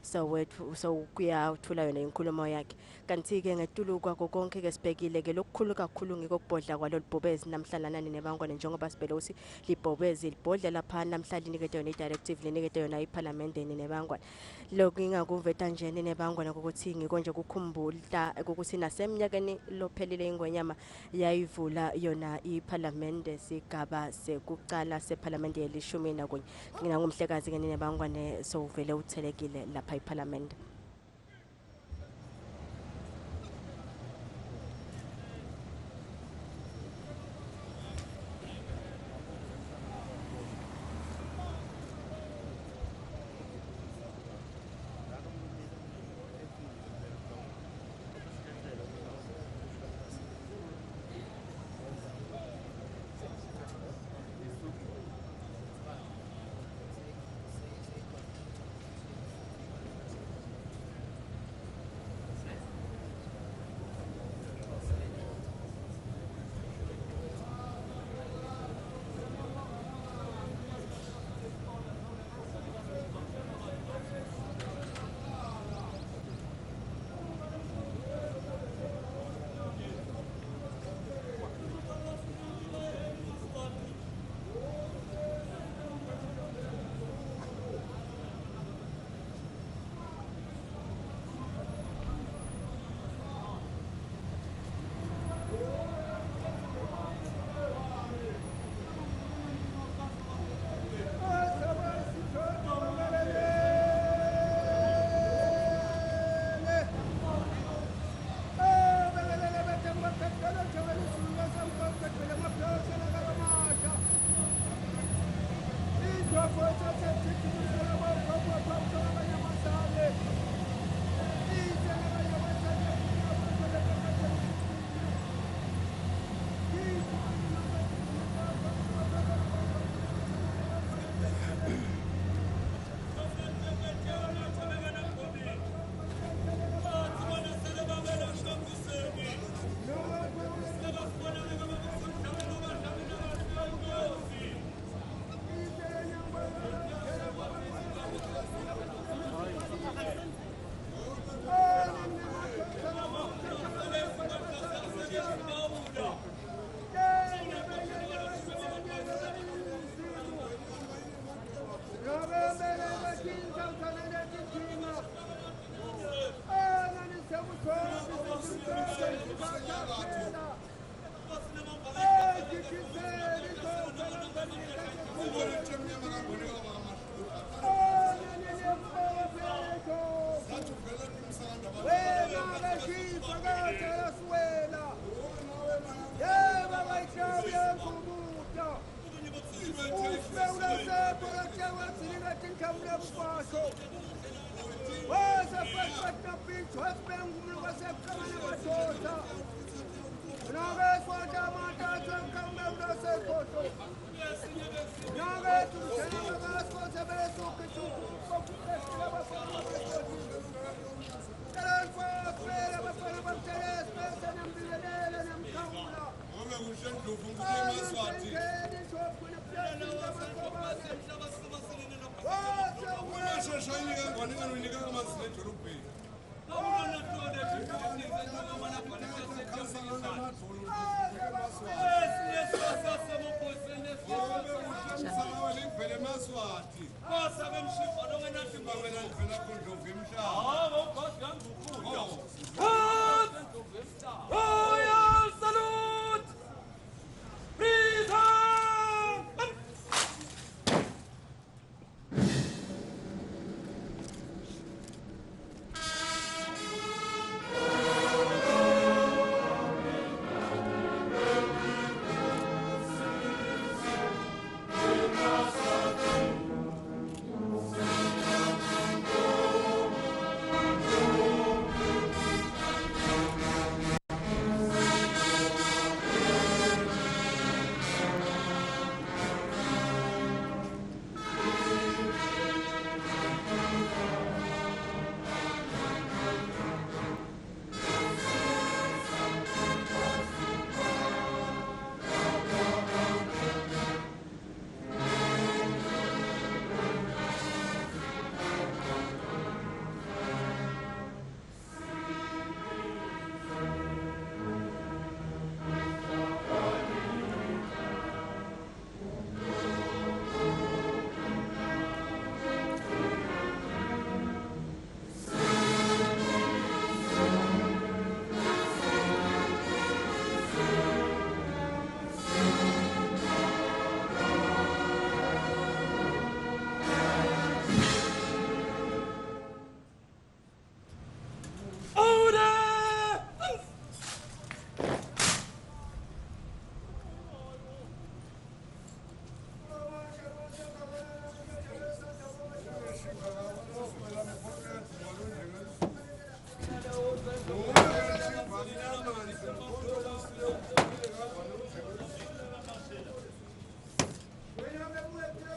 sewethu sokuyathula yona inkulumo yakhe. Kanti ke ngetulu kwakho konke ke sibhekile ke lokukhulu kakhulu ngikokubhodla kwalolibhobezi namhlalana nebangwane njengoba sibhele ukuthi libhobezi libhodla lapha namhlanje nikete yona idirective lenikete yona iParliament nebangwane. Lokhu ngingakuveta nje nebangwane ukuthi ngikonje kukhumbula ukuthi nasemnyakeni lophelile ingonyama yayivula yona iParliament sigaba sekuqala seParliament yelishumi nakunye. Ngina ngumhlekazi ke nebangwane sovele uthelekile lapha iParliament.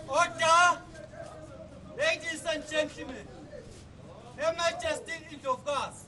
Order! Ladies and gentlemen, Her Majesty introducts.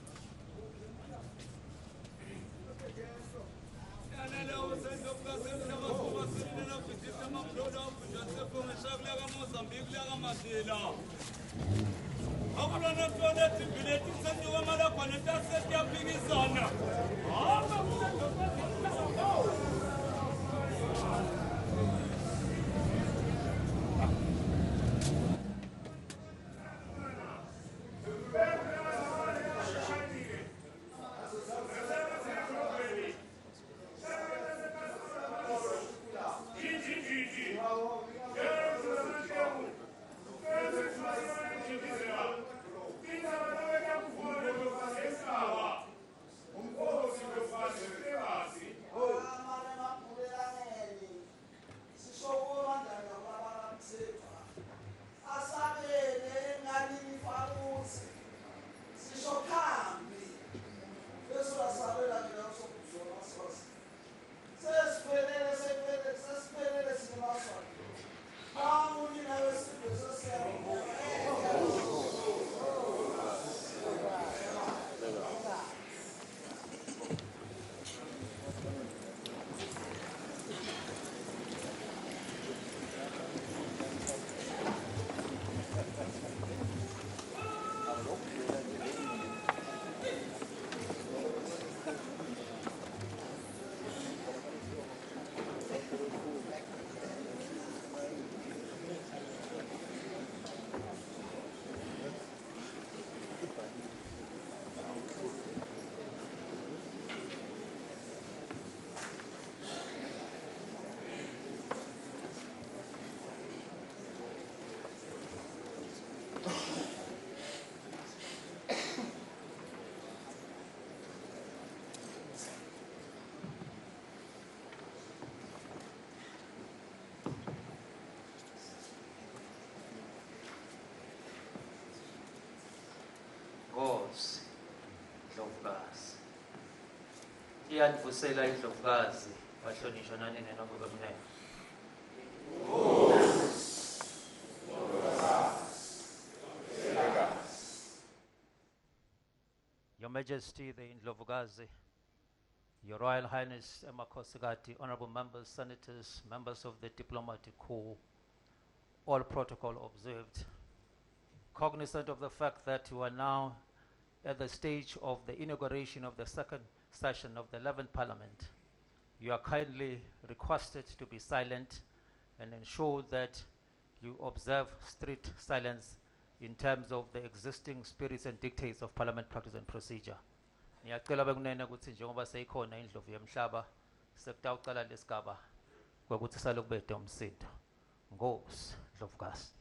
Liyanivusela indlovukazi bahlonishwa nani nenokuba mnene. Your Majesty the Indlovukazi, Your Royal Highness Emakhosikati, honorable members, senators, members of the diplomatic corps, all protocol observed. Cognizant of the fact that you are now at the stage of the inauguration of the second session of the 11th Parliament, you are kindly requested to be silent and ensure that you observe strict silence in terms of the existing spirits and dictates of Parliament practice and procedure. Ngiyacela bekunene ukuthi njengoba seyikhona indlovu yemhlaba sekutawucala lesigaba ukuthi salokubede umsindo. Nkosi Ndlovukazi.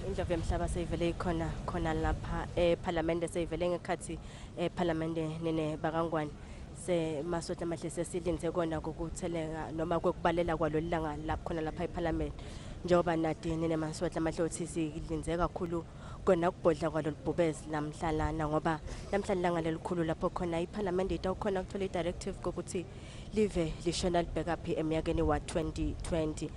Indlovu yemhlaba seyivele khona lapha eParliament seyivele ngekhathi eParliament nene bakangwane semasotla amahle sesilindze kona ukutheleka noma kokubalela kwalolilanga lapha khona lapha eParliament njengoba nadi nene masotla amahle uthi silindze kakhulu kona ukubhodla kwalolibhubezi namhlalana ngoba namhlanje langa lelikhulu lapho khona iParliament itawukhona ukuthola idirective kokuthi live lishona libheka phi eminyakeni wa 2020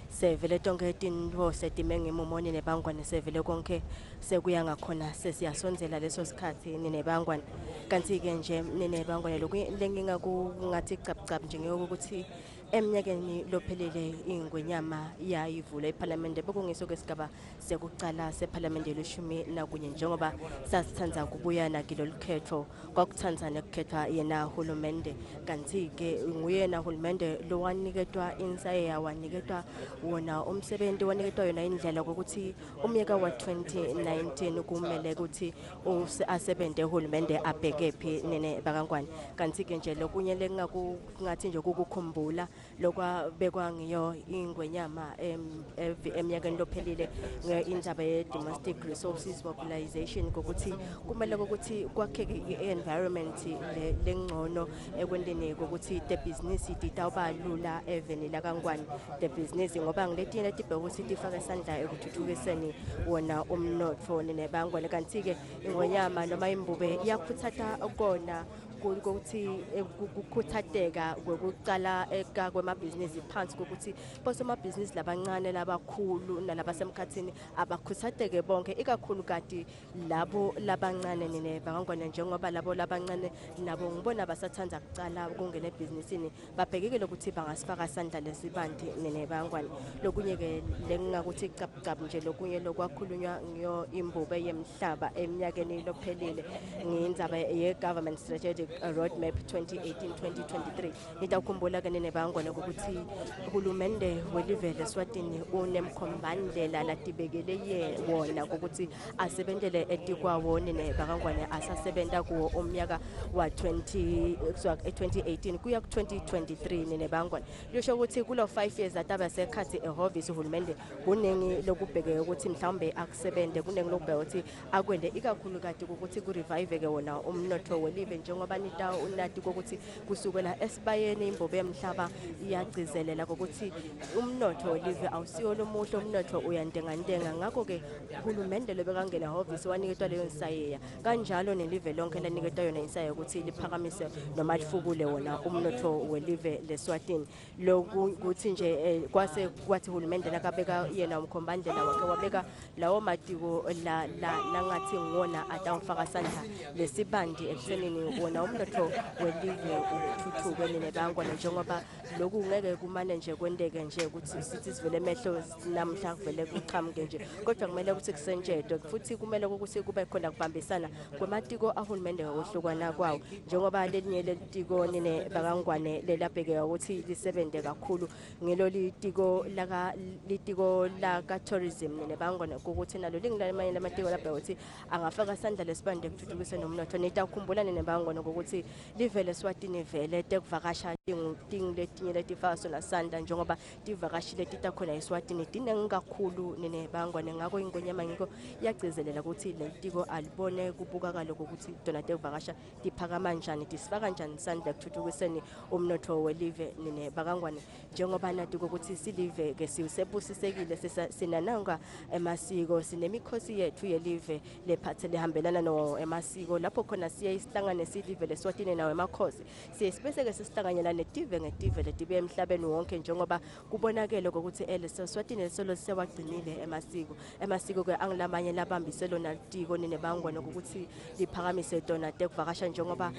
sevele tonke tinto setime ngemumoni nebangwane sevele konke sekuya ngakhona sesiyasonzela leso sikhathi ninebangwane kanti ke nje ninebangwane lokungathi cabcab nje ngokuthi eminyakeni lophelele ingwenyama yayivula iParliament bekungeso kwesigaba sekuqala seParliament yelishumi nakunye njengoba sasithanza kubuyana kilolu khetho kwakuthanzana ukukhethwa yena hulumende kanti ke nguyena hulumende lo waniketwa insaya waniketwa wona umsebenzi waniketwa yona indlela ukuthi umnyaka wa 2019 kumele ukuthi asebenze hulumende abheke phi nene bakangwane kanti ke nje lokunye lengathi nje ukukhumbula lokwabekwa ngiyo ingwenyama eminyakeni lophelile ngeindaba ye domestic resources mobilization ukuthi kumele ukuthi kwakheke i-environment lengcono ekwendeni ukuthi the business itawuba lula eveni la kangwane the business ngoba ngiletinye letibheka ukuthi tifake isandla ekuthuthukiseni wona umnotfo nebangwane kanti ke ingwenyama noma imbube iyakhuthatha kona ukuthi ukukhuthateka kokuqala eka kwemabhizinisi phansi ukuthi bosomabhizinisi labancane labakhulu nalabasemkhathini abakhuthateke bonke ikakhulu kati labo labancane nene bakangwane njengoba labo labancane nabo ngibona basathanda kucala ukungena ebhizinisini babhekile ukuthi bangasifaka isandla lesibanti nene bakangwane lokunye ke lengakuthi capcap nje lokunye lokwakhulunywa ngiyo imbube yemhlaba eminyakeni lophelile ngindzaba ye government strategy roadmap 2018-2023 nitawukhumbula ke nene bakangwane ukuthi hulumende welive leSwatini unemkhombandlela latibekele wona ukuthi asebentele etikwawo nene bakangwane asasebenta kuwo umnyaka wa 2018 kuya ku 2023 nene bakangwane lisho ukuthi kulo 5 years ataba sekhathi ehhovisi hulumende kunengi lokubhekeka ukuthi mhlambe akusebente kunengi lokubheka ukuthi akwende ikakhulu kade ukuthi ku revive ke wona umnotho welive njengoba nita unati ukuthi kusukela esibayeni imbobe emhlaba iyagcizelela ukuthi umnotho welive awusiyo lomuhle umnotho uyandengandenga ngakho ke hulumende lobekangena hhovisi waniketwa leyo nsayeya kanjalo nelive lonke laniketwa yona insaya ukuthi liphakamise noma lifukule wona umnotho welive leSwatini lokuthi nje kwase kwathi hulumende nakabeka yena umkhombandlela wakhe wabeka lawo matiko la ngathi ngona atawufaka sandla lesibandi ekuthenini wona umnotho welive uthuthuke nene bakangwane njengoba lokhu ngeke kumane nje kwendeke nje ukuthi sithi sivele emehlo namhla kuvele kuqhamuke nje kodwa kumele ukuthi kusentshetwe futhi kumele ukuthi kube khona kubambisana kwematiko ahulumende ngokuhlukana kwawo njengoba lelinye letiko nene bakangwane lelabhekeka ukuthi lisebenze kakhulu ngelo litiko la tourism nene bakangwane ukuthi nalo lingelamanye lamatiko labheka ukuthi angafaka isandla lesibande ekuthuthukiseni umnotho nitawukhumbula nene bakangwane ukuthi live leSwatini vele tekuvakasha letinye letifaka sona sandla njengoba tivakashile titakhona eSwatini dinengi kakhulu nene bakangwane ngako ingwenyama ngiko yagcizelela ukuthi letiko alibone kubukakala ukuthi dona tekuvakasha tiphakama kanjani tisifaka kanjani sandla ekuthuthukiseni umnotho welive nene bakangwane njengoba nathi ukuthi silive ke sisebusisekile sinananga emasiko sinemikhosi yethu yelive lephathe lehambelana no emasiko lapho khona siya isihlangane silive leSwatini nawe emakhosi siyesibese sisihlanganyela netive ngetive letibe emhlabeni wonke njengoba kubonakele ukuthi leSwatini lesolo sewagcinile emasiko ke angilamanye labambiselo natiko nene bakangwane ukuthi liphakamise dona tekuvakasha njengoba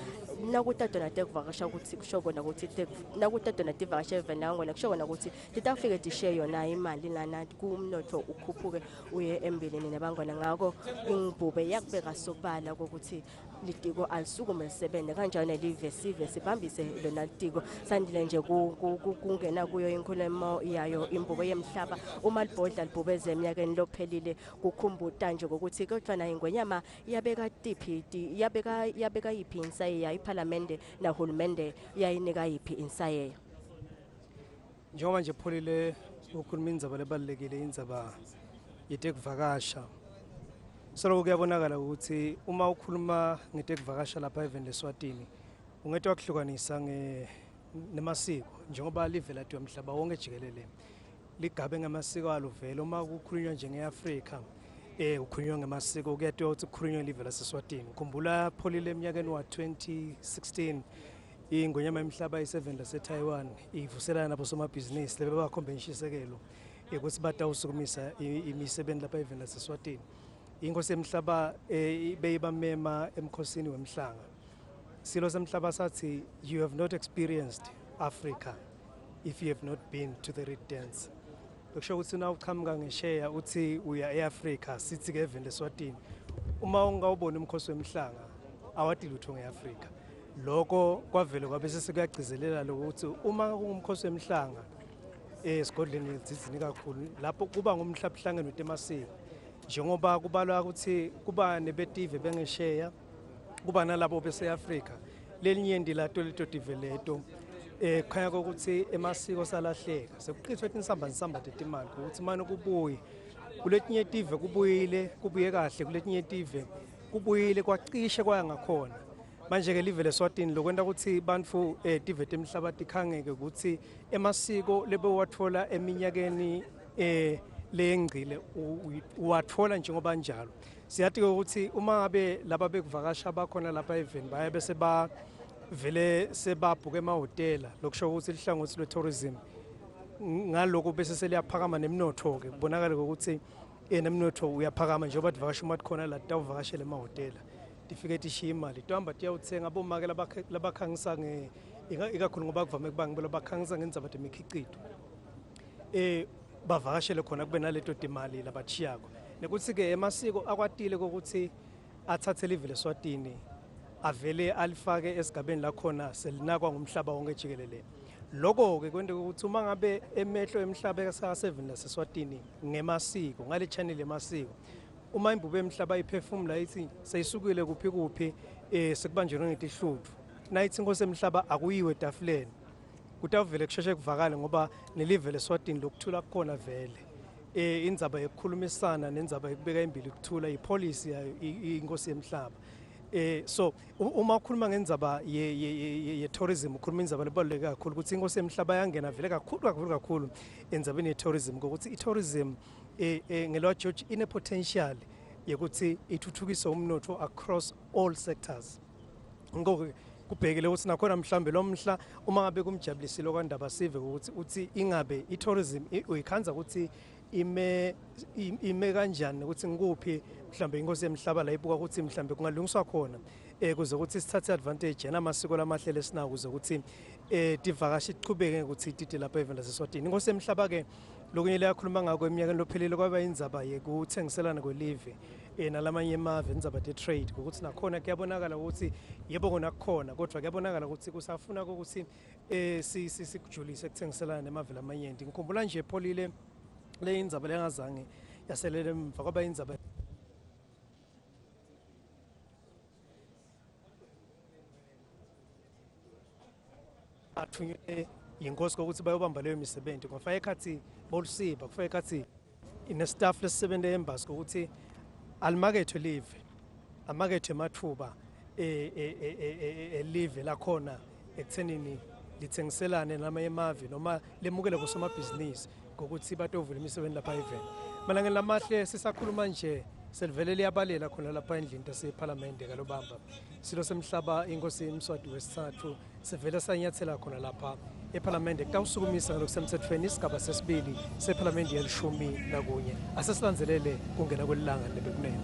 nakutadona tekuvakasha ukuthi kusho kona ukuthi nakutadona tivakasha evenangwane kusho kona ukuthi titafike tishe yona imali lana kumnotho ukhuphuke uye embeleni nebangwane ngako ingibhube yakubeka sobala ukuthi litiko alisukume lisebenze kanjalo nelive sive sibambise lona litiko sandile nje kungena kuyo inkulumo yayo imbube yemhlaba uma libhodla libhubeze eminyakeni lophelile kukhumbuta nje ukuthi kodwa na ingwenyama iyabeka tiphi yabeka yiphi insayeya iParliament na hulumende yayinika yiphi insayeya njengoba nje pholile ukhuluma indzaba lebalekile indzaba yetekuvakasha so kuyabonakala ukuthi uma ukhuluma ngetekuvakasha lapha eveni leSwatini ungete wakuhlukanisa nemasiko njengoba live lathi umhlaba wonke jikelele ligabe ngamasiko aluvela uma kukhulunywa nje ngeAfrika ukhulunywa ngemasiko kuyathiwa ukuthi kukhulunywa live laseSwatini ukhumbula pholile eminyakeni wa 2016 ingwenyama emhlaba i7 laseTaiwan ivuselana nabo somabhizinisi lebebakhomba inshisekelo ukuthi batawusukumisa imisebenzi lapha eveni laseSwatini inkosi emhlaba beyibamema emkhosini wemhlanga silo semhlaba sathi you have not experienced Africa if you have not been to the Red Dance. Lokusho ukuthi na uqhamuka ngesheya uthi uya eAfrica sithi ke event eSwatini. Uma ungawubona umkhosi wemhlanga awadi lutho ngeAfrica. Lokho kwavele kwabe sesekuyagcizelela lokuthi uma kungumkhosi wemhlanga esigodleni ezizini kakhulu lapho kuba ngumhlabuhlangano wetemasiko. Njengoba kubalwa ukuthi kuba nebetive bengesheya kuba nalabo beseAfrica. Lelinye ndilato letotive leto khaya ukuthi emasiko salahleka sekuqithwe insamba tetimali ukuthi manje kubuye kuletinye tive kubuye kahle kuletinye tive kubuyile kwacishe kwaya ngakhona manje ke live leSwatini lokwenta ukuthi bantfu tive temhlaba tikhangeke ukuthi emasiko lebewathola eminyakeni lengcile uwathola njengoba njalo siyathi ukuthi uma ngabe laba bekuvakasha bakhona lapha event baya bese ba vele sebabhuke emahotela lokusho ukuthi lihlangothi lwe-tourism ngaloko bese seliyaphakama nemnotho ke kubonakala ukuthi nemnotho uyaphakama njengoba divakasha uma khona la tawuvakashela emahotela tifike tishiya imali tuhamba tiyawuthenga bomake labakhangisa ikakhulu ngoba kuvame kuba ngibo labakhangisa ngendzaba temikhiqido bavakashele khona kube naleto timali labathiyako nekuthi ke emasiko akwatile ukuthi athathe live leSwatini avele alifake esigabeni la khona selinakwa ngumhlaba wonke jikelele lokho ke kwente ukuthi uma ngabe emehlo emhlaba ka7 laseSwatini ngemasiko ngale channel emasiko uma imbube emhlaba iphefumula ithi seyisukile kuphi sekubanjwe ngetihluthu nayithi inkosi emhlaba akuyiwe etafuleni kutavele kusheshe kuvakala ngoba nelive leSwatini lokuthula khona vele indzaba yokukhulumisana nenzaba yokubeka imbili kuthula ipolicy yayo inkosi emhlaba so uma ukhuluma ngenzaba ye tourism ukhuluma indzaba lebaluleke kakhulu ukuthi inkosi emhlaba yangena vele kakhulu enzabeni ye tourism ukuthi i-tourism ngelwa George ine potential yokuthi ithuthukise umnotho across all sectors ngoko kubhekele ukuthi nakhona mhlambe lo mhla uma ngabe kumjabulisile kwandaba sive ukuthi uthi ingabe i-tourism uyikhanza ukuthi ime kanjani ukuthi ngikuphi mhlambe inkosi emhlaba la ibuka ukuthi mhlambe kungalungiswa khona kuze ukuthi sithathe advantage yanamasiko lamahlelo esinako kuze ukuthi divakashi iqhubeke ukuthi titi lapha event laseSwatini inkosi emhlaba ke lokunye leyakhuluma ngako eminyakeni lophelile kwaba indzaba yekuthengiselana kwelive nalamanye emave indzaba te-trade ukuthi nakhona kuyabonakala ukuthi yebo kona kukhona kodwa kuyabonakala ukuthi kusafuna ukuthi sikujulise ekuthengiselana nemave lamanyenti ngikhumbula nje pholile le indzaba lengazange yaselele emva kwaba indzaba athunywe yinkosi ukuthi bayobamba leyo misebenzi kwafaka ekhathi bolusiba kufaka ekhathi inestaff lesisebenze embassy ukuthi alimakethe live amakethe mathuba live la khona ekuthenini lithengiselane namanye emave noma lemukele kusomabhizinisi ngokuthi batovula imisebenzi lapha event malangeni lamahle sisakhuluma nje selivele liyabalela khona lapha endlini taseParliament kalobamba silo semhlaba inkosi eMswati wesithathu sivele sanyathela khona lapha eParliament kutawusukumisa ngokusemthethweni isigaba sesibili seParliament ye-11 asesilanzelele kungena kwelilanga lebekunene.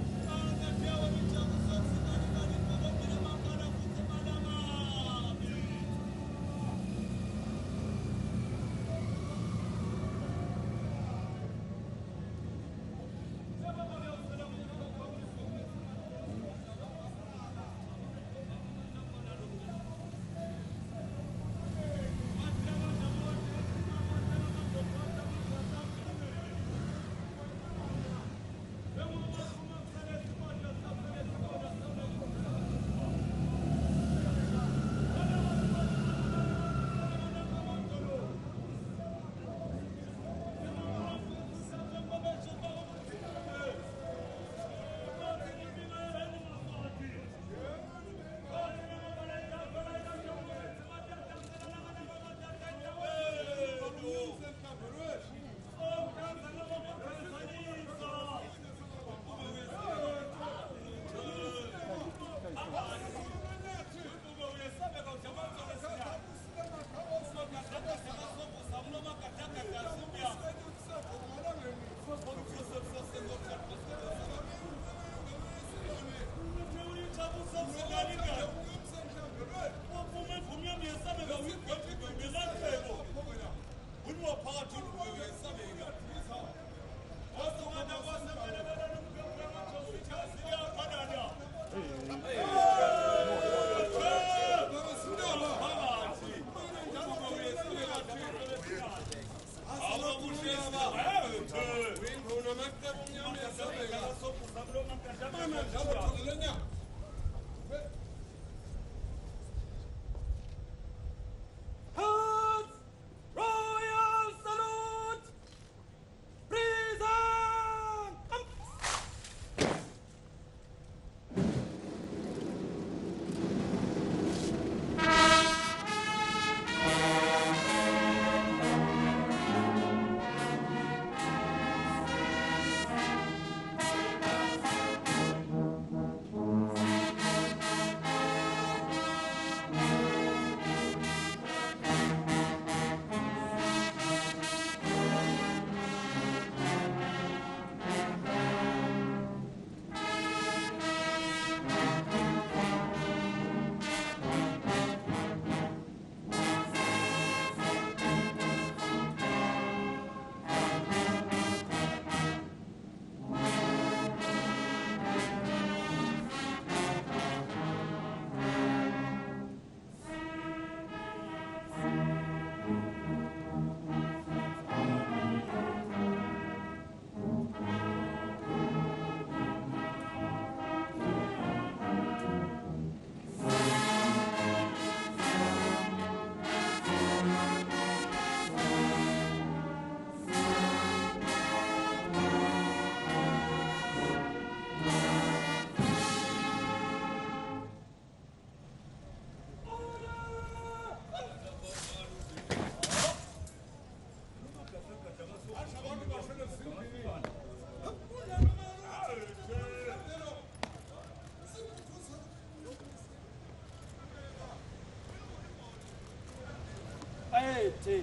Ethe,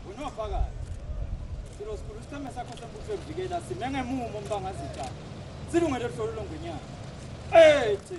unofakazi. Sirosikhulu isithembe sakho sembutho evikela simenge mumo mbangazitha. Silungele hlolo longwenyana. Ethe.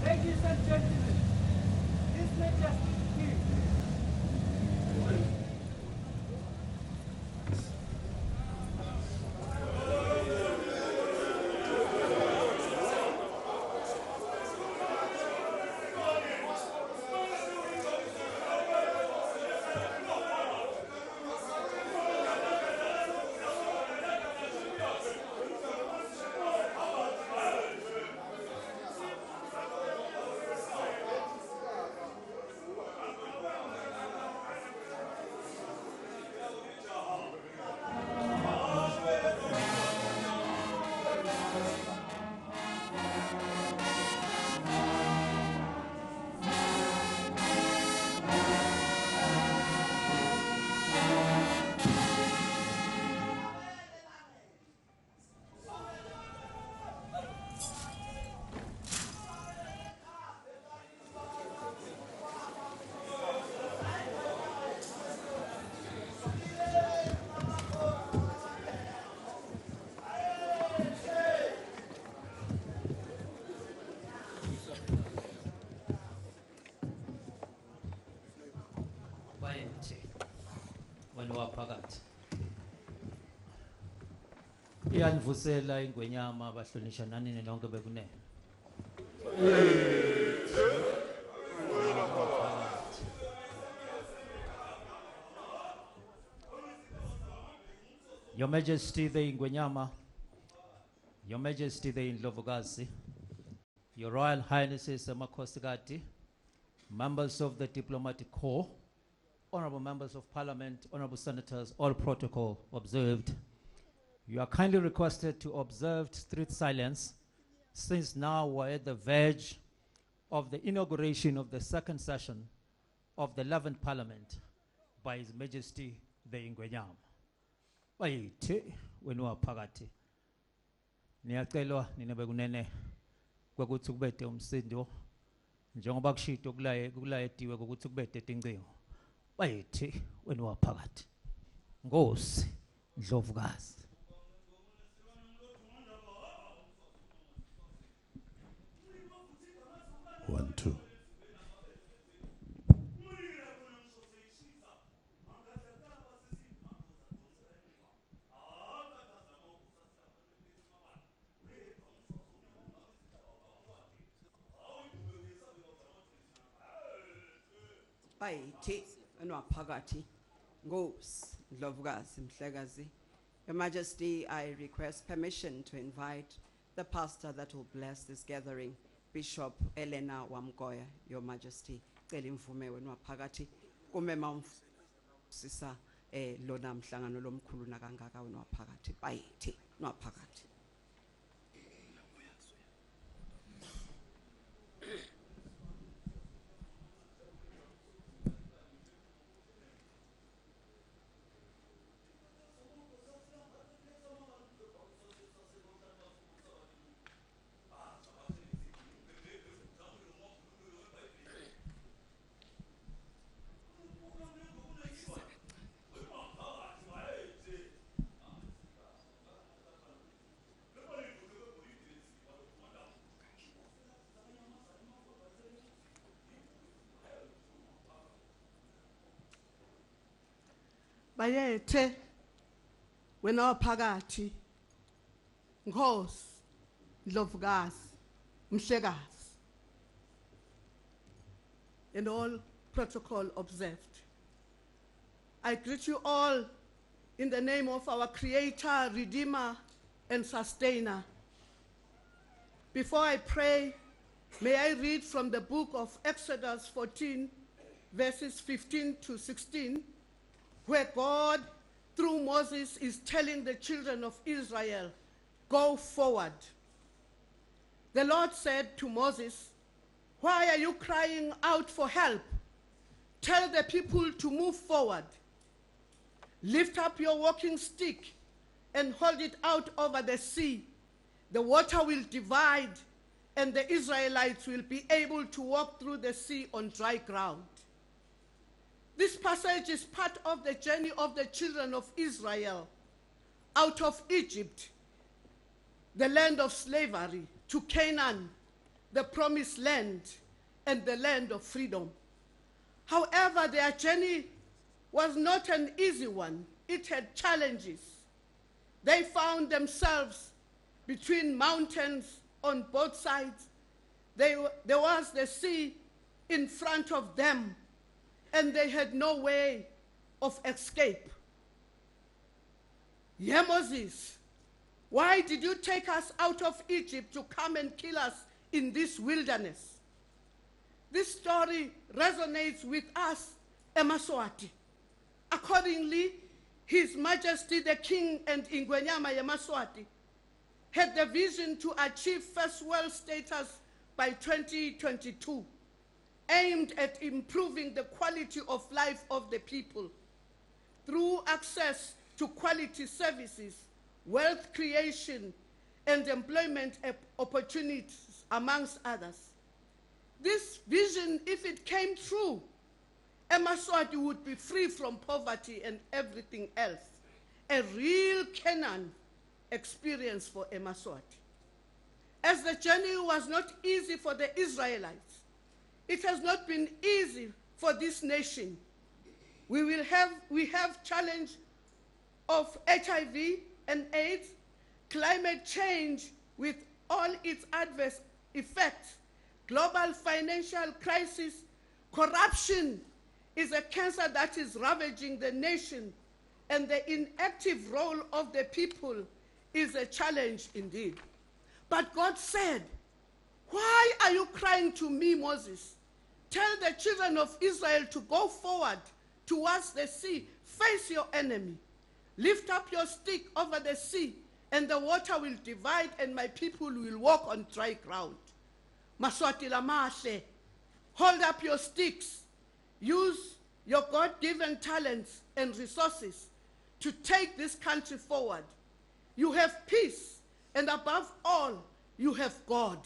Ladies and gentlemen, His Majesty King. waphakathi iyanivusela ingwenyama abahlonishwa nanini nonke bekunene Your Majesty the Ingwenyama, Your Majesty the Indlovukazi, Your Royal Highnesses Amakhosikati, members of the diplomatic corps, honorable members of parliament, honorable senators, all protocol observed. You are kindly requested to observe strict silence since now we're at the verge of the inauguration of the second session of the 11th Parliament by His Majesty the Ingwenyama. Bayithi wenu waphakathi. Niyacelwa ninebe kunene kwekuthi kubede umsindo njengoba kushito kulayetiwe ukuthi kubede tincingo. Bayithi wenu waphakathi. Nkosi Ndlovukazi. One, two. Bayithi enwaphakathi Nkosi Ndlovukazi Mhlekazi. Your Majesty, I request permission to invite the pastor that will bless this gathering, Bishop Elena Wamgoya, Your Majesty. Cela imvume wenu waphakathi kumema umfusisa lona mhlangano lomkhulu nakangaka wenu waphakathi. Bayithi waphakathi. Bayethe wena waphakathi Nkosi Ndlovukazi Mhlekazi, and all protocol observed. I greet you all in the name of our Creator, Redeemer, and Sustainer. Before I pray, may I read from the book of Exodus 14, verses 15 to 16, where God, through Moses, is telling the children of Israel, go forward. The Lord said to Moses, why are you crying out for help? Tell the people to move forward. Lift up your walking stick and hold it out over the sea. The water will divide, and the Israelites will be able to walk through the sea on dry ground. This passage is part of the journey of the children of Israel out of Egypt, the land of slavery, to Canaan, the promised land, and the land of freedom. However, their journey was not an easy one. It had challenges. They found themselves between mountains on both sides. There was the sea in front of them, and they had no way of escape. Yeah, Moses, why did you take us out of Egypt to come and kill us in this wilderness? This story resonates with us, Eswatini. Accordingly, His Majesty the King and Ingwenyama Eswatini had the vision to achieve first world status by 2022. Aimed at improving the quality of life of the people through access to quality services, wealth creation, and employment opportunities, amongst others. This vision, if it came true, Eswatini would be free from poverty and everything else. A real Canaan experience for Eswatini. As the journey was not easy for the Israelites, it has not been easy for this nation. We have challenge of HIV and AIDS, climate change with all its adverse effects, global financial crisis, corruption is a cancer that is ravaging the nation, and the inactive role of the people is a challenge indeed. But God said, why are you crying to me, Moses? tell the children of Israel to go forward towards the sea, face your enemy, lift up your stick over the sea, and the water will divide, and my people will walk on dry ground. Maswati lamahle, hold up your sticks, use your God-given talents and resources to take this country forward. You have peace, and above all, you have God.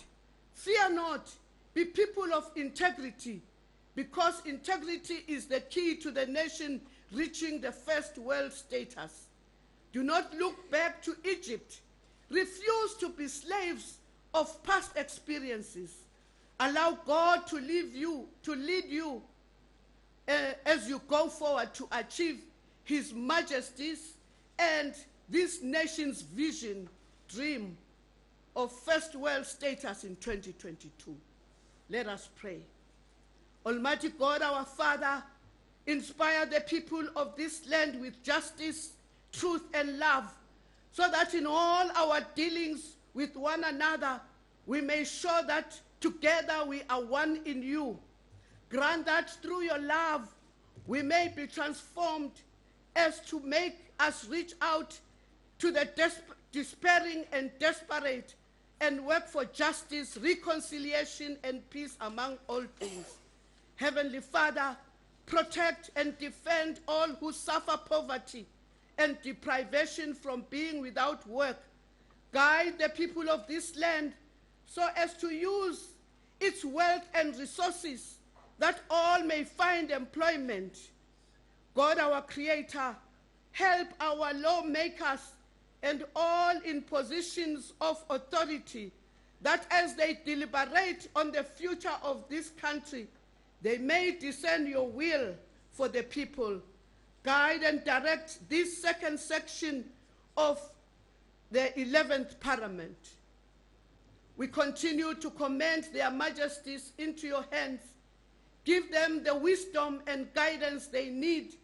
Fear not, be people of integrity, because integrity is the key to the nation reaching the first world status. Do not look back to Egypt. Refuse to be slaves of past experiences. Allow God to lead you as you go forward to achieve His Majesty's and this nation's vision, dream of first world status in 2022. Let us pray. Almighty God, our Father, inspire the people of this land with justice, truth, and love, so that in all our dealings with one another, we may show that together we are one in you. Grant that through your love, we may be transformed as to make us reach out to the despairing and desperate and work for justice, reconciliation, and peace among all things. Heavenly Father, protect and defend all who suffer poverty and deprivation from being without work. Guide the people of this land so as to use its wealth and resources that all may find employment. God, our Creator, help our lawmakers and all in positions of authority, that as they deliberate on the future of this country, they may discern your will for the people. Guide and direct this second section of the 11th Parliament. We continue to commend their majesties into your hands. Give them the wisdom and guidance they need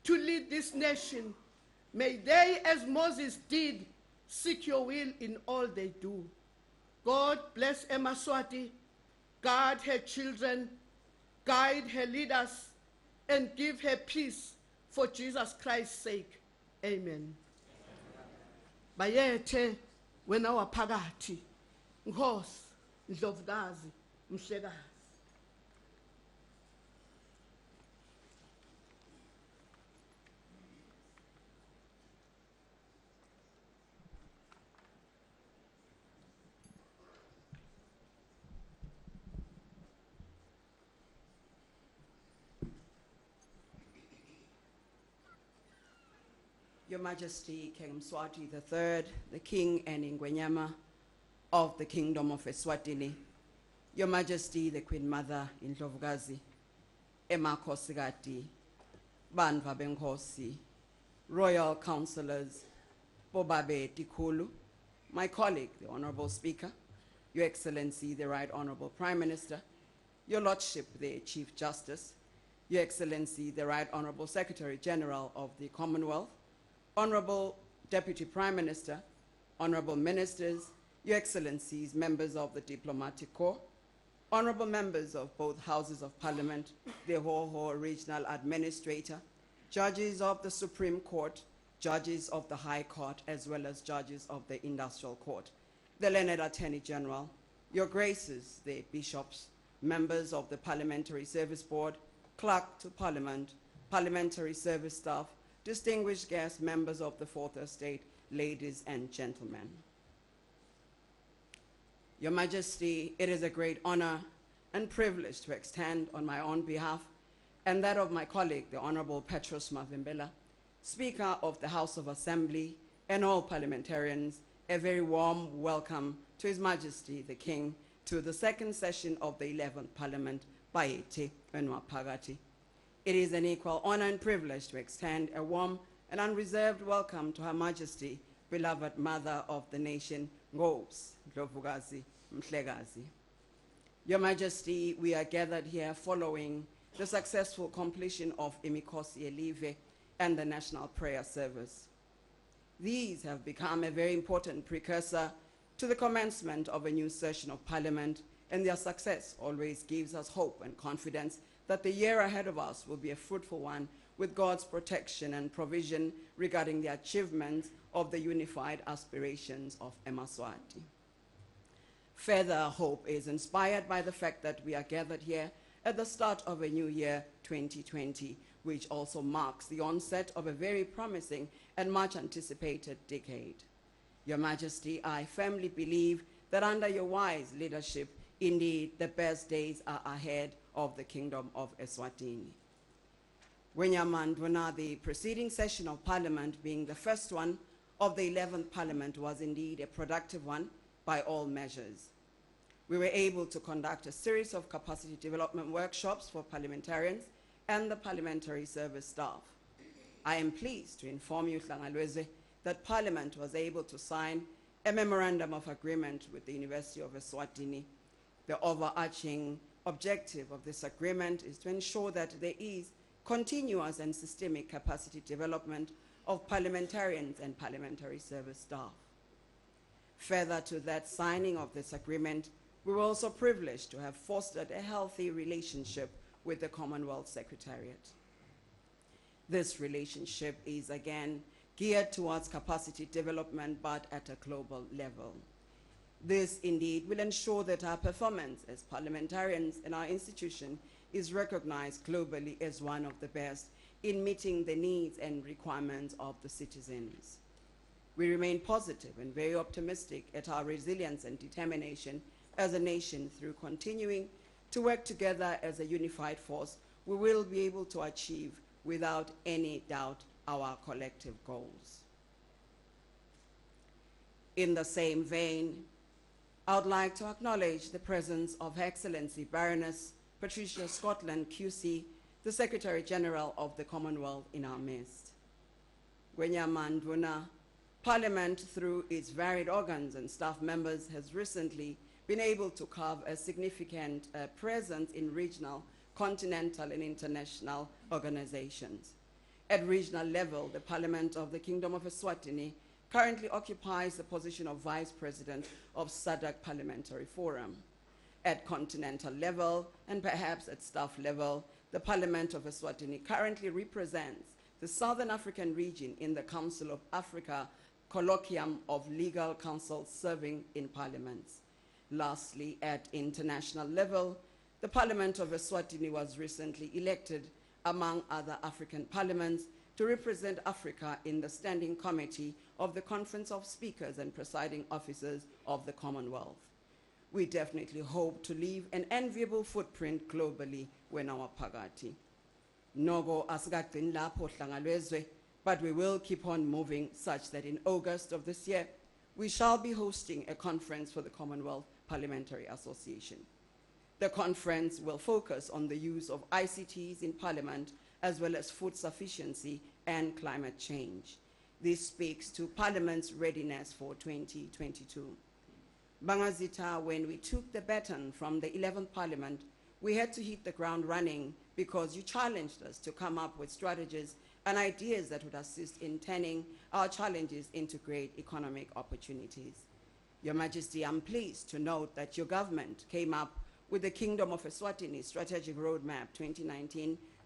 to lead this nation. May they, as Moses did, seek your will in all they do. God bless Eswatini, guard her children, guide her leaders, and give her peace for Jesus Christ's sake. Amen. Bayethe wena waphakathi, Nkosi, Ndlovukazi, Mhlekazi. Your Majesty, King Mswati III, the King and Ingwenyama of the Kingdom of Eswatini, Your Majesty, the Queen Mother Indlovukazi, emakhosikati, banva benkosi, royal councillors, bobabe tikulu, my colleague, the Honorable Speaker, Your Excellency, the Right Honorable Prime Minister, Your Lordship, the Chief Justice, Your Excellency, the Right Honorable Secretary-General of the Commonwealth, Honorable Deputy Prime Minister, Honorable Ministers, Your Excellencies, members of the Diplomatic Corps, Honorable members of both Houses of Parliament, the Ho Regional Administrator, judges of the Supreme Court, judges of the High Court, as well as judges of the Industrial Court, the Learned Attorney General, Your Graces, the bishops, members of the Parliamentary Service Board, Clerk to Parliament, Parliamentary Service staff, distinguished guests, members of the Fourth Estate, ladies and gentlemen. Your Majesty, it is a great honor and privilege to extend on my own behalf and that of my colleague, the Honorable Petrus Mavimbela, Speaker of the House of Assembly, and all parliamentarians, a very warm welcome to His Majesty, the King, to the second session of the 11th Parliament, Bayethe Enwaphakathi. It is an equal honor and privilege to extend a warm and unreserved welcome to Her Majesty, beloved Mother of the nation, Nkosi Ndlovukazi Mhlekazi. Your Majesty, we are gathered here following the successful completion of imikhosi yelive and the National Prayer Service. These have become a very important precursor to the commencement of a new session of Parliament and their success always gives us hope and confidence that the year ahead of us will be a fruitful one with God's protection and provision regarding the achievements of the unified aspirations of Eswatini. Further hope is inspired by the fact that we are gathered here at the start of a new year, 2020, which also marks the onset of a very promising and much anticipated decade. Your Majesty, I firmly believe that under your wise leadership, indeed, the best days are ahead of the Kingdom of Eswatini. Wenyamandwana, the preceding session of Parliament, being the first one of the 11th Parliament, was indeed a productive one by all measures. We were able to conduct a series of capacity development workshops for parliamentarians and the parliamentary service staff. I am pleased to inform you, Hlangalweze, that Parliament was able to sign a memorandum of agreement with the University of Eswatini. The overarching objective of this agreement is to ensure that there is continuous and systemic capacity development of parliamentarians and parliamentary service staff. Further to that signing of this agreement, we were also privileged to have fostered a healthy relationship with the Commonwealth Secretariat. This relationship is again geared towards capacity development, but at a global level. This indeed will ensure that our performance as parliamentarians in our institution is recognized globally as one of the best in meeting the needs and requirements of the citizens. We remain positive and very optimistic at our resilience and determination as a nation. Through continuing to work together as a unified force, we will be able to achieve without any doubt our collective goals. In the same vein, I would like to acknowledge the presence of Her Excellency Baroness Patricia Scotland, QC, the Secretary-General of the Commonwealth, in our midst. Gwenyamanduna, Parliament, through its varied organs and staff members, has recently been able to carve a significant presence in regional, continental, and international organizations. At regional level, the Parliament of the Kingdom of Eswatini currently occupies the position of Vice President of SADC Parliamentary Forum. At continental level, and perhaps at staff level, the Parliament of Eswatini currently represents the Southern African region in the Council of Africa Colloquium of Legal Counsels serving in parliaments. Lastly, at international level, the Parliament of Eswatini was recently elected, among other African parliaments, to represent Africa in the Standing Committee of the Conference of Speakers and Presiding Officers of the Commonwealth. We definitely hope to leave an enviable footprint globally when our Pagati. Nogo asgagtin lapho Hlangalweze, but we will keep on moving such that in August of this year, we shall be hosting a conference for the Commonwealth Parliamentary Association. The conference will focus on the use of ICTs in Parliament, as well as food sufficiency and climate change. This speaks to Parliament's readiness for 2022. Bangazita, when we took the baton from the 11th Parliament, we had to hit the ground running because you challenged us to come up with strategies and ideas that would assist in turning our challenges into great economic opportunities. Your Majesty, I'm pleased to note that your government came up with the Kingdom of Eswatini Strategic Roadmap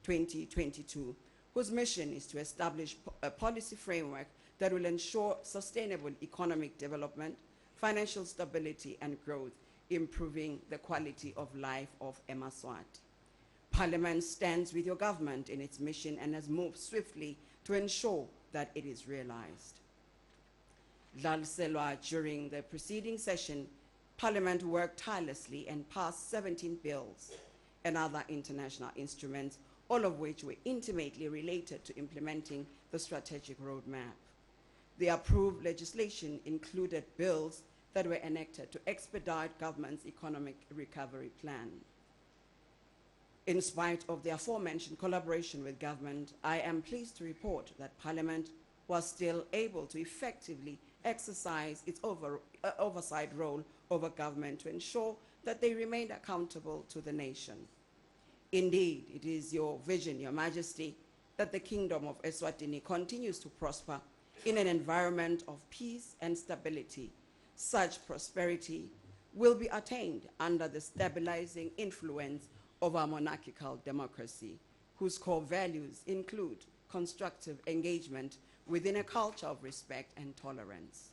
2019-2022, whose mission is to establish a policy framework that will ensure sustainable economic development, financial stability and growth, improving the quality of life of Eswatini. Parliament stands with your government in its mission and has moved swiftly to ensure that it is realized. During the preceding session, Parliament worked tirelessly and passed 17 bills and other international instruments, all of which were intimately related to implementing the strategic roadmap. The approved legislation included bills that were enacted to expedite government's economic recovery plan. In spite of the aforementioned collaboration with government, I am pleased to report that Parliament was still able to effectively exercise its oversight role over government to ensure that they remained accountable to the nation. Indeed, it is your vision, Your Majesty, that the Kingdom of Eswatini continues to prosper in an environment of peace and stability. Such prosperity will be attained under the stabilizing influence of our monarchical democracy, whose core values include constructive engagement within a culture of respect and tolerance.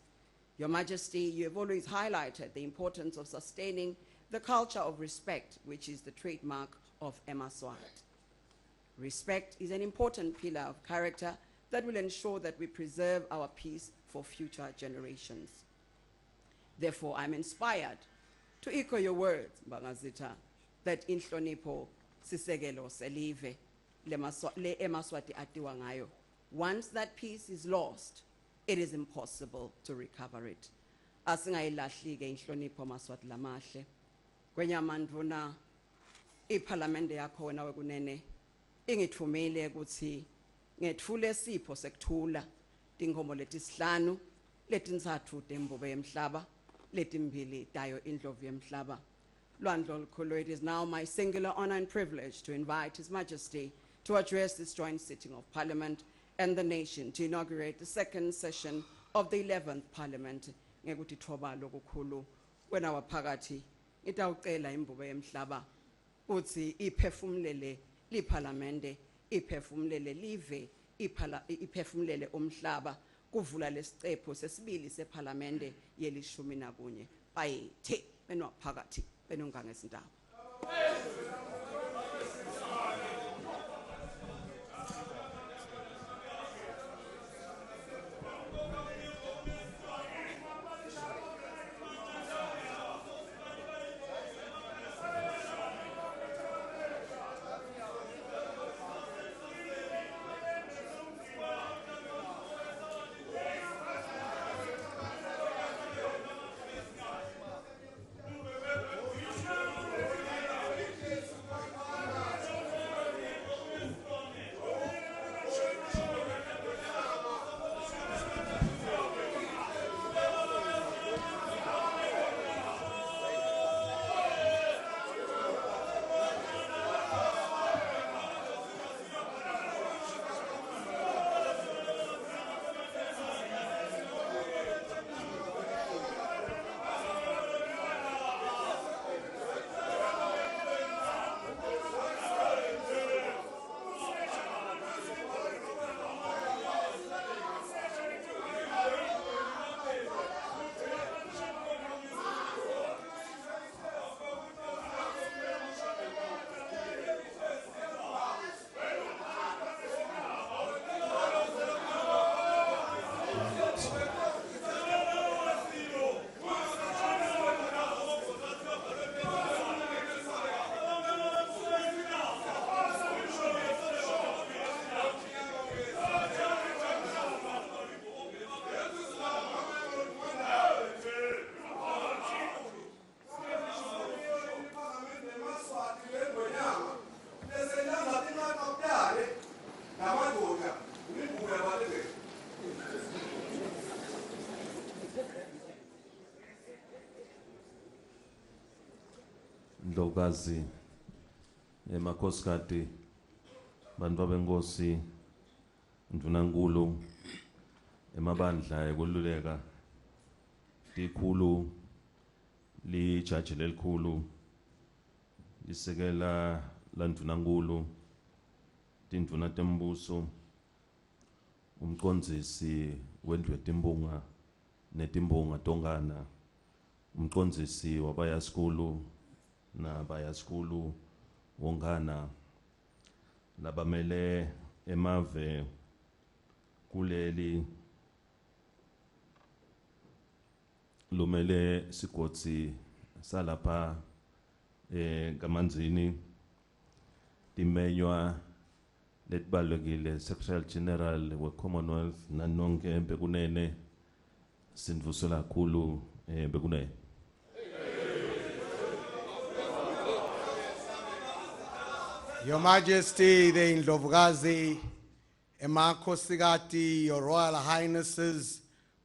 Your Majesty, you have always highlighted the importance of sustaining the culture of respect, which is the trademark of Eswatini. Respect is an important pillar of character that will ensure that we preserve our peace for future generations. Therefore, I'm inspired to echo your words, Mbangazitha, that inhlonipho sisekelo selive le eMaswati atiwa ngayo. Once that peace is lost, it is impossible to recover it. Asingayilahli ke inhlonipho Maswati lamahle. Kwenyamandvuna iParliament yakho wena wekunene ingithumile ukuthi ngethule sipho sekuthula tinkomo letisihlanu letintsathu tembuve yemhlaba letimbili tayo indlovu yemhlaba. Lwandle olukhulu, it is now my singular honor and privilege to invite His Majesty to address this joint sitting of Parliament and the nation to inaugurate the second session of the 11th Parliament. Ngekuthi thoba lokukhulu wena waphakathi itawucela imbuve yemhlaba uthi iphefumlele liParliamente, iphefumlele live, iphefumlele umhlaba kuvula lesicepho sesibili seParliamente yelishumi nakunye. Bayithe benwaphakathi benongangesindaba. Ndlovukazi emakhosikazi bantu abenkosi Ndvunankulu emabandla ekululeka likhulu lijaji lelikhulu lisekela laNdvunankulu tindvuna tembuso umcondzisi wendlu yetimbonga netimbonga tongana umcondzisi wabayaskulu nabayaskulu wongana labamele emave kuleli lumele sigotsi salapha kamanzini timenywa letibalulekile Secretary-General we Commonwealth nanonke bekunene sindvusela kakhulu bekunene. Your Majesty, the Indlovukazi, Emakhosikati, Your Royal Highnesses,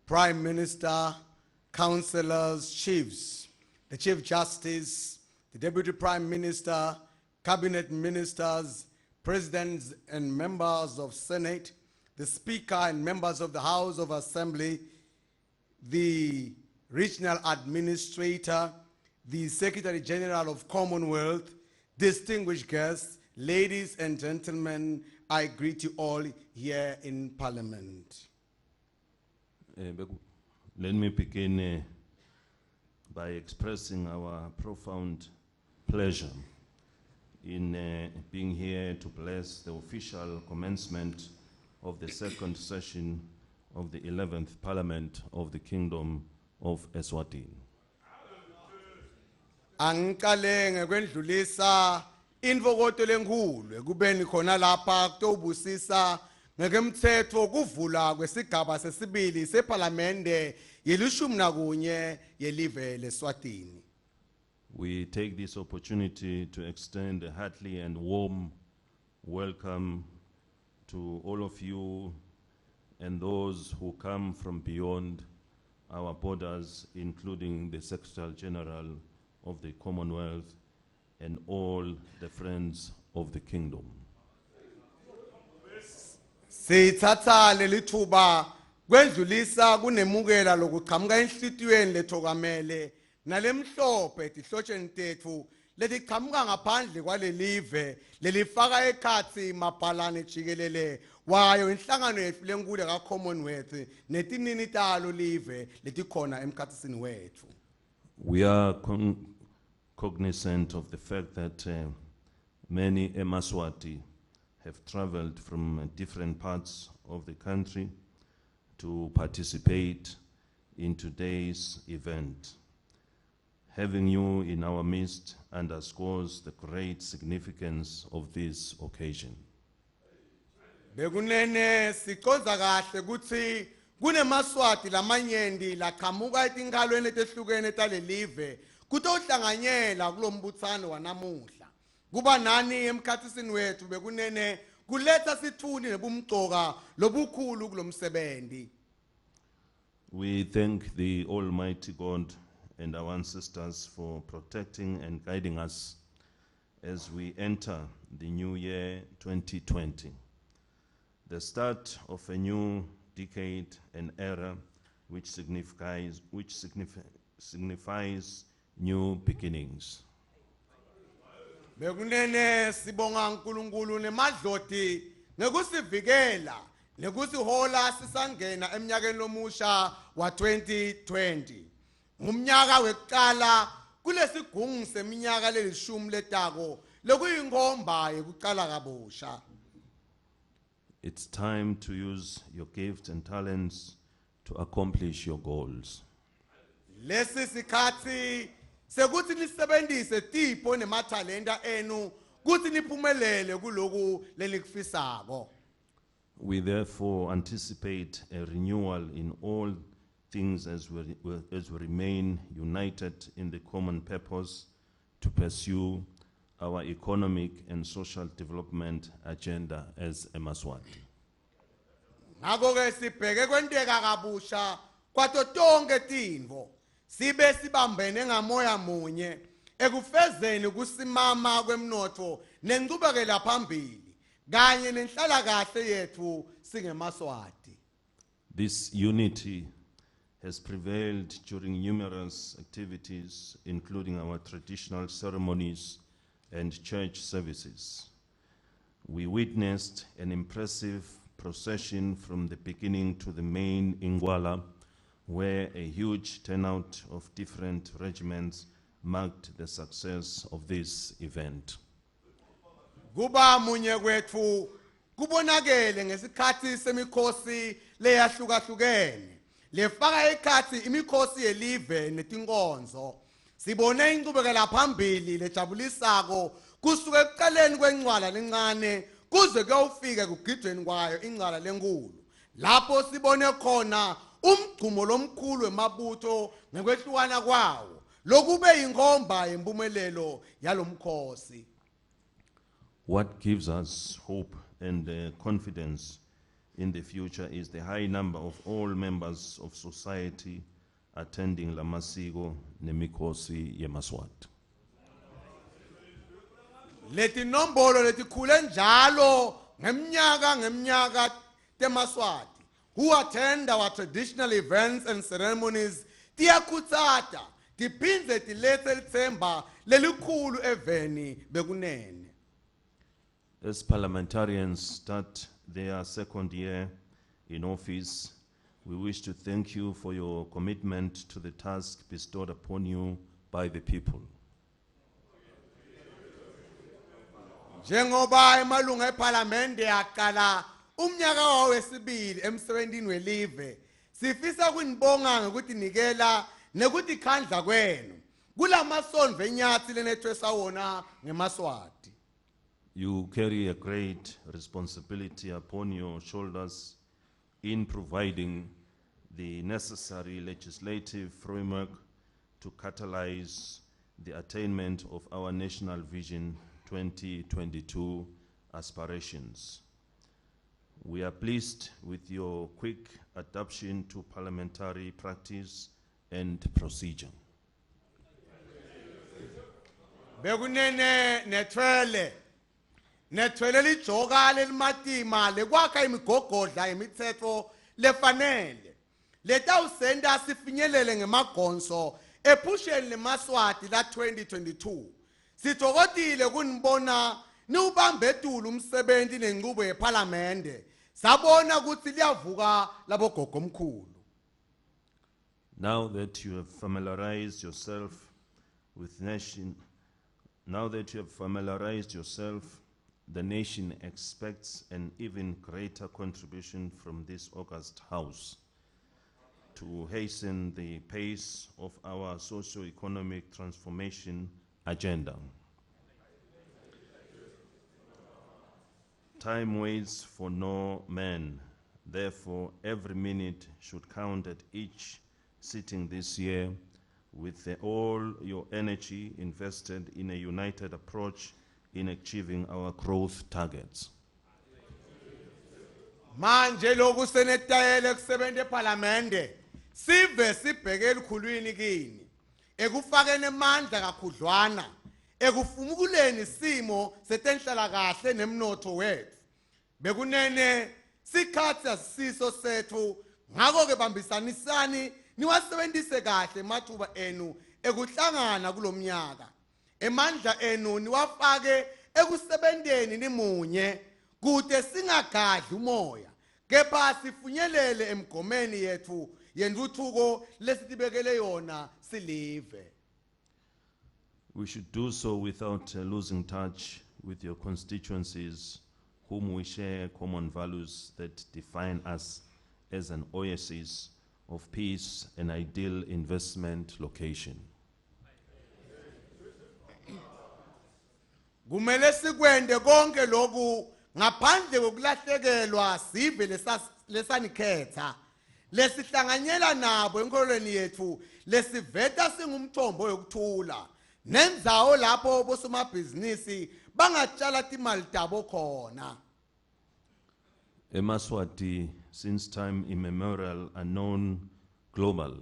Prime Minister, Councillors, Chiefs, the Chief Justice, the Deputy Prime Minister, Cabinet Ministers, Presidents and members of Senate, the Speaker and members of the House of Assembly, the Regional Administrator, the Secretary-General of Commonwealth, distinguished guests, ladies and gentlemen, I greet you all here in Parliament. Let me begin by expressing our profound pleasure in being here to bless the official commencement of the second session of the 11th Parliament of the Kingdom of Eswatini. Angikale ngekwendlulisa invokoto lenkulu ekubeni khona lapha kutobusisa ngekemthetho kuvula kwesigaba sesibili seParliamente yelishumi nakunye yelive leSwatini. We take this opportunity to extend a hearty and warm welcome to all of you and those who come from beyond our borders, including the Secretary-General of the Commonwealth and all the friends of the Kingdom. Sithatha lelithuba kwendlulisa kunemukela lokuqhamuka enhlitiyweni lethokamele nalemhlophe tihlotsheni tethu letiqhamuka ngaphandle kwalelive lelifaka ekhathi mabhalane jikelele wayo inhlangano yethu lenkulu ka-Commonwealth netinini talo live letikhona emkhathisini wethu. We are cognizant of the fact that many Emaswati have traveled from different parts of the country to participate in today's event. Having you in our midst underscores the great significance of this occasion. Bekunene sikonza kahle kuthi kunemaswati lamanyendi laqhamuka etingalweni letehlukene talelive kutohlanganyela kulombuthano wanamuhla. Kuba nani emkhathisini wethu bekunene kuletha sithuni nebumgcoka lobukhulu kulomsebenzi. We thank the Almighty God and our ancestors for protecting and guiding us as we enter the new year 2020, the start of a new decade and era which signifies new beginnings. Bekunene sibonga uNkulunkulu nemadloti ngekusivikela nekusihola sisangena eminyakeni lomusha wa 2020. Ngumnyaka wekuqala kulesigungu seminyaka lelishumi letako lokuyingomba yekuqala kabusha. It's time to use your gifts and talents to accomplish your goals. Lesi sikhathi sekuthi nisebenzise tipho nemathalenta enu kuthi niphumelele kuloku lelikufisako. We therefore anticipate a renewal in all things as we remain united in the common purpose to pursue our economic and social development agenda as Emaswati. Ngakho-ke sibheke kwenteka kabusha kwato tonke tintfo sibe sibambene ngamoya munye ekufezeni kusimama kwemnotho nencubekela phambili kanye nenhlalakahle yethu singemaswati. This unity has prevailed during numerous activities, including our traditional ceremonies and church services. We witnessed an impressive procession from the beginning to the main Ingwala, where a huge turnout of different regiments marked the success of this event. Kuba munye kwethu kubonakele ngesikhathi semikhosi leyahlukahlukene lefaka ekhathi imikhosi yelive netinkonzo. Sibone incubekela phambili lejabulisako kusuka ekuqaleni kwencwala lencane kuze kuyofika kugidweni kwayo incwala lenkulu. Lapho sibone khona umgqumo lomkhulu wemabutho ngekwehlukana kwawo lokube inkomba yempumelelo yalomkhosi. What gives us hope and confidence in the future is the high number of all members of society attending la masiko nemikhosi yemaswati. Leti nombolo letikhule njalo ngemnyaka temaswati who attend our traditional events and ceremonies tiyakhutsata tiphindze tilethe lithemba lelikhulu eveni bekunene. As parliamentarians start their second year in office, we wish to thank you for your commitment to the task bestowed upon you by the people. Njengoba emalunga eParliamente yaqala umnyaka wawo wesibili emsebenzini welive, sifisa kunibonga ngokuthi nikela nekuthi khandla kwenu kulamasonto enyathi lenethwesa wona ngeMaswati. You carry a great responsibility upon your shoulders in providing the necessary legislative framework to catalyze the attainment of our National Vision 2022 aspirations. We are pleased with your quick adaptation to parliamentary practice and procedure. Bekunene nethwele lijoka lelimatima lekwakha imigogodla yemithetho lefanele letawusenda sifinyelele ngemagonso ephusheni leMaswati la 2022. Sitokotile kunibona niubambe etulu umsebenzi nenqubo yeParliamente sabona ukuthi liyavuka labogogo omkhulu. Now that you have familiarized yourself with the nation expects an even greater contribution from this august house to hasten the pace of our socio-economic transformation agenda. Time waits for no man. Therefore, every minute should count at each sitting this year with all your energy invested in a united approach in achieving our growth targets. Manje loku senetayele kusebenza eParliamente sive sibheke elikhulwini kini ekufakeni amandla kakhudlwana ekufumukuleni isimo setenhlala kahle nemnotho wethu. Bekunene sikhathi asisiso sethu ngako ke bambisanisani niwasebenzise kahle mathuba enu ekuhlangana kulomnyaka. Emandla enu niwafake ekusebenteni nimunye kude singagadli umoya kepha sifunyelele emgomeni yethu yentuthuko lesitibekele yona silive. We should do so without losing touch with your constituencies, whom we share common values that define us as an oasis of peace and ideal investment location. Kumele sikwende konke lokhu ngaphandle kokulahlekelwa sive lesanikhetha lesihlanganyela nabo enkolweni yethu lesiveta singumthombo yokuthula nenzawo lapho bosomabhizinisi bangatshala timali tabo khona. Eswatini, since time immemorial, are known global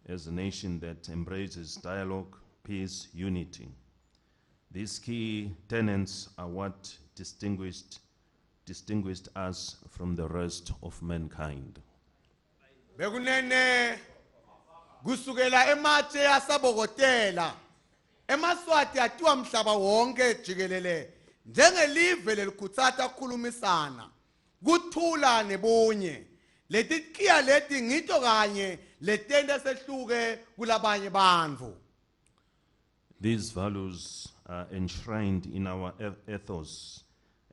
as a nation that embraces dialogue, peace, unity. These key tenets are what distinguished us from the rest of mankind. Bekunene kusukela ematshe asabokotela eMaswati atiwa mhlaba wonke jikelele njengelive lelikhutsata kukhulumisana kuthula nebunye letitkiya leti ngito kanye letenda sehluke kulabanye bantfu. These values are enshrined in our ethos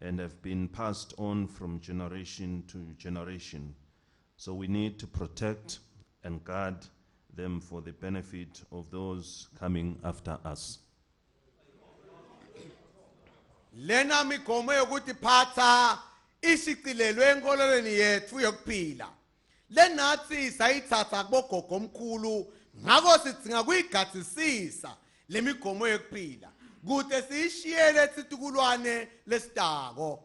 and have been passed on from generation to generation. So we need to protect and guard them for the benefit of those coming after us. Lena migomo yokutiphatha ishicilelwe enkolweni yethu yokuphila. Lenathi sayithatha kubogogo omkhulu ngako sidzinga kuyigatsisisa lemigomo yokuphila kude siyishiyele situkulwane lesitako.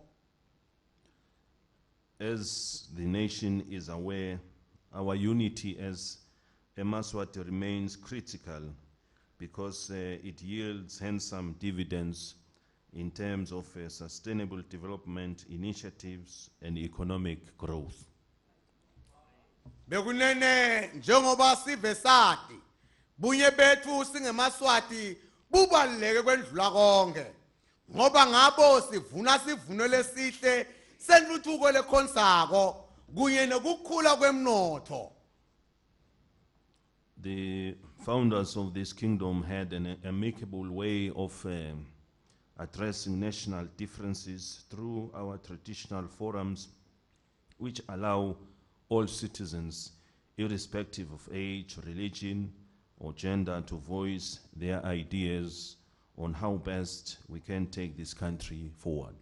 As the nation is aware, our unity as Eswatini remains critical because it yields handsome dividends in terms of sustainable development initiatives and economic growth. Bekunene njengoba sive sati bunye bethu singemaswati bubaluleke kwendlula konke ngoba ngabo sivuna sivuno lesihle sentuthuko lekhonsako kunye nokukhula kwemnotho. The founders of this kingdom had an amicable way of addressing national differences through our traditional forums, which allow all citizens, irrespective of age, religion, or gender, to voice their ideas on how best we can take this country forward.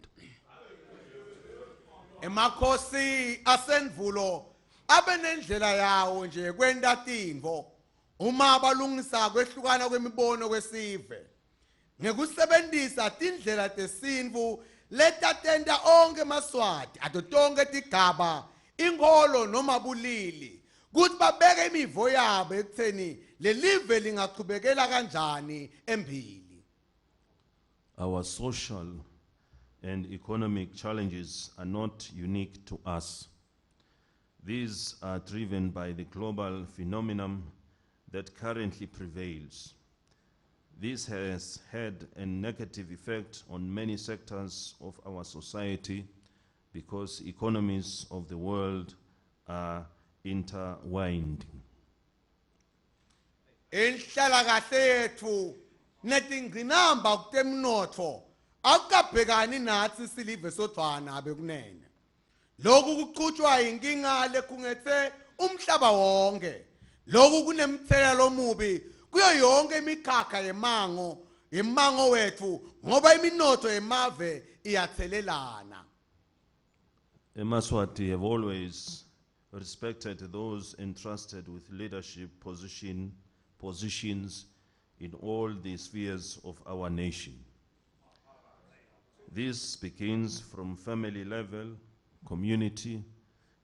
Emakhosi asenvulo abenendlela yawo nje kwenta tintfo uma abalungisa kwehlukana kwemibono kwesive ngekusebenzisa tindlela tesintfu letatenta onke emaswati ato tonke tigaba inkolo noma bulili kuthi babeke imivo yabo ekutheni lelive lingachubekela kanjani embili. Our social and economic challenges are not unique to us. These are driven by the global phenomenon that currently prevails. This has had a negative effect on many sectors of our society because economies of the world are intertwined. Inhlalakahle yethu netingqinamba kutemnotho akukabhekani nathi silive sodwana abekunene. Lokhu kuqhutshwa inkinga lekhungethe umhlaba wonke. Lokhu kunemthelela omubi kuyo yonke imikhakha yemango wethu ngoba iminotho yemave iyathelelana. Emaswati have always respected those entrusted with leadership positions in all the spheres of our nation. This begins from family level, community,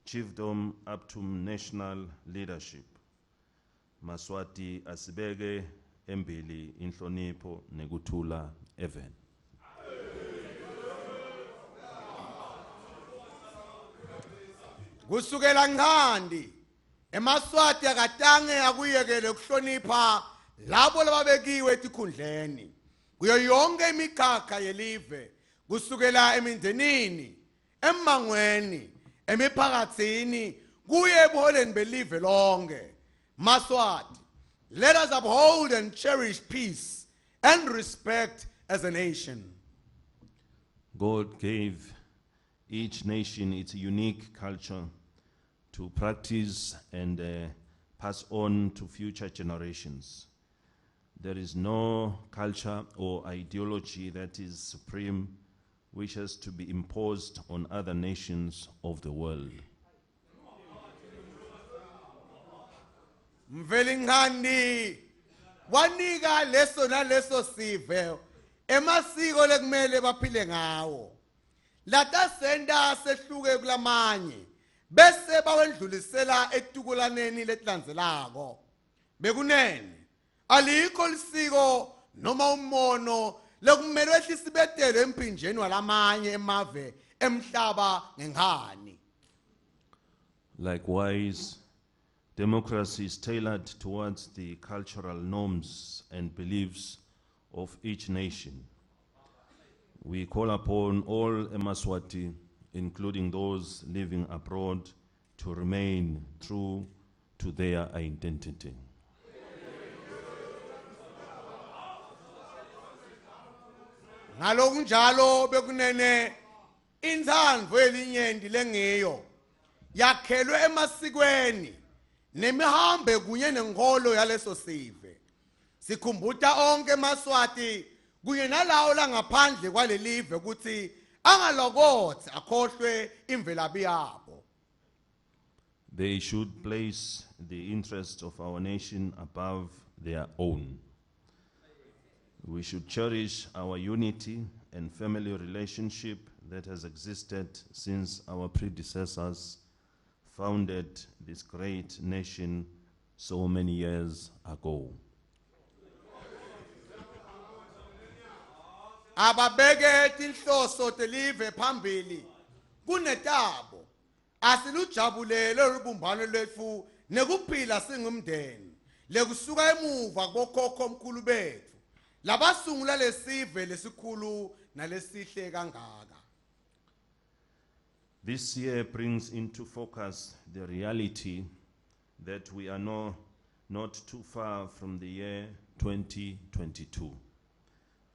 chiefdom up to national leadership. Maswati asibeke embili inhlonipho nekuthula even. Kusukela ngandi emaswati akatange akuyekele kuhlonipha labo lababekiwe etikhundleni kuyo yonke imikhakha yelive kusukela emindenini emangweni emiphakathini kuye ebuholeni belive lonke. Maswati, let us uphold and cherish peace and respect as a nation. God gave each nation its unique culture to practice and pass on to future generations. There is no culture or ideology that is supreme which has to be imposed on other nations of the world. Mvelingani wanika leso naleso sive emasiko lekumele baphile ngawo. Latasenda sehluke kulamanye bese bawendlulisela etukulaneni letlandzelako. Bekunene alikho lisiko noma umono lekumele wehlisibetele empinjeni walamanye emave emhlaba ngengani. Likewise, democracy is tailored towards the cultural norms and beliefs of each nation. We call upon all Emaswati, including those living abroad, to remain true to their identity. Ngalokunjalo bekunene inthandvo yelinyenti lengiyo yakhelwe emasikweni nemihambe kunye nenkolo yaleso sive. Sikhumbuta onke emaswati kunye nalawo langaphandle kwalelive ukuthi angalokothi akhohlwe imvelaphi yabo. They should place the interests of our nation above their own. We should cherish our unity and family relationship that has existed since our predecessors founded this great nation so many years ago. Ababeke tinhloso telive phambili kunetabo asilujabulele ubumbano lwethu nekuphila singumndeni lekusuka emuva kokhokho omkhulu bethu labasungula lesive lesikhulu nalesihle kangaka. This year brings into focus the reality that we are not too far from the year 2022,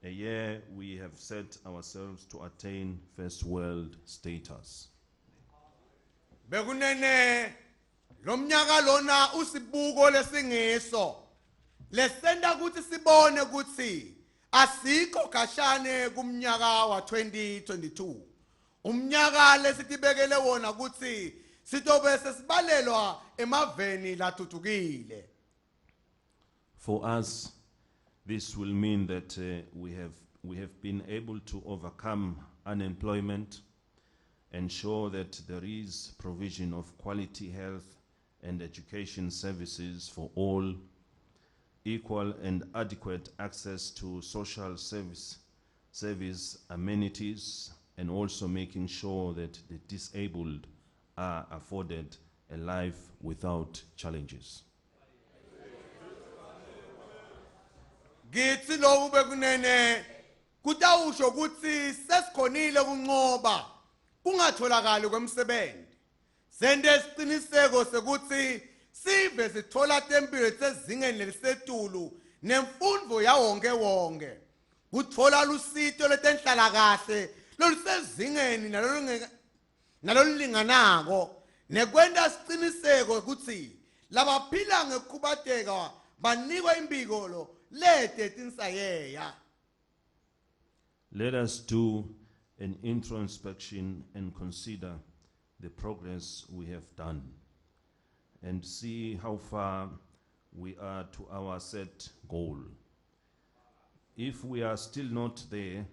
a year we have set ourselves to attain first world status. Bekunene lomnyaka lona usibuko lesingiso lesenda ukuthi sibone ukuthi asikho kashane kumnyaka wa 2022. Umnyaka lesitibekele wona ukuthi sitobe sesibalelwa emaveni lathuthukile. For us, this will mean that we have been able to overcome unemployment, ensure that there is provision of quality health and education services for all, equal and adequate access to social service amenities, and also making sure that the disabled are afforded a life without challenges. Githi lo bekunene kutawusho ukuthi sesikhonile kunqoba kungatholakali kwemsebenzi. Sende isiqiniseko sekuthi sive sithola temperature ezingeni lelisetulu nemfundo yawonke wonke. Kuthola lusito letenhlala kahle lolusezingeni nalolulinganako nekwenda isiqiniseko ukuthi labaphila ngekubateka banikwa imbikolo lete tinsayeya. Let us do an introspection and consider the progress we have done and see how far we are to our set goal. If we are still not there,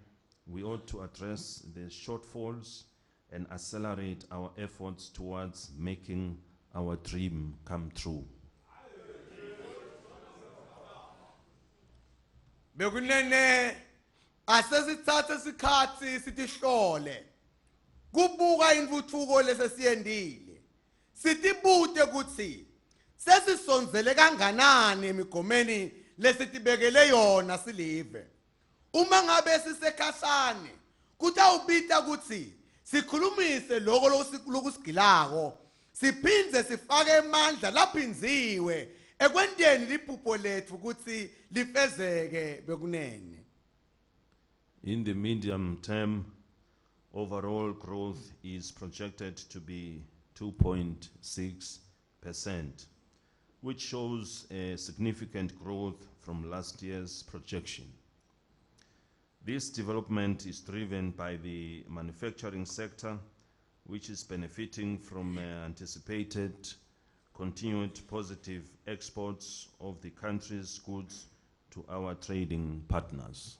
we ought to address the shortfalls and accelerate our efforts towards making our dream come true. Bekunene asesithathe isikhathi sitihlole kubuka intuthuko lesesiyendile sitibute ukuthi sesisonzele kanganani emigomeni lesitibekele yona silive. Uma ngabe sisekhasane kutawubita ukuthi sikhulumise lokho lokusigilako siphindze sifake amandla laphinziwe ekwenteni liphupho lethu ukuthi lifezeke bekunene. In the medium term, overall growth is projected to be 2.6%, which shows a significant growth from last year's projection. This development is driven by the manufacturing sector, which is benefiting from anticipated continued positive exports of the country's goods to our trading partners.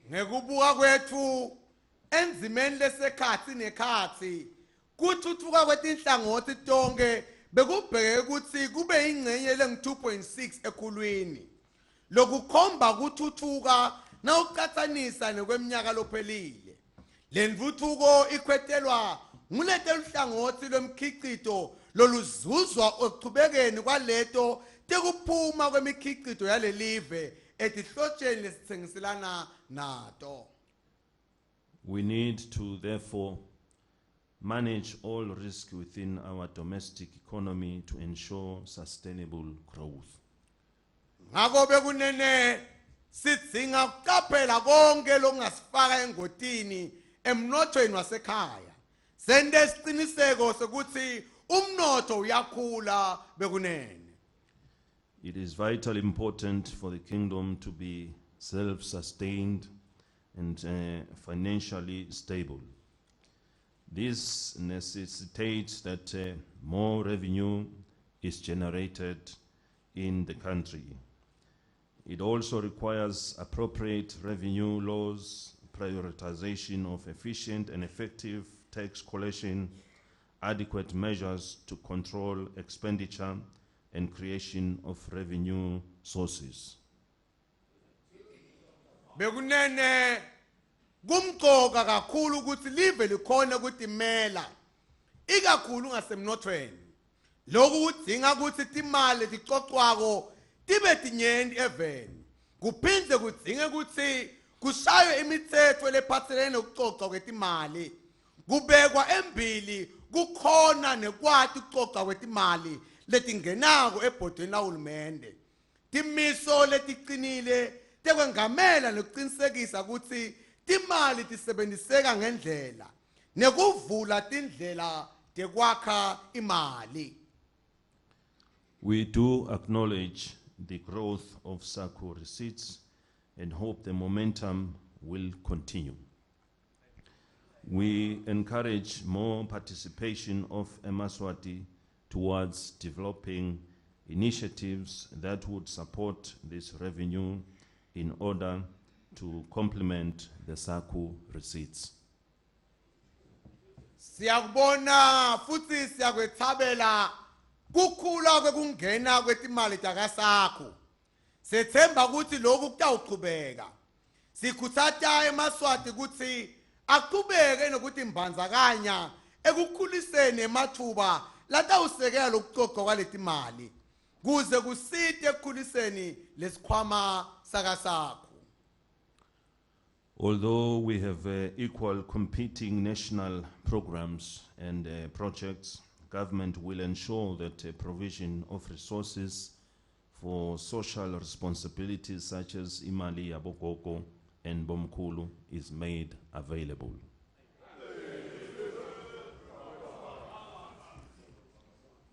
Ngekubuka kwethu enzimeni lesekhathi nekhathi kuthuthuka kwetinhlangothi tonke bekubheke ukuthi kube ingcenye leng-2.6 ekhulwini. Lokukhomba kuthuthuka nawuqhathanisa nekweminyaka lophelile. Le mvuthuko ikhwethelwa ngulete luhlangothi lwemikhiqizo loluzuzwa ekuqhubekeni kwaleto tekuphuma kwemikhiqizo yalelive etihlotsheni lesithengiselana nato. We need to therefore manage all risk within our domestic economy to ensure sustainable growth. Ngakho bekunene sidinga ukuqaphela konke lokungasifaka engotini emnothweni wasekhaya. Sende isiqiniseko sokuthi umnotho uyakhula bekunene. It is vitally important for the kingdom to be self-sustained and financially stable. This necessitates that more revenue is generated in the country. It also requires appropriate revenue laws, prioritization of efficient and effective tax collection, adequate measures to control expenditure, and creation of revenue sources. Bekunene kumqoka kakhulu ukuthi live likhona ukutimela ikakhulu ngasemnothweni Loku kudinga ukuthi timali ticocwako tibe tinyenti eveni. Kuphinde kudinga ukuthi kushaywe imithetho lephathelene nokucoca kwetimali. Kubekwa embili kukhona nekwati ukucoca kwetimali letingenako ebhodweni lahulumende. Timiso letiqinile tekwengamela nokuqinisekisa ukuthi timali tisebenziseka ngendlela nekuvula tindlela tekwakha imali. We do acknowledge the growth of SACCO receipts and hope the momentum will continue. We encourage more participation of eMaswati towards developing initiatives that would support this revenue in order to complement the SACCO receipts. Siyakubona futhi siyakwethabela kukhula kwekungena kwetimali takasakho. Sethemba ukuthi lokhu kutawuqhubeka. Sikhuthaza eMaswati ukuthi aqhubeke nokuthi imbandzakanya ekukhuliseni emathuba latawusekela lokucoca kwaletimali kuze kusite ekukhuliseni lesikhwama sakasakho. Although we have equal competing national programs and projects, government will ensure that provision of resources for social responsibilities such as Imali Yabogogo and Bomkulu is made available.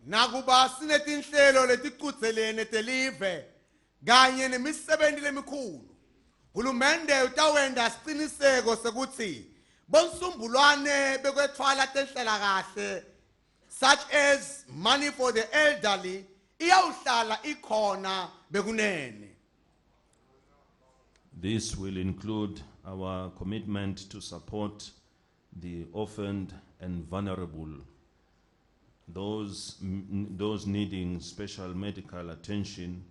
Nakuba sinetinhlelo leticutselene telive kanye nemisebenzi lemikhulu. Hulumende utawenda siqiniseko sekuthi bonsumbulwane bekwethwala tenhlela kahle such as money for the elderly iyawuhlala ikhona bekunene. This will include our commitment to support the orphaned and vulnerable, those needing special medical attention,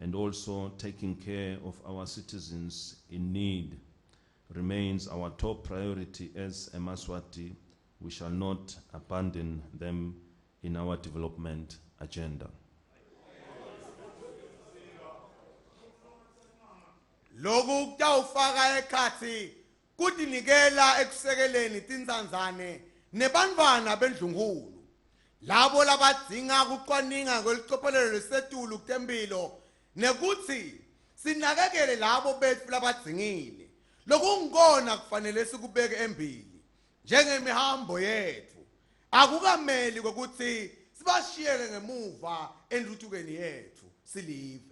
and also taking care of our citizens in need remains our top priority as eMaswati. We shall not abandon them in our development agenda. Loku kutawufaka ekhathi kutinikela ekusekeleni tinzanzane nebantwana bendlunghulu. Labo labadzinga kucwaninga kwelicophelelo lesetulu kutempilo nekuthi sinakekele labo bethu labadzingile. Lokungona kufanele sikubeke embili njengemihambo yethu. Akukameli kokuthi sibashiyele ngemuva entuthukweni yethu silive.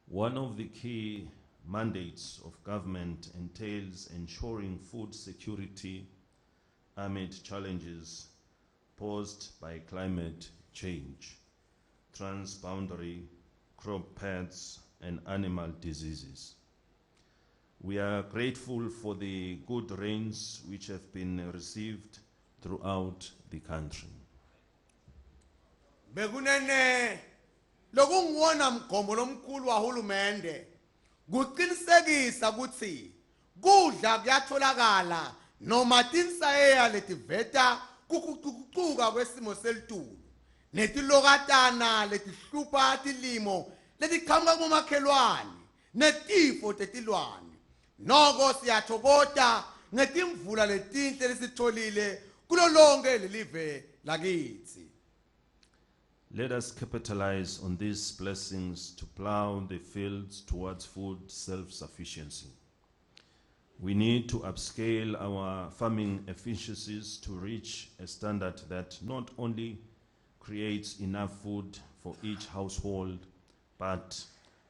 One of the key mandates of government entails ensuring food security amid challenges posed by climate change, transboundary crop pests, and animal diseases. We are grateful for the good rains which have been received throughout the country. Bekunene lokungwona mgomo lomkhulu wahulumende kuqinisekisa ukuthi kudla kuyatholakala noma tinsayeya letiveta kukucuka kwesimo selitulu netilokatana letihlupha tilimo letiqhamuka kumakhelwane netifo tetilwane. Noko siyathokoza ngetimvula letinhle lesitholile kulo lonke lelive lakithi. Let us capitalize on these blessings to plow the fields towards food self-sufficiency. We need to upscale our farming efficiencies to reach a standard that not only creates enough food for each household, but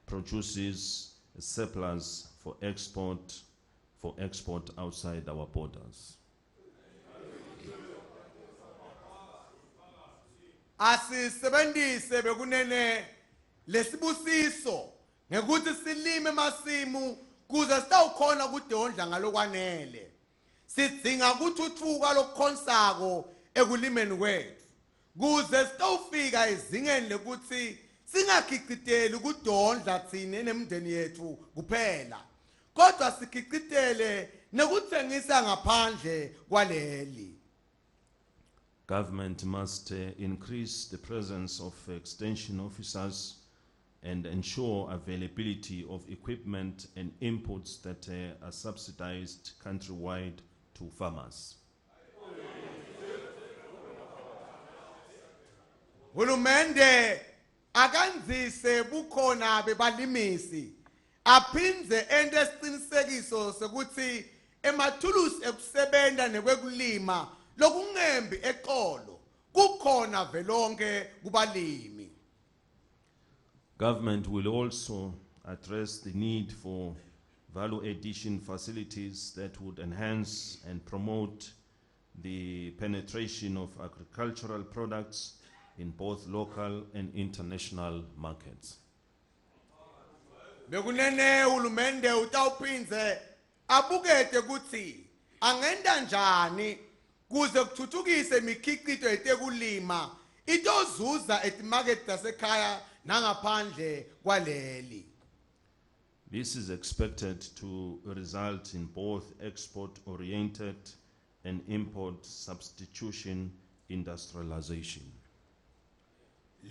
produces a surplus for export outside our borders. Asisebenzise bekunene lesibusiso ngekuthi silime masimu kuze sitawukhona kudondla ngalokwanele. Sidinga ukuthuthuka lokukhonsako ekulimeni kwethu kuze sitawufika ezingeni lekuthi singakhiciteli ukudondla thina nemndeni yethu kuphela kodwa sikhicitele nekuthengisa ngaphandle kwaleli. Government must increase the presence of extension officers and ensure availability of equipment and inputs that are subsidized countrywide to farmers. Hulumende akanzise bukhona bebalimisi aphindze ende isiqinisekiso sokuthi emathulusi ekusebenta nekwekulima lokungembi eqolo kukhona velonke kubalimi. Government will also address the need for value addition facilities that would enhance and promote the penetration of agricultural products in both local and international markets. Bekunene hulumende utawuphindze abukete kutsi angenda njani kuze kuthuthukise imikhiqizo yetekulima itozuza etimakethe tasekhaya nangaphandle kwaleli. This is expected to result in both export-oriented and import substitution industrialization.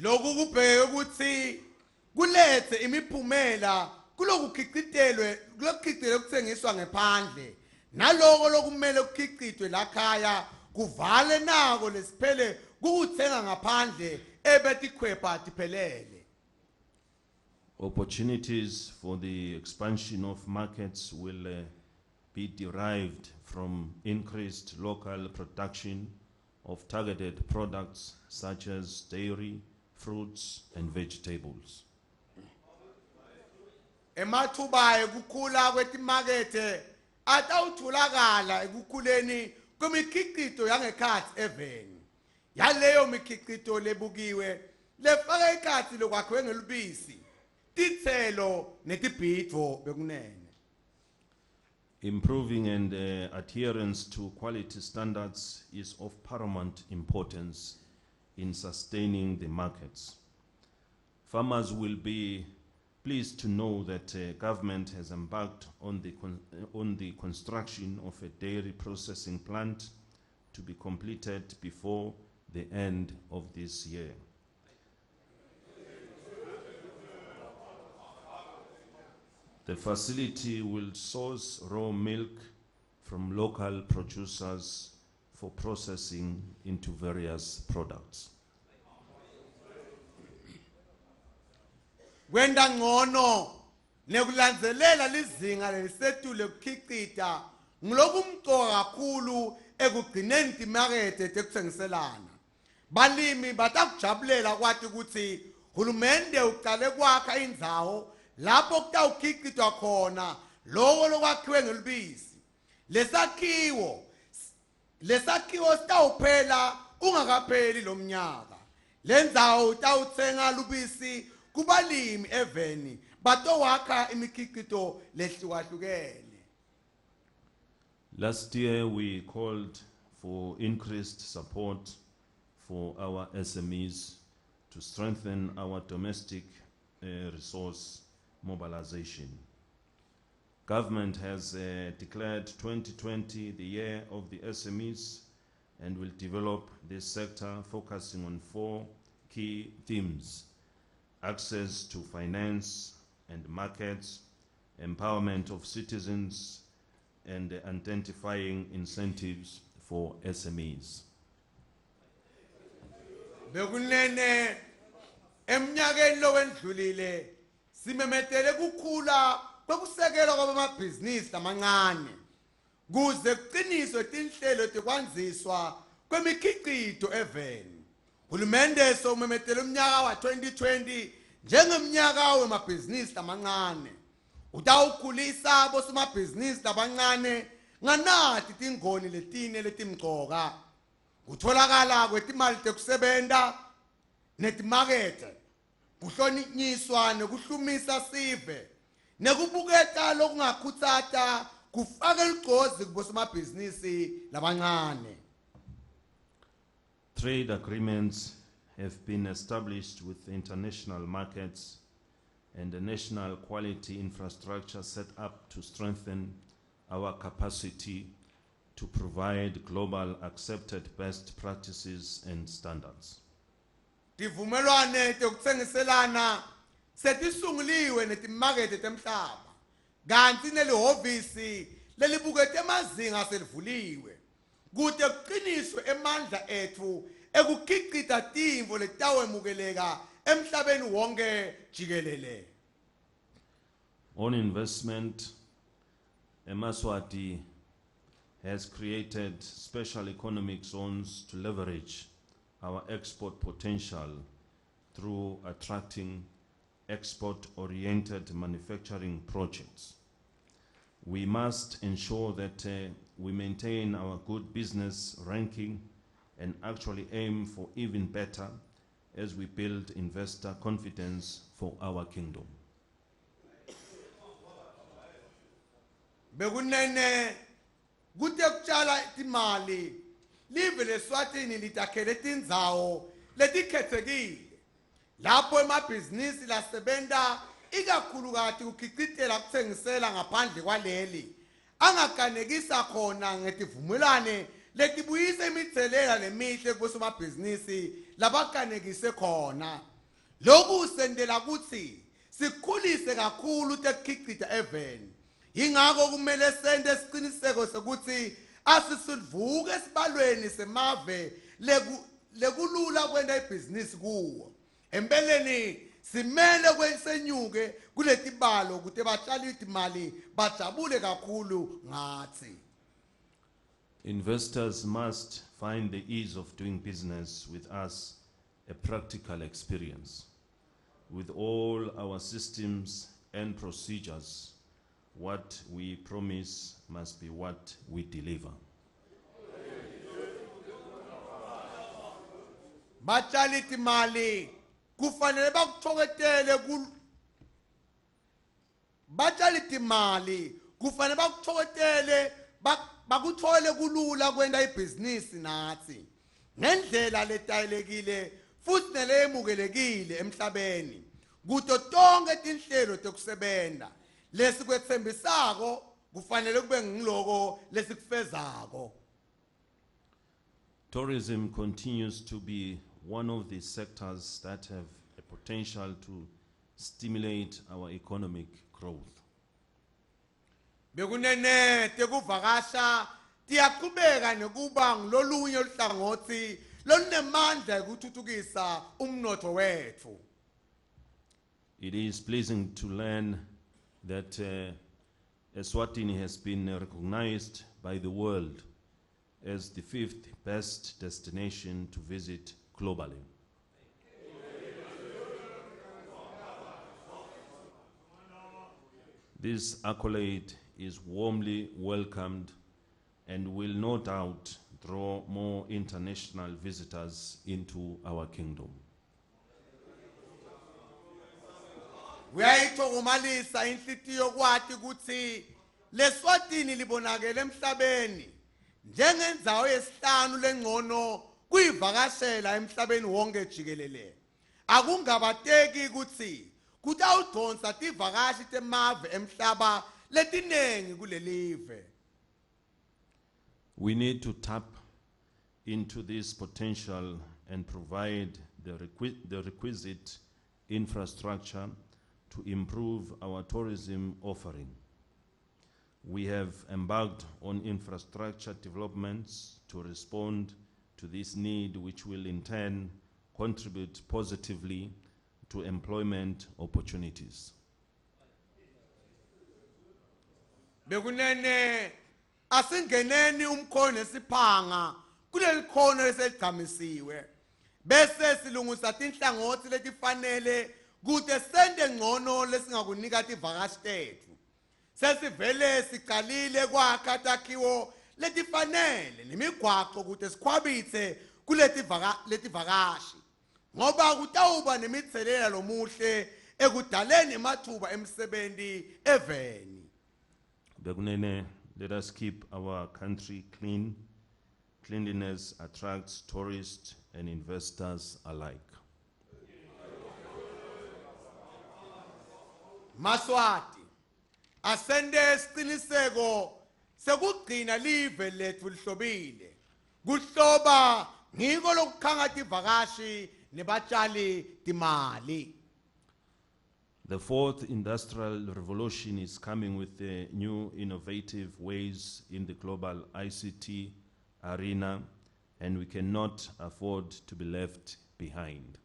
Lokhu kubheke ukuthi kulethe imiphumela kulokukhiqitelwe kuthengiswa ngephandle naloko lokumele kukhiqitwe lakhaya kuvale nako lesiphele kukuthenga ngaphandle ebetikhwepha tiphelele. Opportunities for the expansion of markets will be derived from increased local production of targeted products such as dairy, fruits and vegetables. Emathuba ekukhula kwetimakethe atawutholakala ekukhuleni kwemikhiqito yangekhathi eveni. Yaleyo mikhiqito lebukiwe lefaka ikhathi lokwakhiwe ngelubisi, tithelo netibhidvo bekunene. Improving and adherence to quality standards is of paramount importance in sustaining the markets. Farmers will be pleased to know that government has embarked on the construction of a dairy processing plant to be completed before the end of this year. The facility will source raw milk from local producers for processing into various products. Kwenda ngcono nekulandzelela lizinga lelisetulu lekukhiqita ngilokumcoka kakhulu ekugcineni timakethe tekuthengiselana. Balimi batakujabulela kwathi ukuthi hulumende uqale kwakha indzawo lapho kutawukhiqitwa khona loko lokwakhiwe ngelubisi. Lesakhiwo sitawuphela ungakapheli lo mnyaka. Lendzawo utawutsenga lubisi kubalimi eveni batowakha imikhiqito lehlukahlukene. Last year we called for increased support for our SMEs to strengthen our domestic resource mobilization. Government has declared 2020 the year of the SMEs and will develop this sector focusing on 4 key themes: access to finance and markets, empowerment of citizens, and identifying incentives for SMEs. Bekunene emnyakeni lo wendlulile simemetele kukhula kwekusekelwa kwamabhizinisi lamancane kuze kuqiniswe tinhlelo tekwanziswa kwemikhiqito eveni. Hulumende somemetele umnyaka wa 2020 njengemnyaka wemabhizinisi lamancane. Utawukhulisa bosomabhizinisi labancane nganathi tingoni letine letimcoka. Kutholakala kwetimali tekusebenta netimakethe. Kuhlonyiswa nekuhlumisa sive nekubuketa lokungakhutsata kufaka ligcozi kubosomabhizinisi labancane. Trade agreements have been established with international markets and a national quality infrastructure set up to strengthen our capacity to provide global accepted best practices and standards. Tivumelwane tekutsengiselana setisunguliwe netimakethe temhlaba. Kanti nelihhovisi lelibukete emazinga selivuliwe. Kute kuqiniswe emandla ethu ekukhiqida timvo letawemukela emhlabeni wonke jikelele. On investment, Eswatini has created special economic zones to leverage our export potential through attracting export-oriented manufacturing projects. We must ensure that we maintain our good business ranking and actually aim for even better as we build investor confidence for our kingdom. Bekunene kute kutshala timali live leSwatini litakhele tindzawo letikhetsekile lapho emabhizinisi lasebenta ikakhulukazi kukhicitela kutsengisela ngaphandle kwaleli angakanekisa khona ngetivumelwane letibuyisa imithelela lemihle kusomabhizinisi labakanekise khona. Lokhu sendela kutsi sikhulise kakhulu tekukhicita eveni. Ingakho kumele sende isiqiniseko sokuthi asisivuke esibalweni semave lekulula kwenda ibhizinisi kuwo. Empeleni simele kwesenyuke kuletibalo kute batshali imali bajabule kakhulu ngathi. Investors must find the ease of doing business with us a practical experience. With all our systems and procedures, what we promise must be what we deliver. Batshali imali kufanele bakuthokothele batshali imali kufanele bakuthokothele bakuthole kulula kwenda ibhizinisi nathi ngendlela letayelekile futhi nelemukelekile emhlabeni kuto tonke tinhlelo tekusebenta lesikwethembisako kufanele kube ngiloko lesikufezako. Tourism continues to be one of the sectors that have a potential to stimulate our economic growth. Bekunene tekuvakasha tiyaqhubeka nekuba ngilolunye uhlangothi lonemandla ekuthuthukisa umnotho wethu. It is pleasing to learn that Eswatini has been recognized by the world as the 5th best destination to visit globally. This accolade is warmly welcomed and will no doubt draw more international visitors into our kingdom. Uyayithokomalisa inhlitiyo kwathi ukuthi leSwatini libonakele emhlabeni njengendzawo yesihlanu lengcono kuyivakashela emhlabeni wonke jikelele. Akungabateki ukuthi kutawudonsa tivakashi temave emhlaba letinengi kulelive. We need to tap into this potential and provide the requisite infrastructure to improve our tourism offering. We have embarked on infrastructure developments to respond to this need, which will in turn contribute positively to employment opportunities. Bekunene asingeneni umkhono esiphanga kuleli khono leseligqamisiwe bese silungisa tinhlangothi letifanele kude sende ngcono lesingakunika tivakashi tethu. Sesivele siqalile kwakha takhiwo letifanele nemigwaqo kude sikhwabithe kuletivakashi ngoba kutawuba nemithelela lomuhle ekudaleni amathuba emsebenzi eveni. Bekunene, let us keep our country clean. Cleanliness attracts tourists and investors alike. Maswati asende isiqiniseko sekugcina live lethu lihlobile kuhloba ngiko lokukhanga tivakashi nebatshali timali. The fourth industrial revolution is coming with new innovative ways in the global ICT arena, and we cannot afford to be left behind.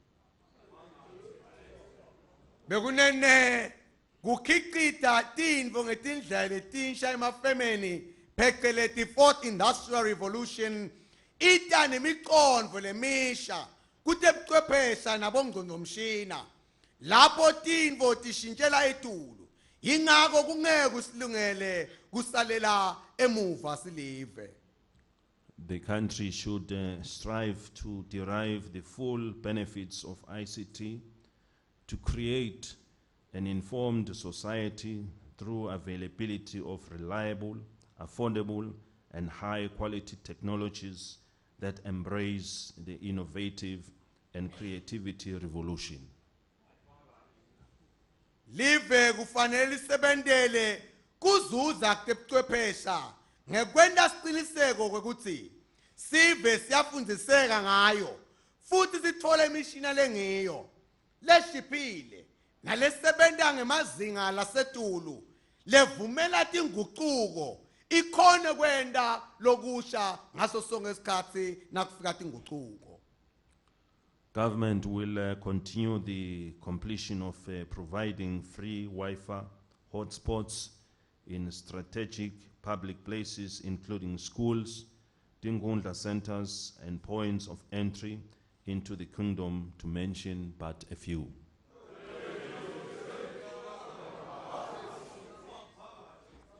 Bekunene kukhicita tintfo ngetindlela letinsha emafemeni pheceleti fourth industrial revolution ita nemicondvo lemisha kutebuchwephesha nabongcondvomshina lapho tintfo tishintshela etulu yingako kungeke usilungele kusalela emuva silive. The country should strive to derive the full benefits of ICT to create an informed society through availability of reliable, affordable, and high-quality technologies that embrace the innovative and creativity revolution. Live kufanele lisebentele kuzuza kutebuchwephesha ngekwenta siciniseko kwekutsi sive siyafundziseka ngayo futhi sitfole imishina lengiyo leshiphile nalesebenta ngemazinga lasetulu levumela tinguquko ikhone kwenta lokusha ngaso sonke isikhathi nakufika tinguquko. Government will continue the completion of providing free Wi-Fi hotspots in strategic public places including schools, Tingunda centers and points of entry into the kingdom, to mention but a few.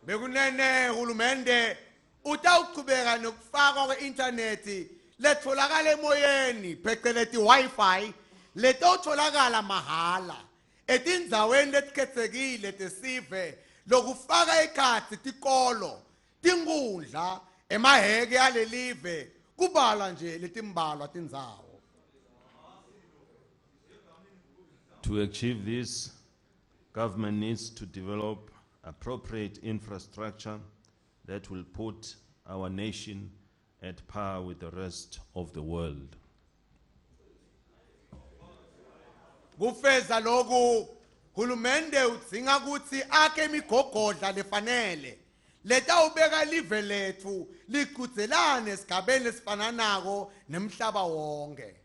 Bekunene hulumende utawuchubeka nokufakwa kwe-inthanethi letholakala emoyeni pheceleti Wi-Fi letotholakala mahala etindzaweni letikhetsekile tesive lokufaka ekhatsi tikolo tinkundla emaheke alelive kubala nje letimbalwa tindzawo. To achieve this, government needs to develop appropriate infrastructure that will put our nation at par with the rest of the world. Kufeza loku hulumende udzinga kutsi akhe imigogodla lefanele letawubeka live lethu lichudzelane esigabeni lesifananako nemhlaba wonke.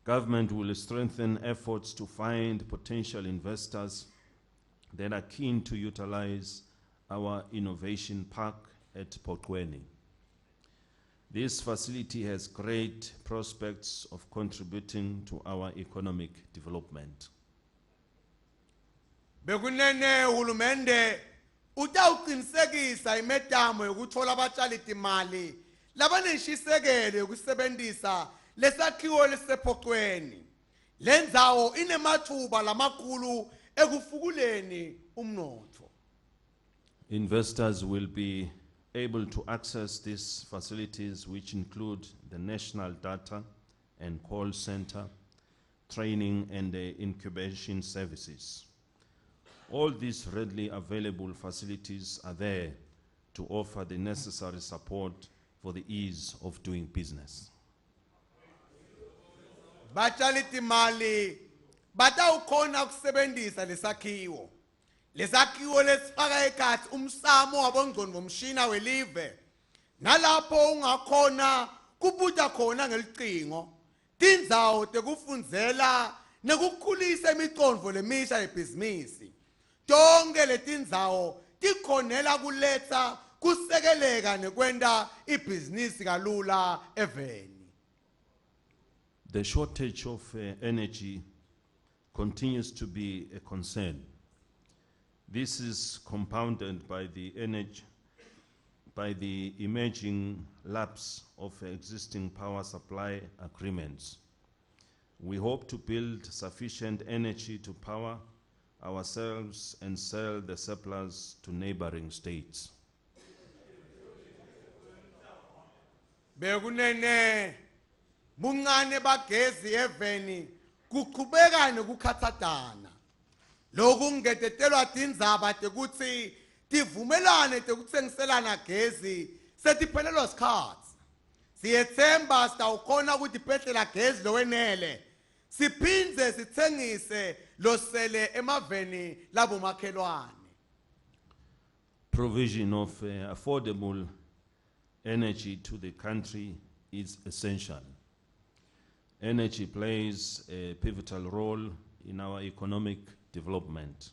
Government will strengthen efforts to find potential investors that are keen to utilize our innovation park at Potweni. This facility has great prospects of contributing to our economic development. Bekunene hulumende utawuqinisekisa imetamo yokuthola abatshali timali labaneshisekelo yokusebenzisa lesakhiwo lesephoqweni. Lendzawo inemathuba lamakhulu ekufukuleni umnotho. Investors will be able to access these facilities, which include the national data and call center, training and incubation services. All these readily available facilities are there to offer the necessary support for the ease of doing business. Batshali timali batawukhona kusebenzisa lesakhiwo. Lesakhiwo lesifaka ekhatsi umsamo wabongcondvomshina welive nalapho ungakhona kubuta khona ngelicingo tindzawo tekufundzela nekukhulisa imicondvo lemisha yebhizinisi. Tonke letindzawo tikhonela kuletsa kusekeleka nekwenta ibhizinisi kalula eveni. The shortage of energy continues to be a concern. This is compounded by the emerging lapse of existing power supply agreements. We hope to build sufficient energy to power ourselves and sell the surplus to neighboring states. Bekunene buncane bagezi eveni kuqhubeka nokukhathatana. Loku ngetetelwa tindzaba tekutsi tivumelane tekutsengiselana gezi setiphelelwa sikhatsi. Siyethemba sitawukhona ukutiphetlela gezi lowenele. Siphindze sitsengise losele emaveni labomakhelwane. Provision of affordable energy to the country is essential. Energy plays a pivotal role in our economic development.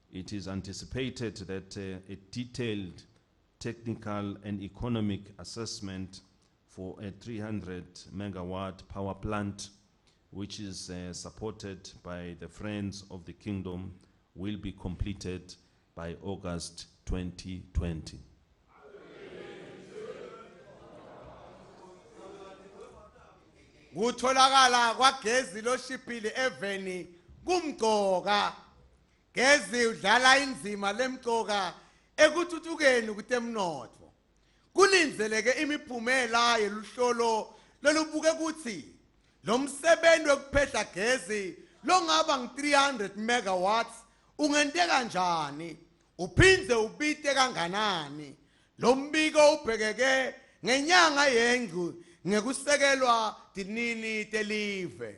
It is anticipated that a detailed technical and economic assessment for a 300 megawatt power plant, which is supported by the Friends of the Kingdom, will be completed by August 2020. Kutholakala kwagezi loshipile eveni kumgcoka. Gezi udlala inzima lemgcoka ekuthuthukeni kutemnotho. Kulinzeleke imiphumela yeluhlolo lolubuke kuthi lo msebenzi wokuphehla gezi longaba ngi-300 megawatts ungente kanjani, uphindze ubite kanganani. Lo mbiko ubhekeke ngenyanga yengcu ngekusekelwa tinini telive.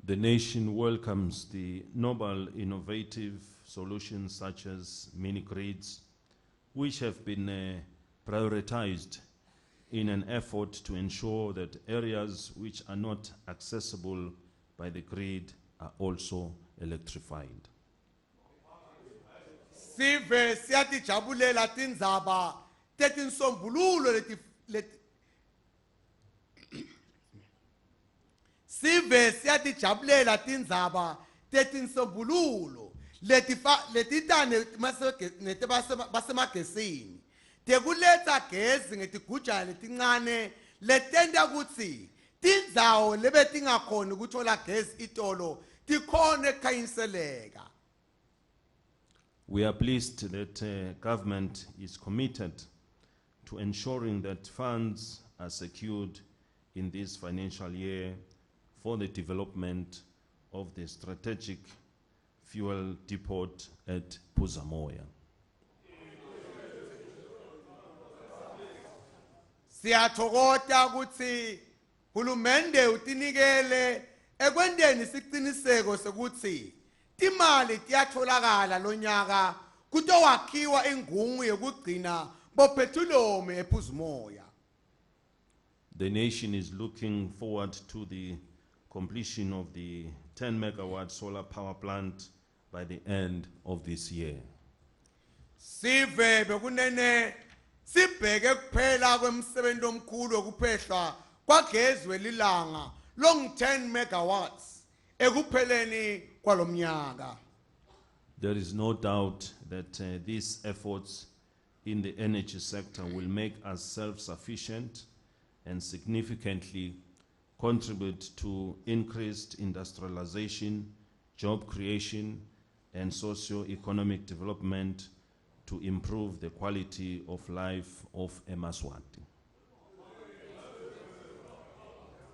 The nation welcomes the noble innovative solutions such as mini-grids, which have been prioritized in an effort to ensure that areas which are not accessible by the grid are also electrified. Sive siyatijabulela tindzaba tetinsombululo Sive siyatijabulela tindzaba tetinsombululo letitane basemagesini tekuletsa gezi ngetigujana letincane letenta kutsi tindzawo lebetingakhoni ukuthola gezi itolo tikhone kukhanyiseleka. We are pleased that government is committed to ensuring that funds are secured in this financial year for the development of the strategic fuel depot at Puzamoya. Siyathokoza ukuthi hulumende utinikele ekwendeni isiqiniseko sokuthi timali tiyatholakala lonyaka kutowakhiwa ingungu yokugcina bophethulome ePhuzumoya. The nation is looking forward to the completion of the 10 megawatt solar power plant by the end of this year. Sive bekunene sibheke kuphela kwemsebenzi omkhulu okuphehlwa kwagezwe lilanga long 10 megawatts ekupheleni kwalomnyaka. There is no doubt that these efforts in the energy sector will make us self-sufficient and significantly contribute to increased industrialization, job creation, and socio-economic development to improve the quality of life of eMaswati.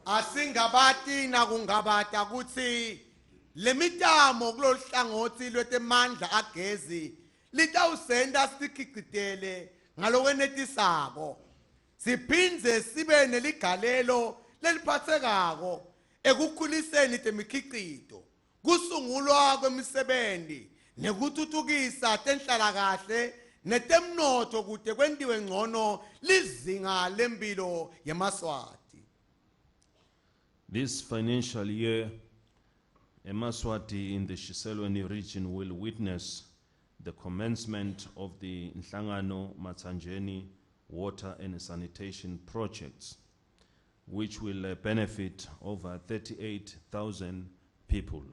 Asingabati nakungabata kutsi lemitamo kulohlangothi lwetemandla agezi litawusenda sikhicitele ngalokwenetisako. Siphindze sibe neligalelo leliphatsekako ekukhuliseni temikhicito, kusungulwa kwemisebenzi nekuthuthukisa tenhlalakahle netemnotho kute kwendiwe ngcono lizinga lempilo yeMaswati. This financial year, eMaswati in the Shiselweni region will witness the commencement of the Nhlangano Matsanjeni water and sanitation projects, which will benefit over 38,000 people.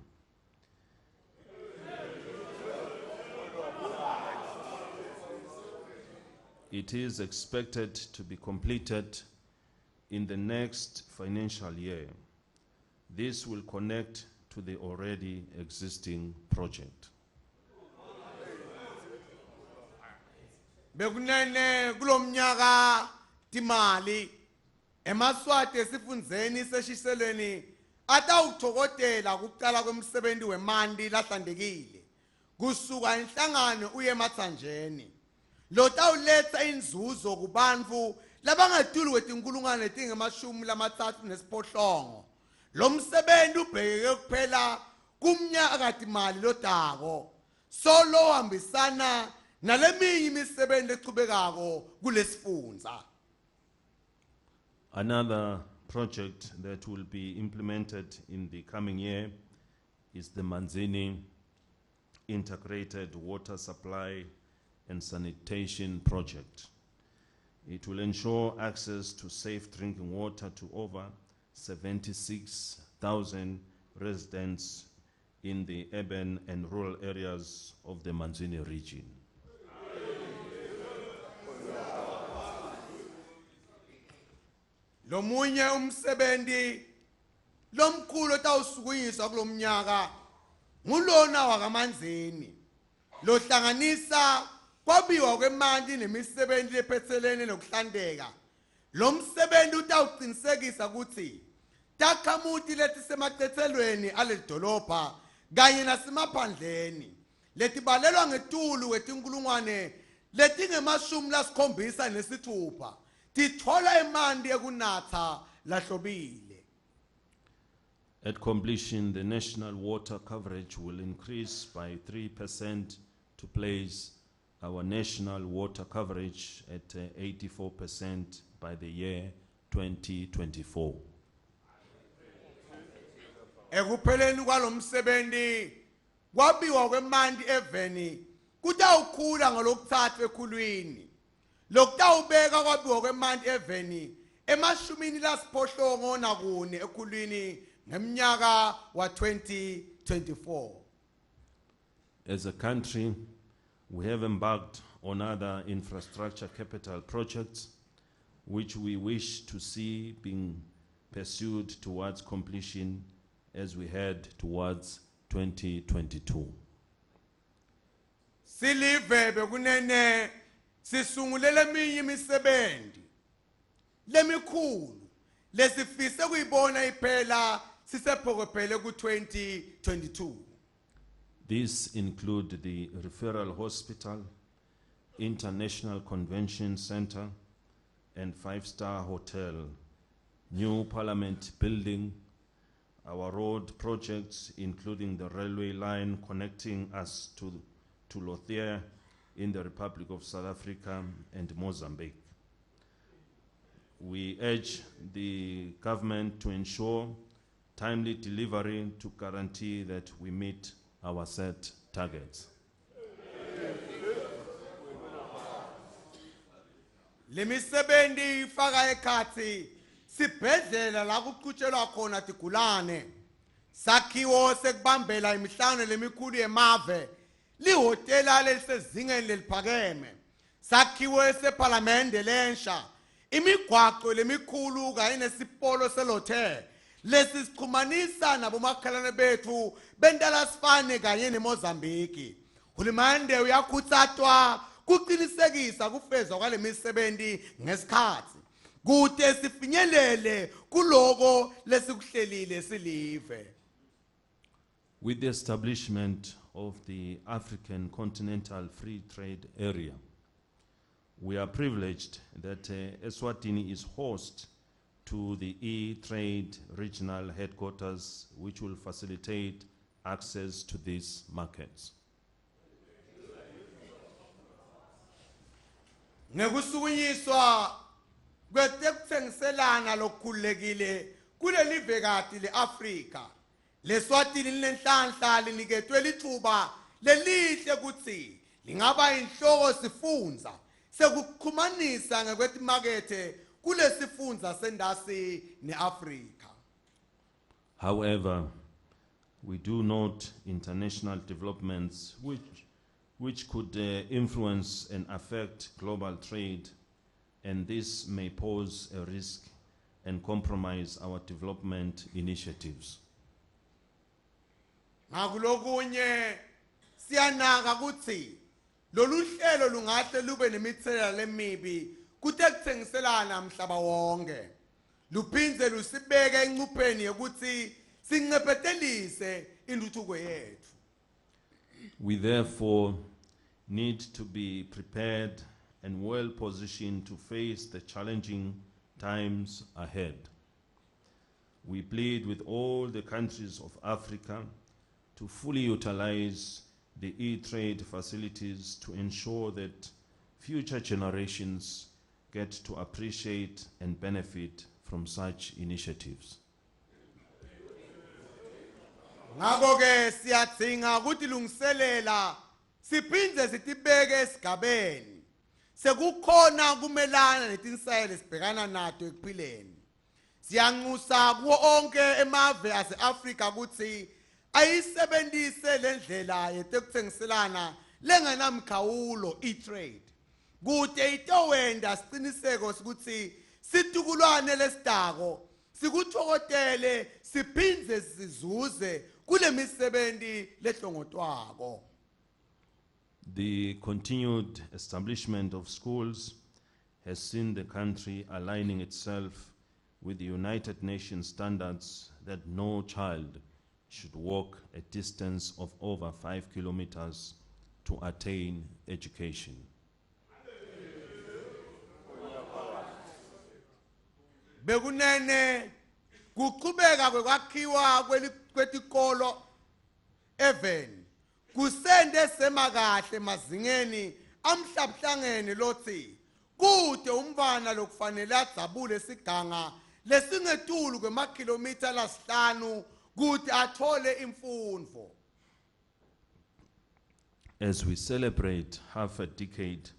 It is expected to be completed in the next financial year. This will connect to the already existing project. Bekunene kulomnyaka timali eMaswati esifundzeni seshiselweni atawuthokotela kuqala kwemsebenzi wemanti lahlandekile kusuka inhlangano uye emathanjeni lo tawuletha inzuzo kubantfu labangaduli kwetinkulungwane letingemashumi lamathathu nesiphohlongo lo msebenzi ubhekeke kuphela kumnyaka timali lotako solo hambisana naleminye imisebenzi lechubekako kulesifundza. Another project that will be implemented in the coming year is the Manzini Integrated Water Supply and Sanitation Project. It will ensure access to safe drinking water to over 76,000 residents in the urban and rural areas of the Manzini region. Lomunye umsebenzi lomkhulu otawusukunyiswa kulomnyaka ngulona wakaManzini lohlanganisa kwabiwa kwemanti nemisebenzi lephethelene nokuhlandeka. Lo msebenzi utawuqinisekisa ukuthi takhamuti letisemacethelweni alelidolobha kanye nasemaphandleni letibalelwa ngetulu kwetinkulungwane letingemashumi lasikhombisa nesithupha tithola emanti ekunatha lahlobile. At completion, the national water coverage will increase by 3% to place our national water coverage at 84% by the year 2024. Ekupheleni kwalomsebenzi kwabiwa kwemanti eveni kutawukhula ngalokuthathu ekhulwini. Lokutawubeka kwabiwa kwemanti eveni emashumini lasiphohlongo nakune ekhulwini ngemnyaka wa 2024. As a country, we have embarked on other infrastructure capital projects which we wish to see being pursued towards completion as we head towards 2022. Silivebe kunene sisungulele eminye imisebenzi lemikhulu lesifise kuyibona iphela sisephokophele ku 2022. These include the Referral Hospital, International Convention Center, and 5-star hotel, new Parliament building, our road projects including the railway line connecting us to Lothian in the Republic of South Africa and Mozambique. We urge the government to ensure timely delivery to guarantee that we meet our set targets. Lemisebenzi ifaka ekhathi sibhedlela la kuqhutshelwa khona tigulane. Sakhiwo sekubambela imihlangano lemikhulu yemave lihotela lelisezingeni leliphakeme. Sakhiwo seParliamente lensha imigwaqo lemikhulu kanye nesipolo selothe lesi sichumanisa nabomakhalane bethu bendalasifane kanye neMozambique. Hulumende uyakhutsatwa kuqinisekisa kufezwa kwale misebenzi ngesikhathi kude sifinyelele kuloko lesikuhlelile silive. With the establishment of the African Continental Free Trade Area, we are privileged that Eswatini is host to the E-Trade Regional Headquarters, which will facilitate access to these markets. Ngekusukunyiswa kwetekuthengiselana lokukhululekile kuleli vekati le-Afrika, leSwatini linenhlanhla liniketwe lithuba lelihle kutsi lingaba inhloko sifundza sekuxhumanisa ngekwetimakethe kulesifundza sendasi neAfrika. However, we do note international developments which could influence and affect global trade, and this may pose a risk and compromise our development initiatives. Ngakulokunye siyanaka kutsi lolu hlelo lungahle lube nemithelela lemibi kutekuthengiselana mhlaba wonke. Luphindze lusibeke engcupheni yokuthi sincephetelise intuthuko yethu. We therefore need to be prepared and well positioned to face the challenging times ahead. We plead with all the countries of Africa to fully utilize the e-trade facilities to ensure that future generations get to appreciate and benefit from such initiatives. Ngakho-ke siyadzinga ukuthi lungiselela siphindze sitibeke esigabeni sekukhona kumelana netinsele sibhekana nato ekuphileni. Siyanxusa kuwo onke emave ase-Afrika ukuthi ayisebenzise lendlela yetekuthengiselana lengenamkhawulo e-trade. Kude itowenda siciniseko ukuthi situkulwane lesidako sikuthokotele siphindze sizuze kule misebenzi lehlongotwako. The continued establishment of schools has seen the country aligning itself with the United Nations standards that no child should walk a distance of over 5 kilometers to attain education. Bekunene kuqhubeka kwakhiwa kwetikolo even kusende semakahle mazingeni amhlabhlangene lothi kude umfana lokufanele adzabule siganga lesingetulu kwemakhilomitha lasihlanu kude athole imfundo. As we celebrate half a decade,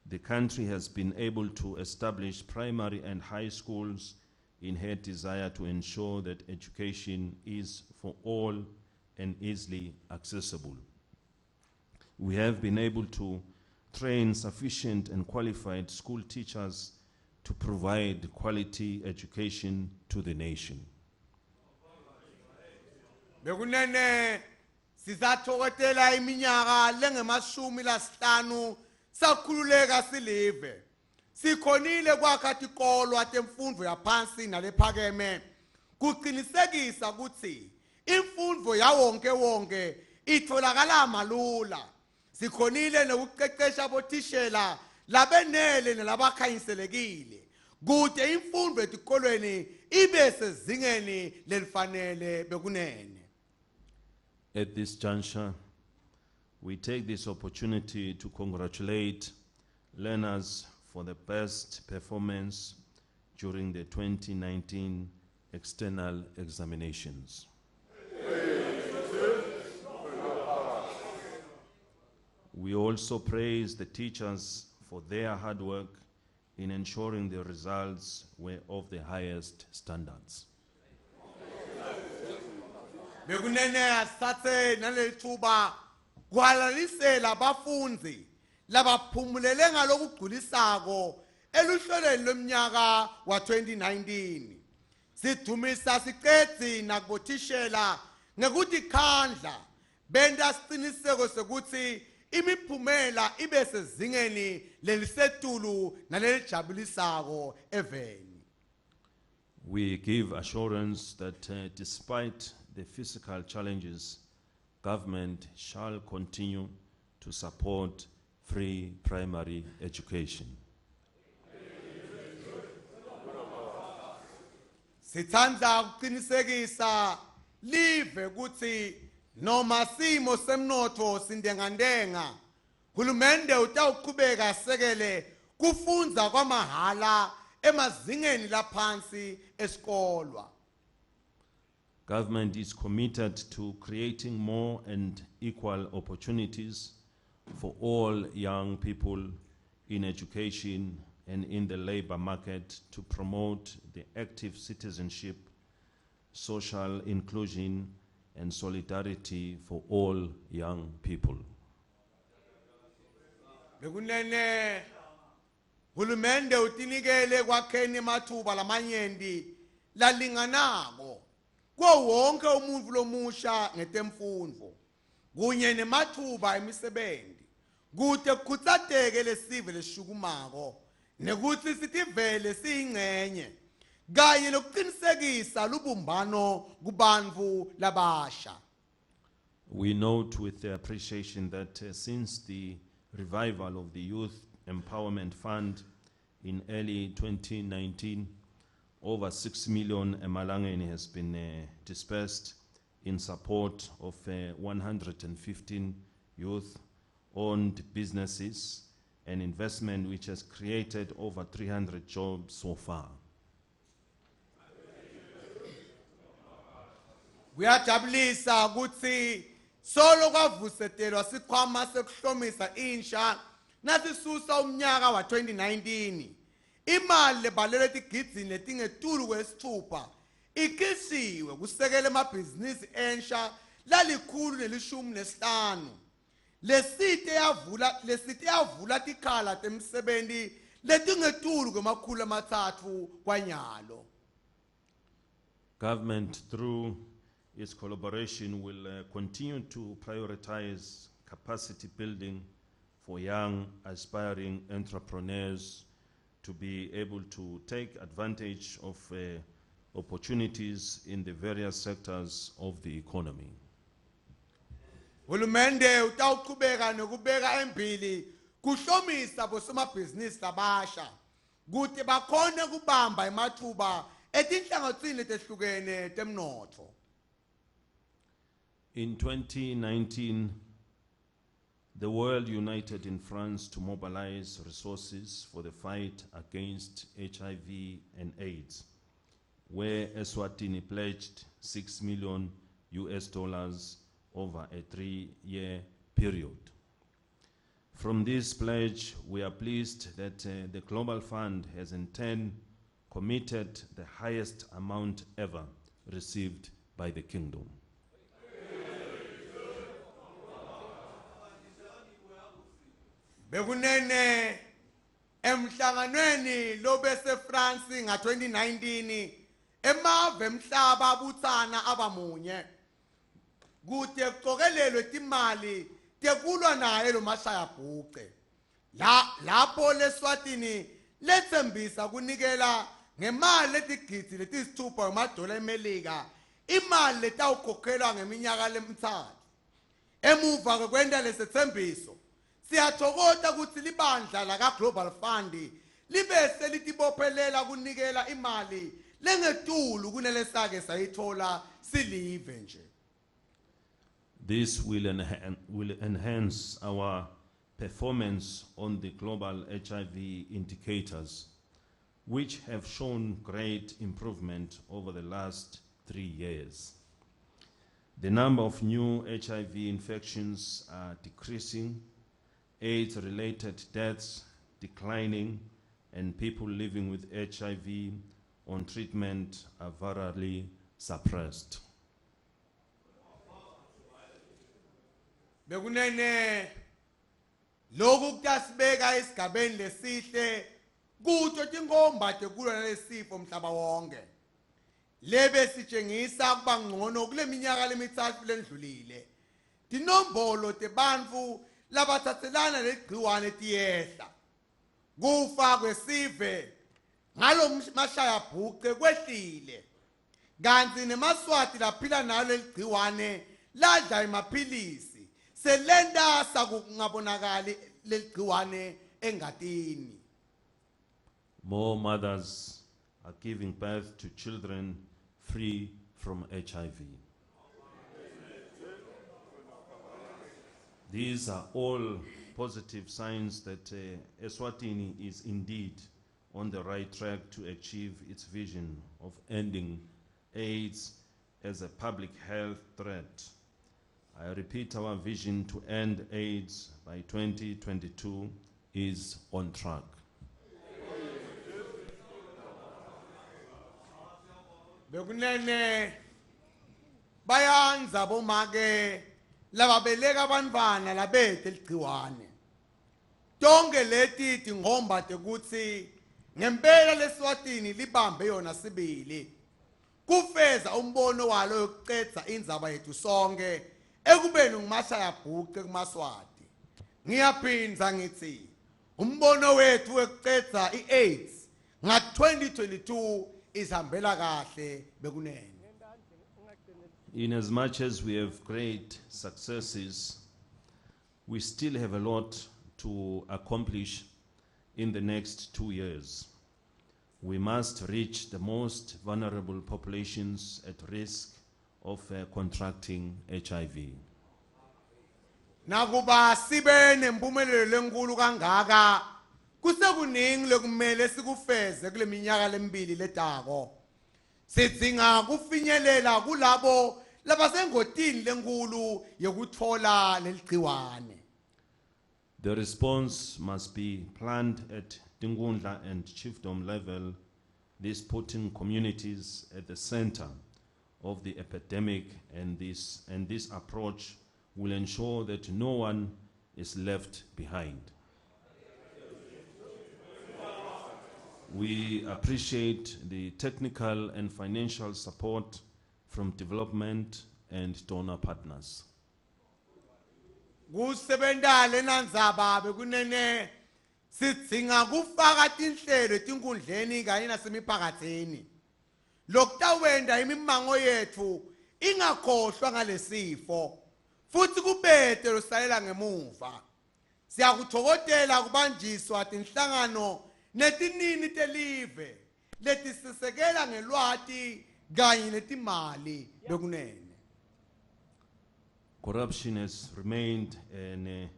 the country has been able to establish primary and high schools in her desire to ensure that education is for all and easily accessible. We have been able to train sufficient and qualified school teachers to provide quality education to the nation. Bekunene sizathokotela iminyaka lengemashumi lasihlanu sakhululeka silive. Sikhonile kwakha tikolo atemfundo yaphansi nalephakeme kuqinisekisa ukuthi imfundo yawonke wonke itholakala malula. Sikhonile nokuqeqesha abothishela labenele nalabakhanyiselekile kude imfundo etikolweni ibe sezingeni lelifanele bekunene. At this juncture, we take this opportunity to congratulate learners for the best performance during the 2019 external examinations. We also praise the teachers for their hard work in ensuring the results were of the highest standards. Bekunene asathe nalelithuba kwalalisela abafundi labaphumulele ngalokugculisako eluhlelweni lomnyaka wa 2019. Sidumisa siqedzi nakubothishela ngekuthi khandla benda siqiniseko sokuthi imiphumela ibe sezingeni lelisetulu nalelijabulisako eveni. We give assurance that despite the physical challenges, government shall continue to support free primary education. Sithanda ukuqinisekisa live ukuthi noma simo semnotho sindengandenga hulumende utawuqhubeka sekele kufunza kwamahala emazingeni laphansi esikolwa. Government is committed to creating more and equal opportunities for all young people in education and in the labor market to promote the active citizenship, social inclusion, and solidarity for all young people. Bekunene hulumende utinikele kwakheni mathuba lamanyendi lalinganako ko wonke umuntu lomusha ngetemfundo kunye nemathuba emisebenzi kude kutsateke lesive leshukumako nekuthi sitivele siyingcenye kanye nokuqinisekisa lubumbano kubantu labasha. We note with appreciation that since the revival of the Youth Empowerment Fund in early 2019, over 6 million emalangeni has been dispersed in support of 115 youth-owned businesses, an investment which has created over 300 jobs so far. Kuyajabulisa ukuthi solo kwavusetelwa sikhwama sekuhlomisa insha nasisusa umnyaka wa 2019 imali lebalelwe etigidini letingetulu kwesithupha ikhishiwe kusekela emabhizinisi ensha lalikhulu nelishumi nesihlanu lesite yavula tikhala temsebenti letingetulu kwemakhulu amathathu kwanyalo. Government, through its collaboration, will continue to prioritize capacity building for young aspiring entrepreneurs to be able to take advantage of opportunities in the various sectors of the economy. Hulumende utawuqhubeka nokubeka embili kuhlomisa bosomabhizinisi labasha kuthi bakhone kubamba emathuba etinhlangothini letehlukene temnotho. In 2019, the world united in France to mobilize resources for the fight against HIV and AIDS, where Eswatini pledged $6 million over a 3-year period. From this pledge, we are pleased that the Global Fund has in turn committed the highest amount ever received by the Kingdom. Bekunene emhlanganweni lobese France nga 2019 emave emhlaba abuthana abamunye kude kuqokelelwe timali tekulwa naye lo mashaya bhuqe lapho leSwatini lethembisa kunikela ngemali letigidi letisithupha $6 eMelika imali letawukhokhelwa ngeminyaka lemithathu emuva kwenda lesethembiso siyathokoza ukuthi libandla la ka Global Fund libese litibophelela kunikela imali lengetulu kunelesake sayithola silive nje. This will enhance our performance on the global HIV indicators, which have shown great improvement over the last 3 years. The number of new HIV infections are decreasing, AIDS-related deaths declining, and people living with HIV on treatment are virally suppressed. Bekunene lokhu kuyasibeka esigabeni lesihle kuthi tingomba tekulwa nalesifo umhlaba wonke lebe sitshengisa kuba ngcono kule minyaka lemithathu lendlulile tinombolo tebantfu labathathelana legciwane tiyehla kufa kwesive ngalo mashaya bhuqe kwehlile kanti nemaswati laphila nalo legciwane ladla emaphilisi selenda sakungabonakali legciwane engatini. More mothers are giving birth to children free from HIV. These are all positive signs that Eswatini is indeed on the right track to achieve its vision of ending AIDS as a public health threat. I repeat, our vision to end AIDS by 2022 is on track. Bekunene bayanza bomake lababeleka abantwana labethe ligciwane tonke leti tingomba tekutsi ngempela leSwatini libambe yona sibili kufeza umbono walo yokuqedza indzaba yethu sonke ekubeni ngumashaya bhuqe kumaSwati. Ngiyaphinza ngithi umbono wethu wekuqedza iAIDS nga 2022 isihambela kahle Bekunene. In as much as we have great successes, we still have a lot to accomplish in the next 2 years. We must reach the most vulnerable populations at risk of contracting HIV. Nakuba sibe nempumelelo lenkulu kangaka kusekuningi lokumele sikufeze kule minyaka lemibili letako. Sidinga kufinyelela kulabo labasengotini lenkulu yokuthola leligciwane. The response must be planned at Tingundla and chiefdom level, this putting communities at the center of the epidemic, and this approach will ensure that no one is left behind. We appreciate the technical and financial support from development and donor partners. Kusebentale nandzaba bekunene sidzinga kufaka tinhlelo etinkundleni kanye nasemiphakathini lokutawenda imimango yethu ingakhohlwa ngalesifo futhi kubete losalela ngemuva. Siyakuthokozela kubanjiswa tinhlangano netinini telive letisisekela ngelwati kanye netimali bekunene. Corruption has remained an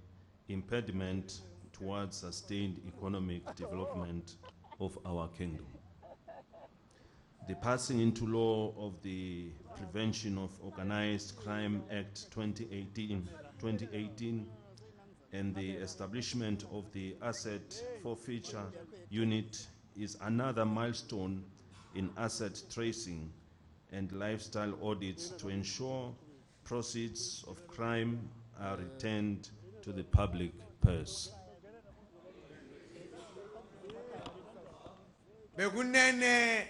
impediment towards sustained economic development of our kingdom. The passing into law of the Prevention of Organized Crime Act 2018 and the establishment of the Asset Forfeiture Unit is another milestone in asset tracing and lifestyle audits to ensure proceeds of crime are returned to the public purse. Bekunene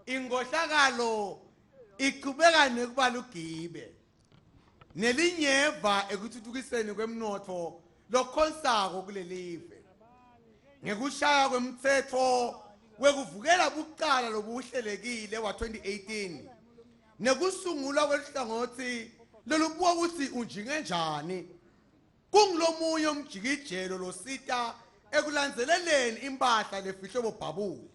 ingohlakalo iqhubeka nekuba lugibe nelinyeva ekuthuthukiseni kwemnotho lokhonsako kulelive ngekushaya kwemthetho wekuvukela bucala lobuhlelekile wa 2018 nekusungulwa kwelihlangothi lolubuka ukuthi unjinge njani kungilomunye umjikijelo losita ekulandzeleleni impahla lefihlwe bobhabuli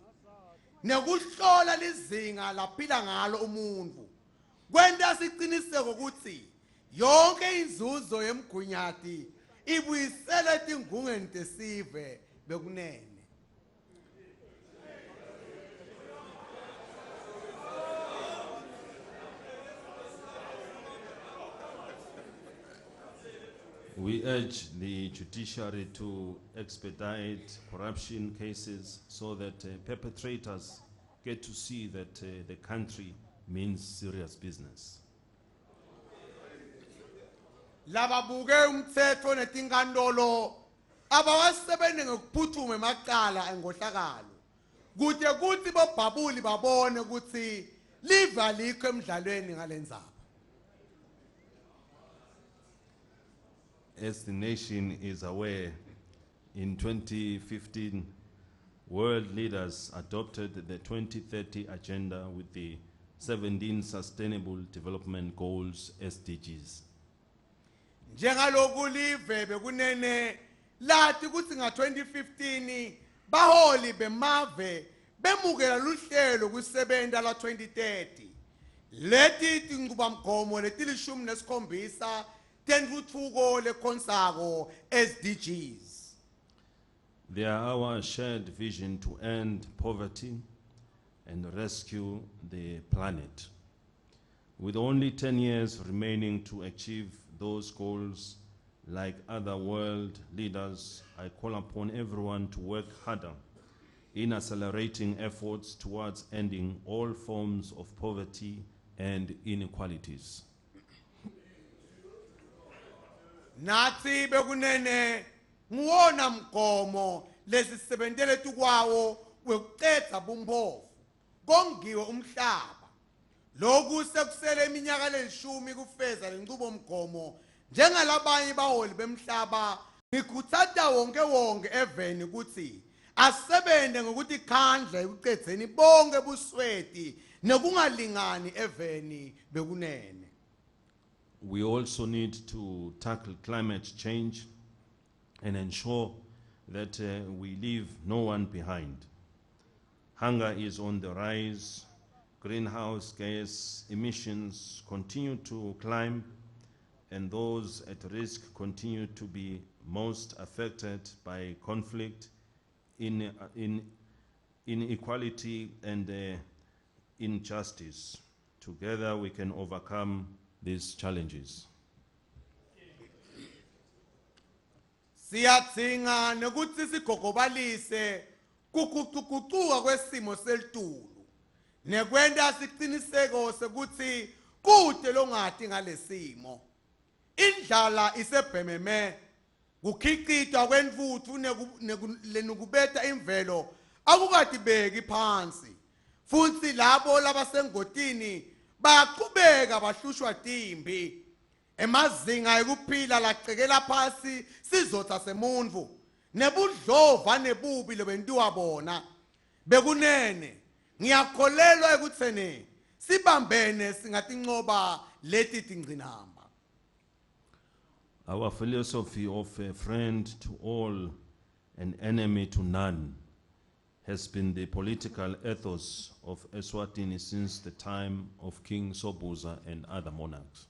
nekuhlola lizinga laphila ngalo umuntu kwenta siqiniseko ukuthi yonke inzuzo yemgunyati ibuyisela etingungeni tesive bekunene. We urge the judiciary to expedite corruption cases so that perpetrators get to see that the country means serious business. Lababuke umthetho netinkantolo abawasebenzele ngokuphuthuma emacala engohlakalo kude kuthi bobhabuli babone ukuthi live alikho emidlalweni ngalendzaba. As the nation is aware, in 2015, world leaders adopted the 2030 agenda with the 17 Sustainable Development Goals, SDGs. Njengaloku live bekunene lati ukuthi nga 2015 baholi bemave bemukela luhlelo kusebenta la 2030 leti tinqubamgomo letilishumi nesikhombisa tentfutfuko lekhonsako SDGs. They are our shared vision to end poverty and rescue the planet. With only 10 years remaining to achieve those goals, like other world leaders, I call upon everyone to work harder in accelerating efforts towards ending all forms of poverty and inequalities. Natsi bekunene nguwona mgomo lesisebentele tukwawo wekucedza bumphofu kongiwe umhlaba lokhu sekusele iminyaka lelishumi kufeza lenqubomgomo njengalabanye baholi bemhlaba ngikhuthata wonke eveni ukuthi asebente ngokuthi khandla ekucedzeni bonke busweti nekungalingani eveni bekunene. We also need to tackle climate change and ensure that we leave no one behind. Hunger is on the rise. Greenhouse gas emissions continue to climb, and those at risk continue to be most affected by conflict, inequality, and injustice. Together we can overcome these challenges. Siyadzinga nekuthi sigogobalise kuguquguquka kwesimo selitulu nekwenta siqiniseko sekuthi kude longati ngalesimo. Indlala isebhememe, kukhicitwa kwentfutfu nekubeta imvelo akukatibeki phansi. Futhi labo labasengotini bayaqhubeka bahlushwa timbi. Emazinga ekuphila lacekela phasi sizotha semuntfu nebudlova nebubi lebentiwa bona. Bekunene ngiyakholelwa ekutseni sibambene singatincoba leti tingqinamba. Our philosophy of a friend to all, an enemy to none, has been the political ethos of Eswatini since the time of King Sobhuza and other monarchs.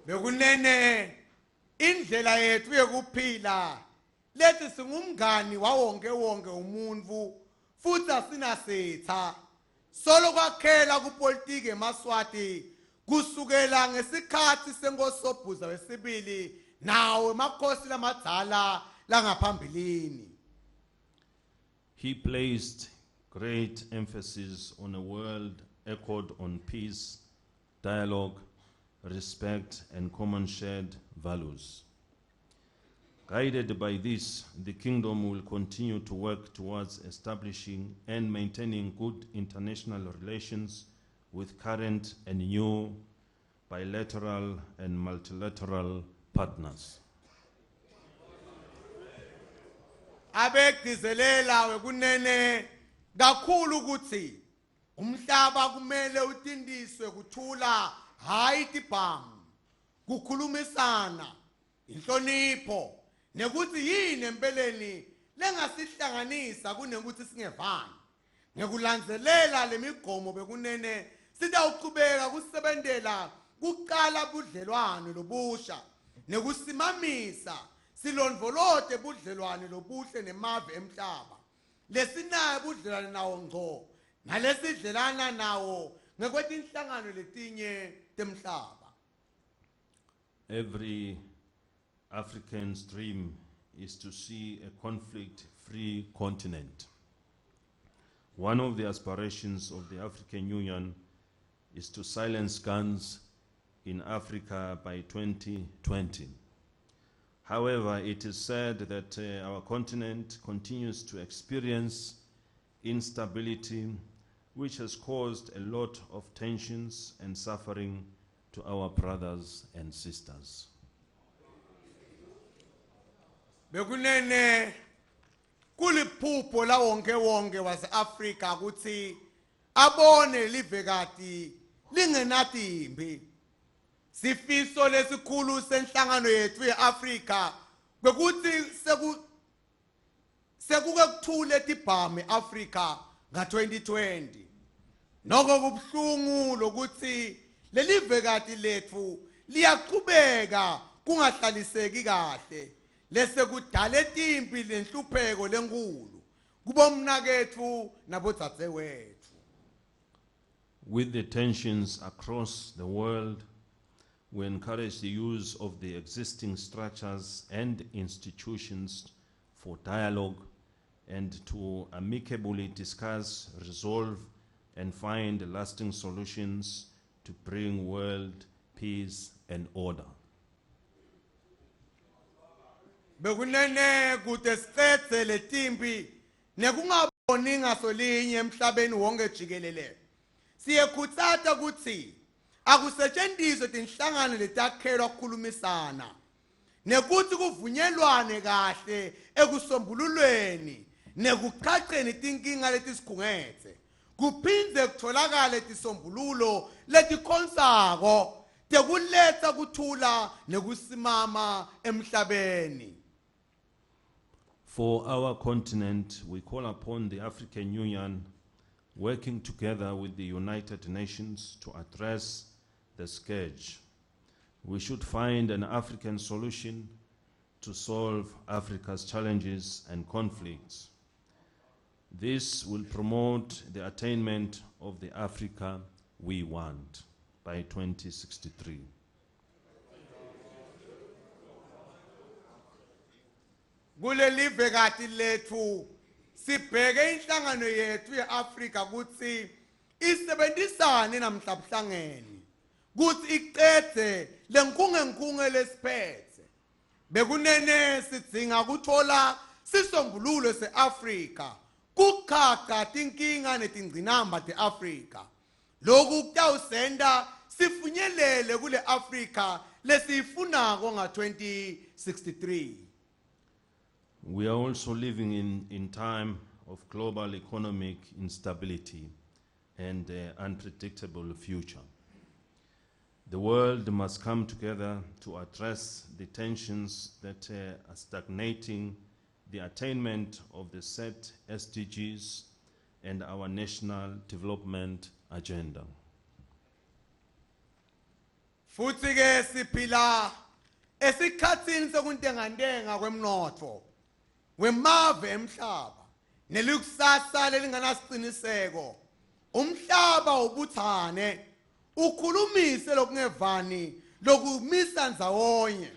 Bekunene indlela yethu yekuphila lethi singumngani wawonke umuntfu futhi asinasetha solo kwakhela kupolitiki eMaswati kusukela ngesikhathi sengoSobhuza wesibili nawo emakhosi lamadala langaphambilini. He placed great emphasis on a world echoed on peace, dialogue, respect, and common shared values. Guided by this, the kingdom will continue to work towards establishing and maintaining good international relations with current and new bilateral and multilateral partners. Abegcizelela wekunene kakhulu ukuthi umhlaba kumele utindiswe kuthula hayi tibhamu, kukhulumisana, inhlonipho, nekuthi yini empeleni lengasihlanganisa kunekuthi singevani. Ngekulandzelela lemigomo bekunene sitawuqhubeka kusebentela kuqala budlelwano lobusha nekusimamisa silondvolote budlelwano lobuhle nemave emhlaba lesinayo budlelwano nawo ngco nalesidlelana nawo ngekwetinhlangano letinye temhlaba. Every African's dream is to see a conflict-free continent. One of the aspirations of the African Union is to silence guns in Africa by 2020. However, it is said that our continent continues to experience instability, which has caused a lot of tensions and suffering to our brothers and sisters. Bekunene kuliphupho la wonke wase-Afrika ukuthi abone livekati lingenatimbi. Sifiso lesikhulu senhlangano yethu ye-Afrika bekuthi sekuke kuthule tibhamu e-Afrika nga-2020. Noko kubuhlungu lokuthi lelivekati lethu liyaqhubeka kungahlaliseki kahle lese kudale timpi lenhlupheko lenkulu kubomnakethu nabodzadzewethu. With the tensions across the world, we encourage the use of the existing structures and institutions for dialogue and to amicably discuss, resolve, and find lasting solutions to bring world peace and order. Bekunene kude siqedze letimpi nekungaboni ngasolinye emhlabeni wonke jikelele. Siyekhutsata kutsi akusetshenziswe tinhlangano letakhelwa ukukhulumisana nekuthi kuvunyelwane kahle ekusombululweni nekucaceni tinkinga letisikhungetse kuphindze kutholakale tisombululo letikhonsako tekuletsa kuthula nekusimama emhlabeni. For our continent, we call upon the African Union, working together with the United Nations to address the scourge. We should find an African solution to solve Africa's challenges and conflicts. This will promote the attainment of the Africa we want by 2063. Kuleli vekati lethu sibheke inhlangano yethu yeAfrika kutsi isebenzisane namhlabhlangeni kuthi iqedze lenkungenkunge lesiphethe bekunene sidzinga kuthola sisombululo seAfrika kukhakha tinkinga netingcinamba teAfrika lokhu kutawusenda sifunyelele kule Afrika lesiyifunako nga 2063. We are also living in time of global economic instability and unpredictable future. The world must come together to address the tensions that are stagnating the attainment of the set SDGs and our national development agenda. Futhi ke siphila esikhatsini sokuntengantenga kwemnotfo wemave emhlaba nelikusasa lelinganasiqiniseko umhlaba ubuthane ukhulumise lokungevani lokumisa ndzawonye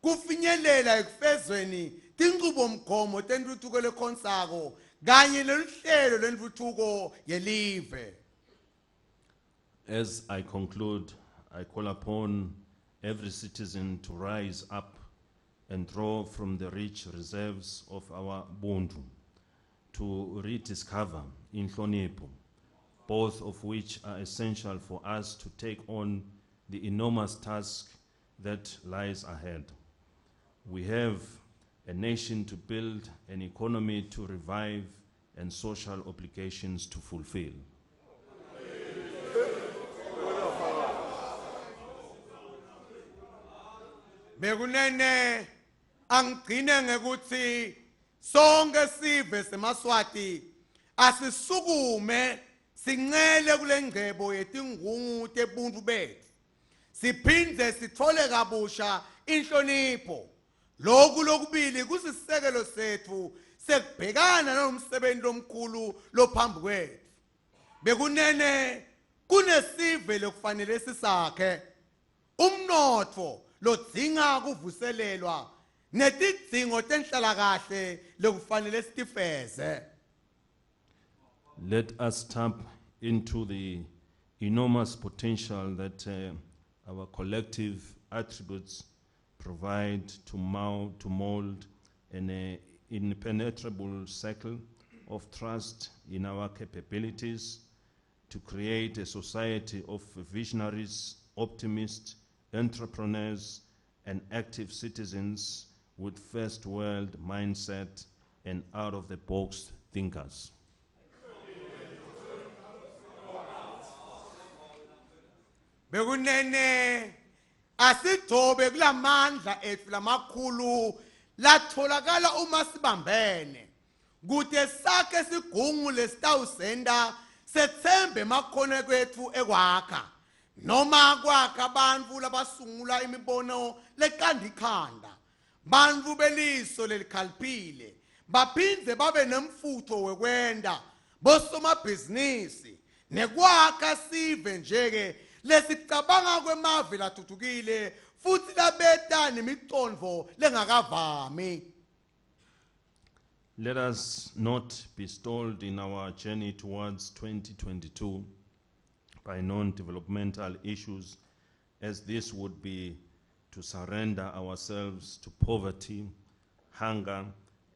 kufinyelela ekufezweni tinqubomgomo tentuthuko lekhonsako kanye neluhlelo lwentuthuko yelive. As I conclude, I call upon every citizen to rise up and draw from the rich reserves of our Buntu to rediscover inhlonipho, both of which are essential for us to take on the enormous task that lies ahead. We have a nation to build, an economy to revive, and social obligations to fulfill. Bekunene angigcine ngekuthi sonke sive seMaswati asisukume sincele kule ngcebo yetingungu tebuntu bethu siphindze sithole kabusha inhlonipho lokhu lokubili kusisekelo sethu sekubhekana nomsebenzi omkhulu lophambi kwethu. Bekunene kunesive lokufanele sisakhe umnotfo lodzinga kuvuselelwa netidzingo tenhlalakahle lokufanele sitifeze. Let us tap into the enormous potential that our collective attributes provide to mold an impenetrable circle of trust in our capabilities to create a society of visionaries, optimists, entrepreneurs, and active citizens with first world mindset and out-of-the-box thinkers. Bekunene asithobe kulamandla ethu lamakhulu latholakala uma sibambene kude sakhe sigungu lesitawusenda sethembe makhono kwethu ekwakha noma kwakha abantu labasungula imibono leqanda ikhanda bantu beliso lelikhaliphile baphindze babe nemfutho wekwenda bosomabhizinisi nekwakha sive njeke lesicabanga kwemave lathuthukile futhi labeta nemicondvo lengakavami. Let us not be stalled in our journey towards 2022 by non-developmental issues, as this would be to surrender ourselves to poverty, hunger,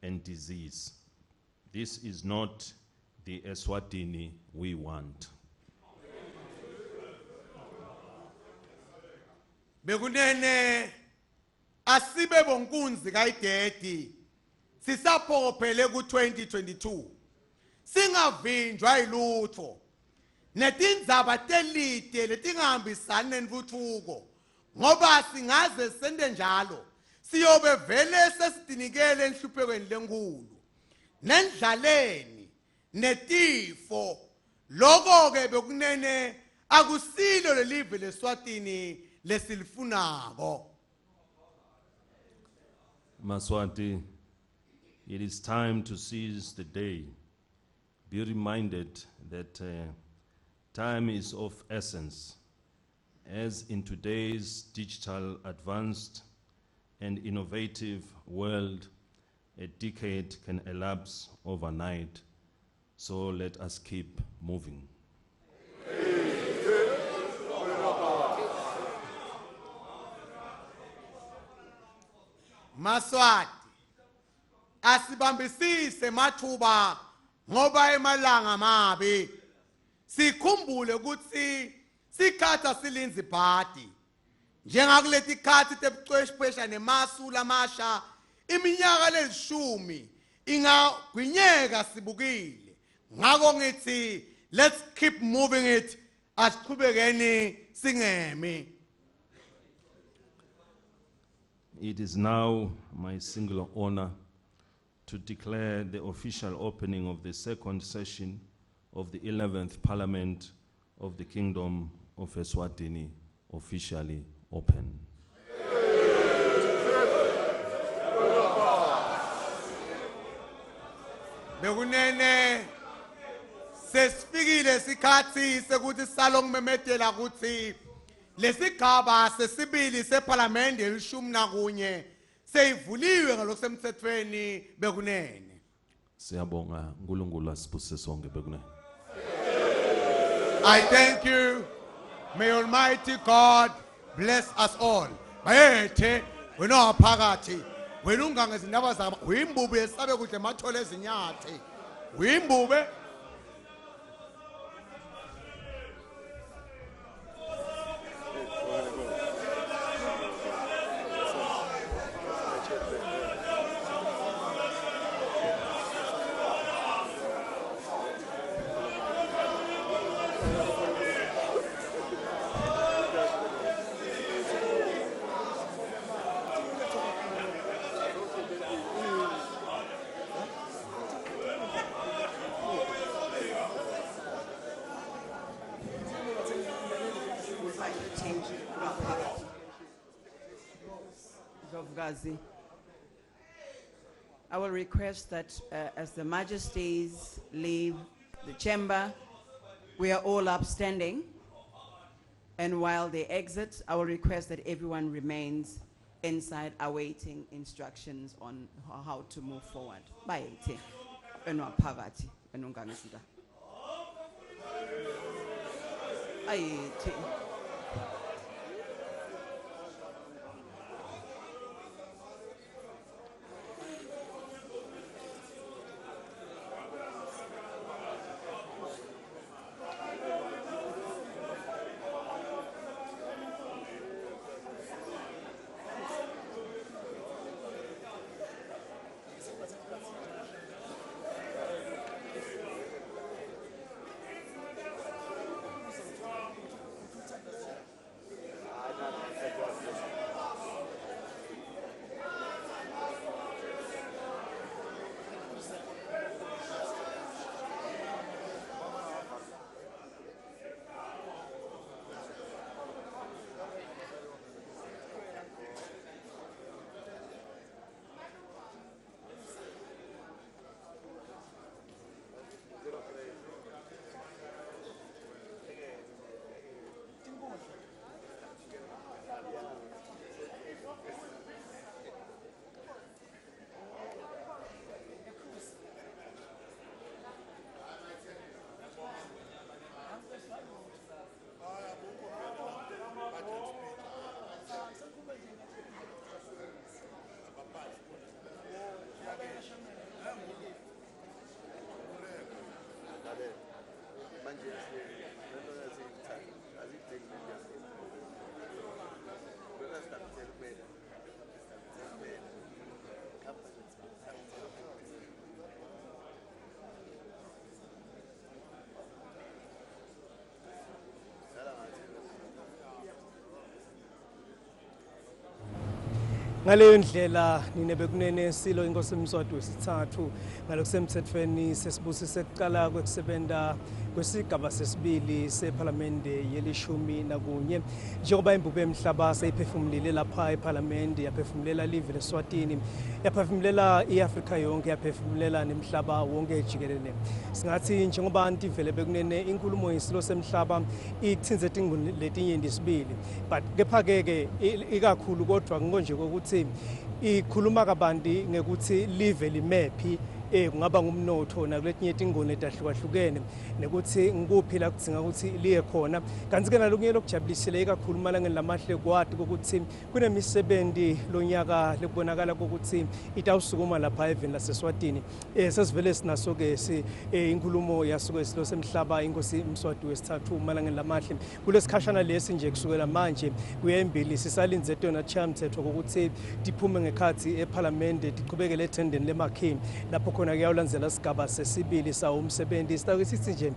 and disease. This is not the Eswatini we want. Bekunene asibe bonkunzi kayidedi sisaphokophele ku-2022 singavinjwa yilutho netindzaba telite letingahambisani nentfutfuko ngoba singaze sende njalo siyobe vele sesitinikele enhluphekweni lenkulu nendlaleni netifo lokho-ke bekunene akusilo lelive leSwatini lesilifunako. Maswati, it is time to seize the day. Be reminded that time is of essence, as in today's digital advanced and innovative world, a decade can elapse overnight. So let us keep moving. Maswati, asibambisise mathuba ngoba emalanga mabi. Sikhumbule ukuthi sikhatha silinzi bhadi. Njengakuleti khathi tebuchwephesha nemasu lamasha iminyaka lezishumi ingagwinyeka sibukile. Ngako ngithi let's keep moving it asiqhubekeni singemi. It is now my singular honor to declare the official opening of the second session of the 11th Parliament of the Kingdom of Eswatini officially open. Bekunene sesifikile sikhathi sekuthi salong memetela ukuthi lesigaba sesibili seParliament elishumi nakunye seyivuliwe ngalokusemthethweni bekunene. Siyabonga uNkulunkulu asibusise sonke bekunene. I thank you. May Almighty God bless us all. Bayethe wena waphakathi wena ungangezindaba zabo uyimbube yesabe kuhle mathole ezinyathi uyimbube. I will request that as the Majesties leave the chamber, we are all upstanding. And while they exit, I will request that everyone remains inside awaiting instructions on how to move forward. Bye. ngaleyo ndlela nine bekunene silo inkosi Mswati wesithathu ngalokusemthethweni sesibusise kuqala kwekusebenza kwesigaba sesibili seParliamente yelishumi nakunye njengoba imbube emhlaba seyiphefumulile lapha eParliamente yaphefumulela live leSwatini yaphefumulela iAfrika yonke yaphefumulela nemhlaba wonke jikelele singathi njengoba antivele bekunene inkulumo yisilo semhlaba ithinze tinguni letinye ndisibili but kepha ke ikakhulu kodwa ngonje ukuthi ikhuluma kabanti ngekuthi live limephi kungaba ngumnotho nakuletinye tingoni etahlukahlukene nekuthi ngikuphi la kudzinga ukuthi liye khona kanti ke nalokunye lokujabulisile ikakhulu malangeni lamahle kwati ukuthi kunemisebenzi lonyaka lekubonakala ukuthi itawusukuma lapha eveni laseSwatini sesivele sinaso ke inkulumo yasuke silo semhlaba inkosi Mswati wesithathu malangeni lamahle kulesikhashana lesi nje kusukela manje kuyembili sisalinze tona chamthetho ukuthi diphume ngekhathi eParliament diqhubekele ethendeni lemakhi lapho khona kuyawulandzela isigaba sesibili sawo umsebenzi sitake sithi nje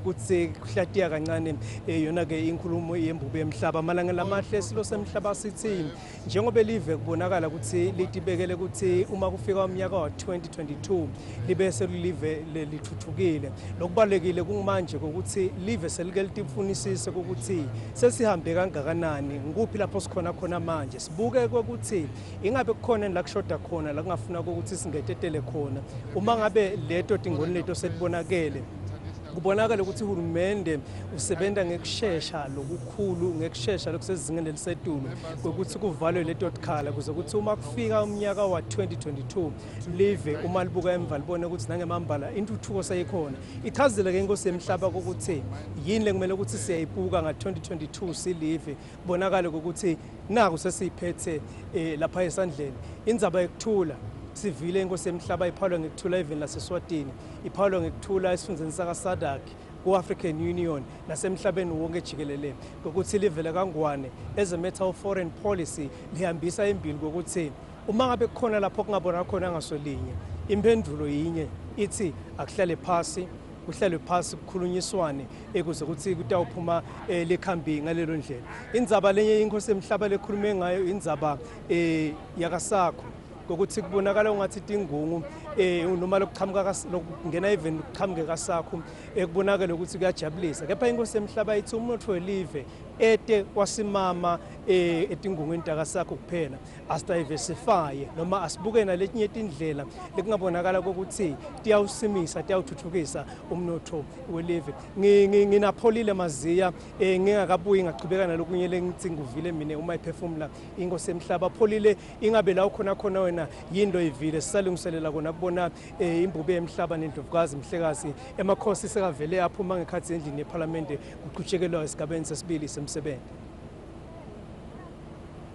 kuthi kuhlatiya kancane yona ke inkulumo yembube emhlaba malanga lamahle silo semhlaba sithi njengoba live kubonakala ukuthi litibekele ukuthi uma kufika umnyaka wa 2022 libe selive lithuthukile lokubalekile kumanje ukuthi live selike litifunisise ukuthi sesihambe kangakanani ngikuphi lapho sikhona khona manje sibuke ukuthi ingabe kukhona la kushoda khona la kungafuna ukuthi singetetele khona uma ngabe leto tingoni leto selibonakele kubonakala ukuthi uhulumende usebenza ngekusheshsha lokukhulu ngekusheshsha lokusezingeni elisetulu ukuthi kuvalwe leto tikhala kuze ukuthi uma kufika umnyaka wa 2022 live uma libuka emva libone ukuthi nangemambala intuthuko seyikhona ichazile ke inkosi emhlaba ukuthi yini lekumele ukuthi siyayibuka nga 2022 silive kubonakala ukuthi naku sesiphethe lapha esandleni indzaba yekuthula sivile inkosi emhlaba iphawulwa ngekuthula eveni laseSwatini iphawulwa ngekuthula esifundeni sakaSadak ku-African Union nasemhlabeni wonke jikelele ukuthi livele kangwane as a matter of foreign policy lihambisa embili ukuthi uma ngabe kukhona lapho kungabona khona ngasolinye impendulo yinye ithi akuhlale phasi kuhlalwe phasi kukhulunyiswane ukuze ukuthi kutawuphuma lekhambi ngalelo ndlela indzaba lenye inkosi emhlaba lekhulume ngayo indzaba yakasakho ukuthi kubonakala ungathi tingungu noma lokuqhamuka lokungena even ukuqhamuke kasakho kubonakala ukuthi kuyajabulisa kepha inkosi emhlaba ithi umnotho welive ete wasimama etingungweni takasakho kuphela asidiversify noma asibuke naletinye tindlela lekungabonakala ukuthi tiyawusimisa tiyawuthuthukisa umnotho welive nginapholile maziya ngingakabuyi ngachubeka nalokunye lengithi nguvile mina uma iphefumula inkosi emhlaba pholile ingabe la ukhona khona wena yindo ivile sisalungiselela kona kubona imbube emhlaba nendlovukazi mhlekazi emakhosi sekavele aphuma ngekhathi endlini yeParliament kuqhutshekelwa esigabeni sesibili semsebenzi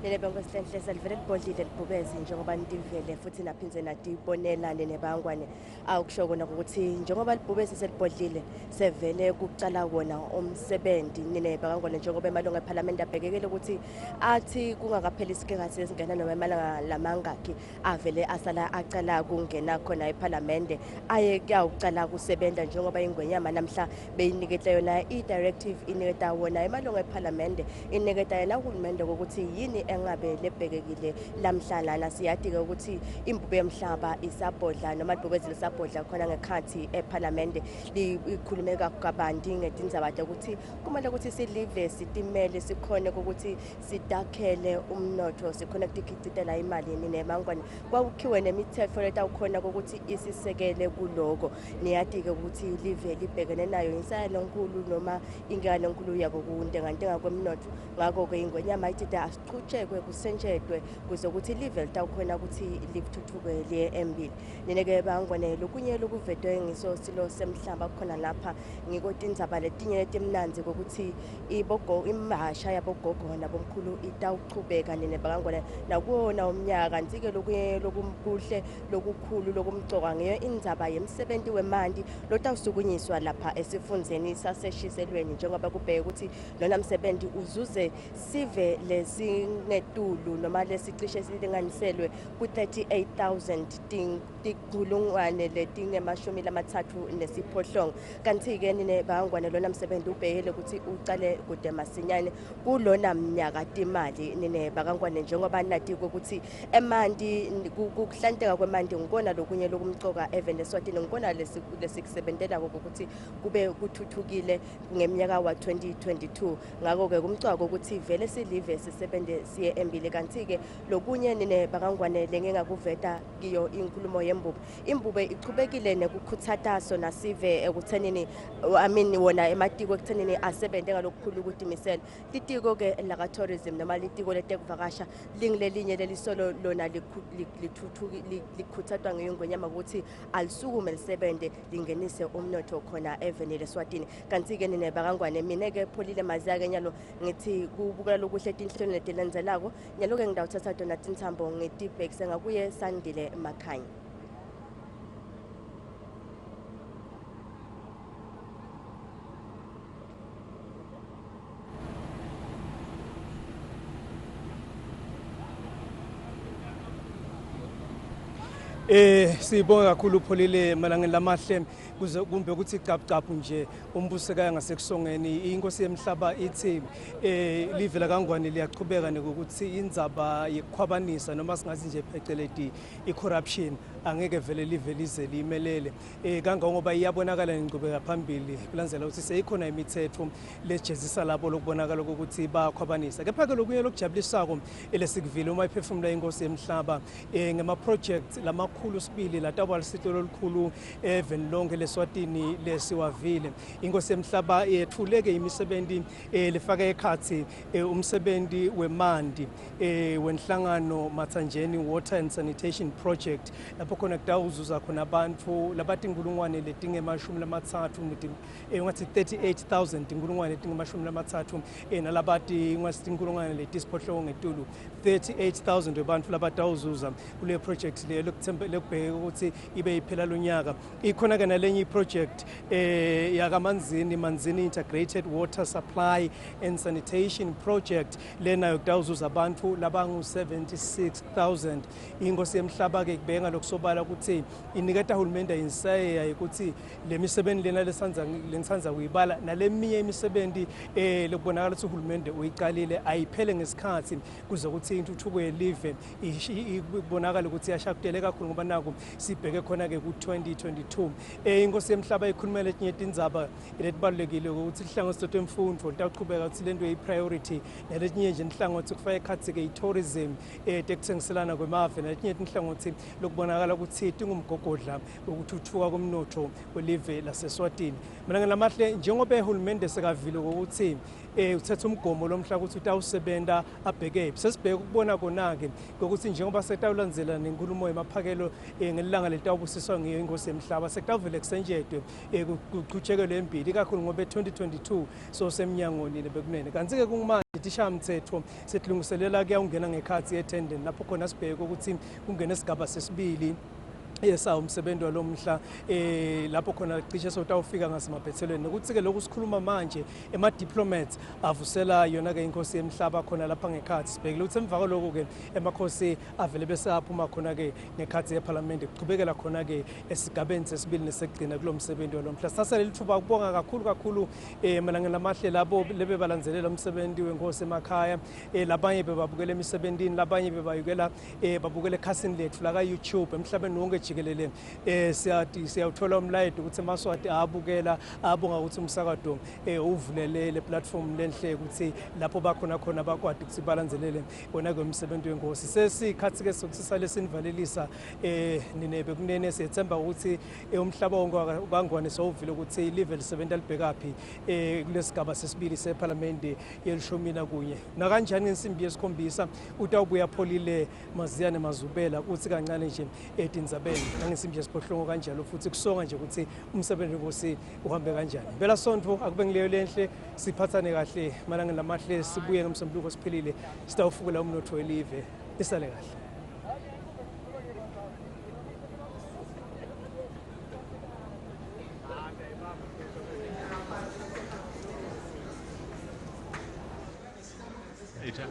lele bonke sihle salivele libhodlile libhubezi njengoba ntivele futhi naphinze natibonelane nebangwane awukusho kona ukuthi njengoba libhubezi selibhodlile sevele kucala wona umsebenzi nine bangwane njengoba emalunga eParliament abhekekele ukuthi athi kungakapheli isikhathi esingena noma emalanga lamangaki avele asala acala kungena khona eParliament aye kuyawucala kusebenza njengoba ingwenyama namhla beyiniketla yona idirective iniketa wona emalunga eParliament iniketa yena uhulumende ukuthi yini engabe lebhekekile lamhlalana siyadike ukuthi imbube emhlaba isabhodla noma libhubezi lisabhodla khona ngekhathi eParliament likhulumeka kabanti ngetindzaba ukuthi kumele ukuthi silive sitimele sikhone ukuthi sidakhele umnotho sikhona ukukhicitela imali nemangwane kwakhiwe nemithetho letawukhona ukuthi isisekele kuloko niyadike ukuthi live libhekene nayo insayelo enkulu noma ingane enkulu yabo kuntengantenga kwemnotho ngakho ke ingwenyama ithi asiqhutshe kusentshetwe kuze ukuthi live litawukhona ukuthi lithuthuke liye embili nineke bangwane lokunye lokuvedwe ngiso silo semhlaba khona lapha ngikotindzaba letinye letimnanzi ukuthi imahasha yabogogo nabomkhulu itawuqhubeka nine bangwane nakuwona umnyaka ntike lokunye lokumbuhle lokukhulu lokumcoka ngeyo indzaba yemsebenzi wemandi lotawusukunyiswa lapha esifundzeni saseshiselweni njengoba kubheka ukuthi lona msebenzi uzuze sive lesi netulu noma lesicishe silinganiselwe ku-38,000 tinkulungwane letingemashumi lamathathu nesiphohlongo. Kanti-ke nine bakangwane lona msebenzi ubhekele ukuthi ucale kude masinyane kulona mnyaka timali nine bakangwane njengoba nati ukuthi emanti kuhlanteka kwemanti ngikona lokunye lokumcoka even eSwatini ngikona lesikusebentela ukuthi kube kuthuthukile ngeminyaka wa 2022 ngakho-ke kumcwako ukuthi vele silive sisebende siye embili. Kanti-ke lokunye nine bakangwane lengingakuveta kiyo inkulumo imbube ichubekile nekukhuthataso nasive ekuthenini wona ematiko ekuthenini asebende ngalokukhulu ukutimisela. Litiko-ke laka-tourism noma litiko letekuvakasha lingilelinye lelisolo lona likhuthathwa ngeyongonyama ukuthi alisukume lisebende lingenise umnotho khona eveni leSwatini. Kanti-ke nine bakangwane mina-ke pholile maziyake nyalo ngithi kubukela lokuhle tinhlelo netilenzelako nyalo-ke ngidawuthatha tona tintsambo ngitibhekise ngakuye Sandile Makhanya. Sibonga kakhulu Pholile malangeni lamahle kuze kumbe ukuthi icapcapu nje umbusekayo ngasekusongeni inkosi yemhlaba ithi live la kangwane liyaqhubeka nokuthi indzaba yekhwabanisa noma singathi nje pheceledi icorruption angeke vele live lize limelele kangangoba iyabonakala ingqubeka phambili kulandzela ukuthi seyikhona imithetho lejezisa labo lokubonakala ukuthi bakhwabanisa. Kepha ke lokunye lokujabulisako elesikuvile uma iphefumula inkosi yemhlaba ngema projects lamakhulu sibili lataba lisitolo olukhulu even lonke leSwatini lesiwavile. Inkosi yemhlaba yethuleke imisebenzi lefaka ekhathi umsebenzi wemandi wenhlangano Mathanjeni Water and Sanitation Project lapho khona kudawuzuza khona abantu labati inkulungwane letingemashumi lamathathu ngathi 38,000 inkulungwane letingemashumi lamathathu nalabati ngathi inkulungwane letisiphohlongo ngetulu 38,000 abantu labatawuzuza kule project le lokubheka ukuthi ibe iphela lonyaka. Ikhona ke nalenye project yakamanzini Integrated Water Supply and Sanitation Project lena yokudawuzuza abantu labangu 76,000. Inkosi yemhlaba ke kubheka lokusobala ukuthi iniketa uhulumende insiya ukuthi lemisebenzi lena lensanza kuyibala naleminye imisebenzi lokubonakala ukuthi uhulumende uyiqalile ayiphele ngesikhathi kuze ukuthi intuthuko yelive ibonakala ukuthi yashakutele kakhulu ngoba naku sibheke khona ke ku-2022. Inkosi yemhlaba ikhulumela etinye tindzaba letibalulekile ukuthi ihlangothi lwemfundo litaqhubeka ukuthi lento yi-priority naletinye nje inhlangothi kufaka ekhathi ke i-tourism tekuthengiselana kwemave naletinye inhlangothi lokubonakala ukuthi tingumgogodla ukuthuthuka komnotho welive laseSwatini. Mina ngelamahle njengoba ehulumende sekavile ukuthi uthetha umgomo lomhla ukuthi utawusebenta abheke sesibheke ukubona kona-ke ngokuthi njengoba setawulandzela nenkulumo yemaphakelo ngelilanga letawubusiswa ngiyo inkosi yemhlaba sekutawuvele kusenjetwe kuqhutshekelwe embili kakhulu ngoba 2022 so semnyangweni bekunene. Kanti-ke kumanje tishamthetho setilungiselela kuyawungena ngekhathi ye-tendeni lapho khona sibheke ukuthi kungena isigaba sesibili yesa umsebenzi walomhla lapho khona cishe sotawufika ngasemaphethelweni nokuthi ke lokhu sikhuluma manje diplomats avusela yona ke inkosi yemhlaba khona lapha ngekhathi sibhekile ukuthi emva kwaloko ke emakhosi avele bese aphuma khona ke ngekhathi yeParliament kuqhubekela khona ke esigabeni sesibili nesekugcina kulomsebenzi walomhla. Sasele lithuba ukubonga kakhulu malangeni lamahle labo lebe balandzelela umsebenzi wenkosi emakhaya labanye bebabukela emisebenzini labanye bebayukela babukela ekhasini lethu la ka YouTube emhlabeni wonke jikelele siyawuthola umlayedi ukuthi eMaswati abukela abonga ukuthi umsakado uvulele le platform lenhle ukuthi lapho bakhona bakwadi ukuthi balandzelele wona kwemisebenzi wenkosi. Sesikhathi ke sokusisale sinivalelisa ninebe kunene siyethemba ukuthi umhlaba wonke kangwane sowuvile ukuthi level 7 libhekaphi kulesigaba sesibili seParliament yelishumi nakunye. Na kanjani insimbi yesikhombisa utawubuya Pholile Maziyane Mazubela uthi kancane nje etindzabeni nangesimbi yesiphohlongo kanjalo futhi kusonga nje ukuthi umsebenzi wenkosi uhambe kanjani. Impela sonto akube ngileyo lenhle siphathane kahle malangeni lamahle sibuye ngomsombuluko siphilile sitawufukela umnotho welive isale kahle. Hey, Jack.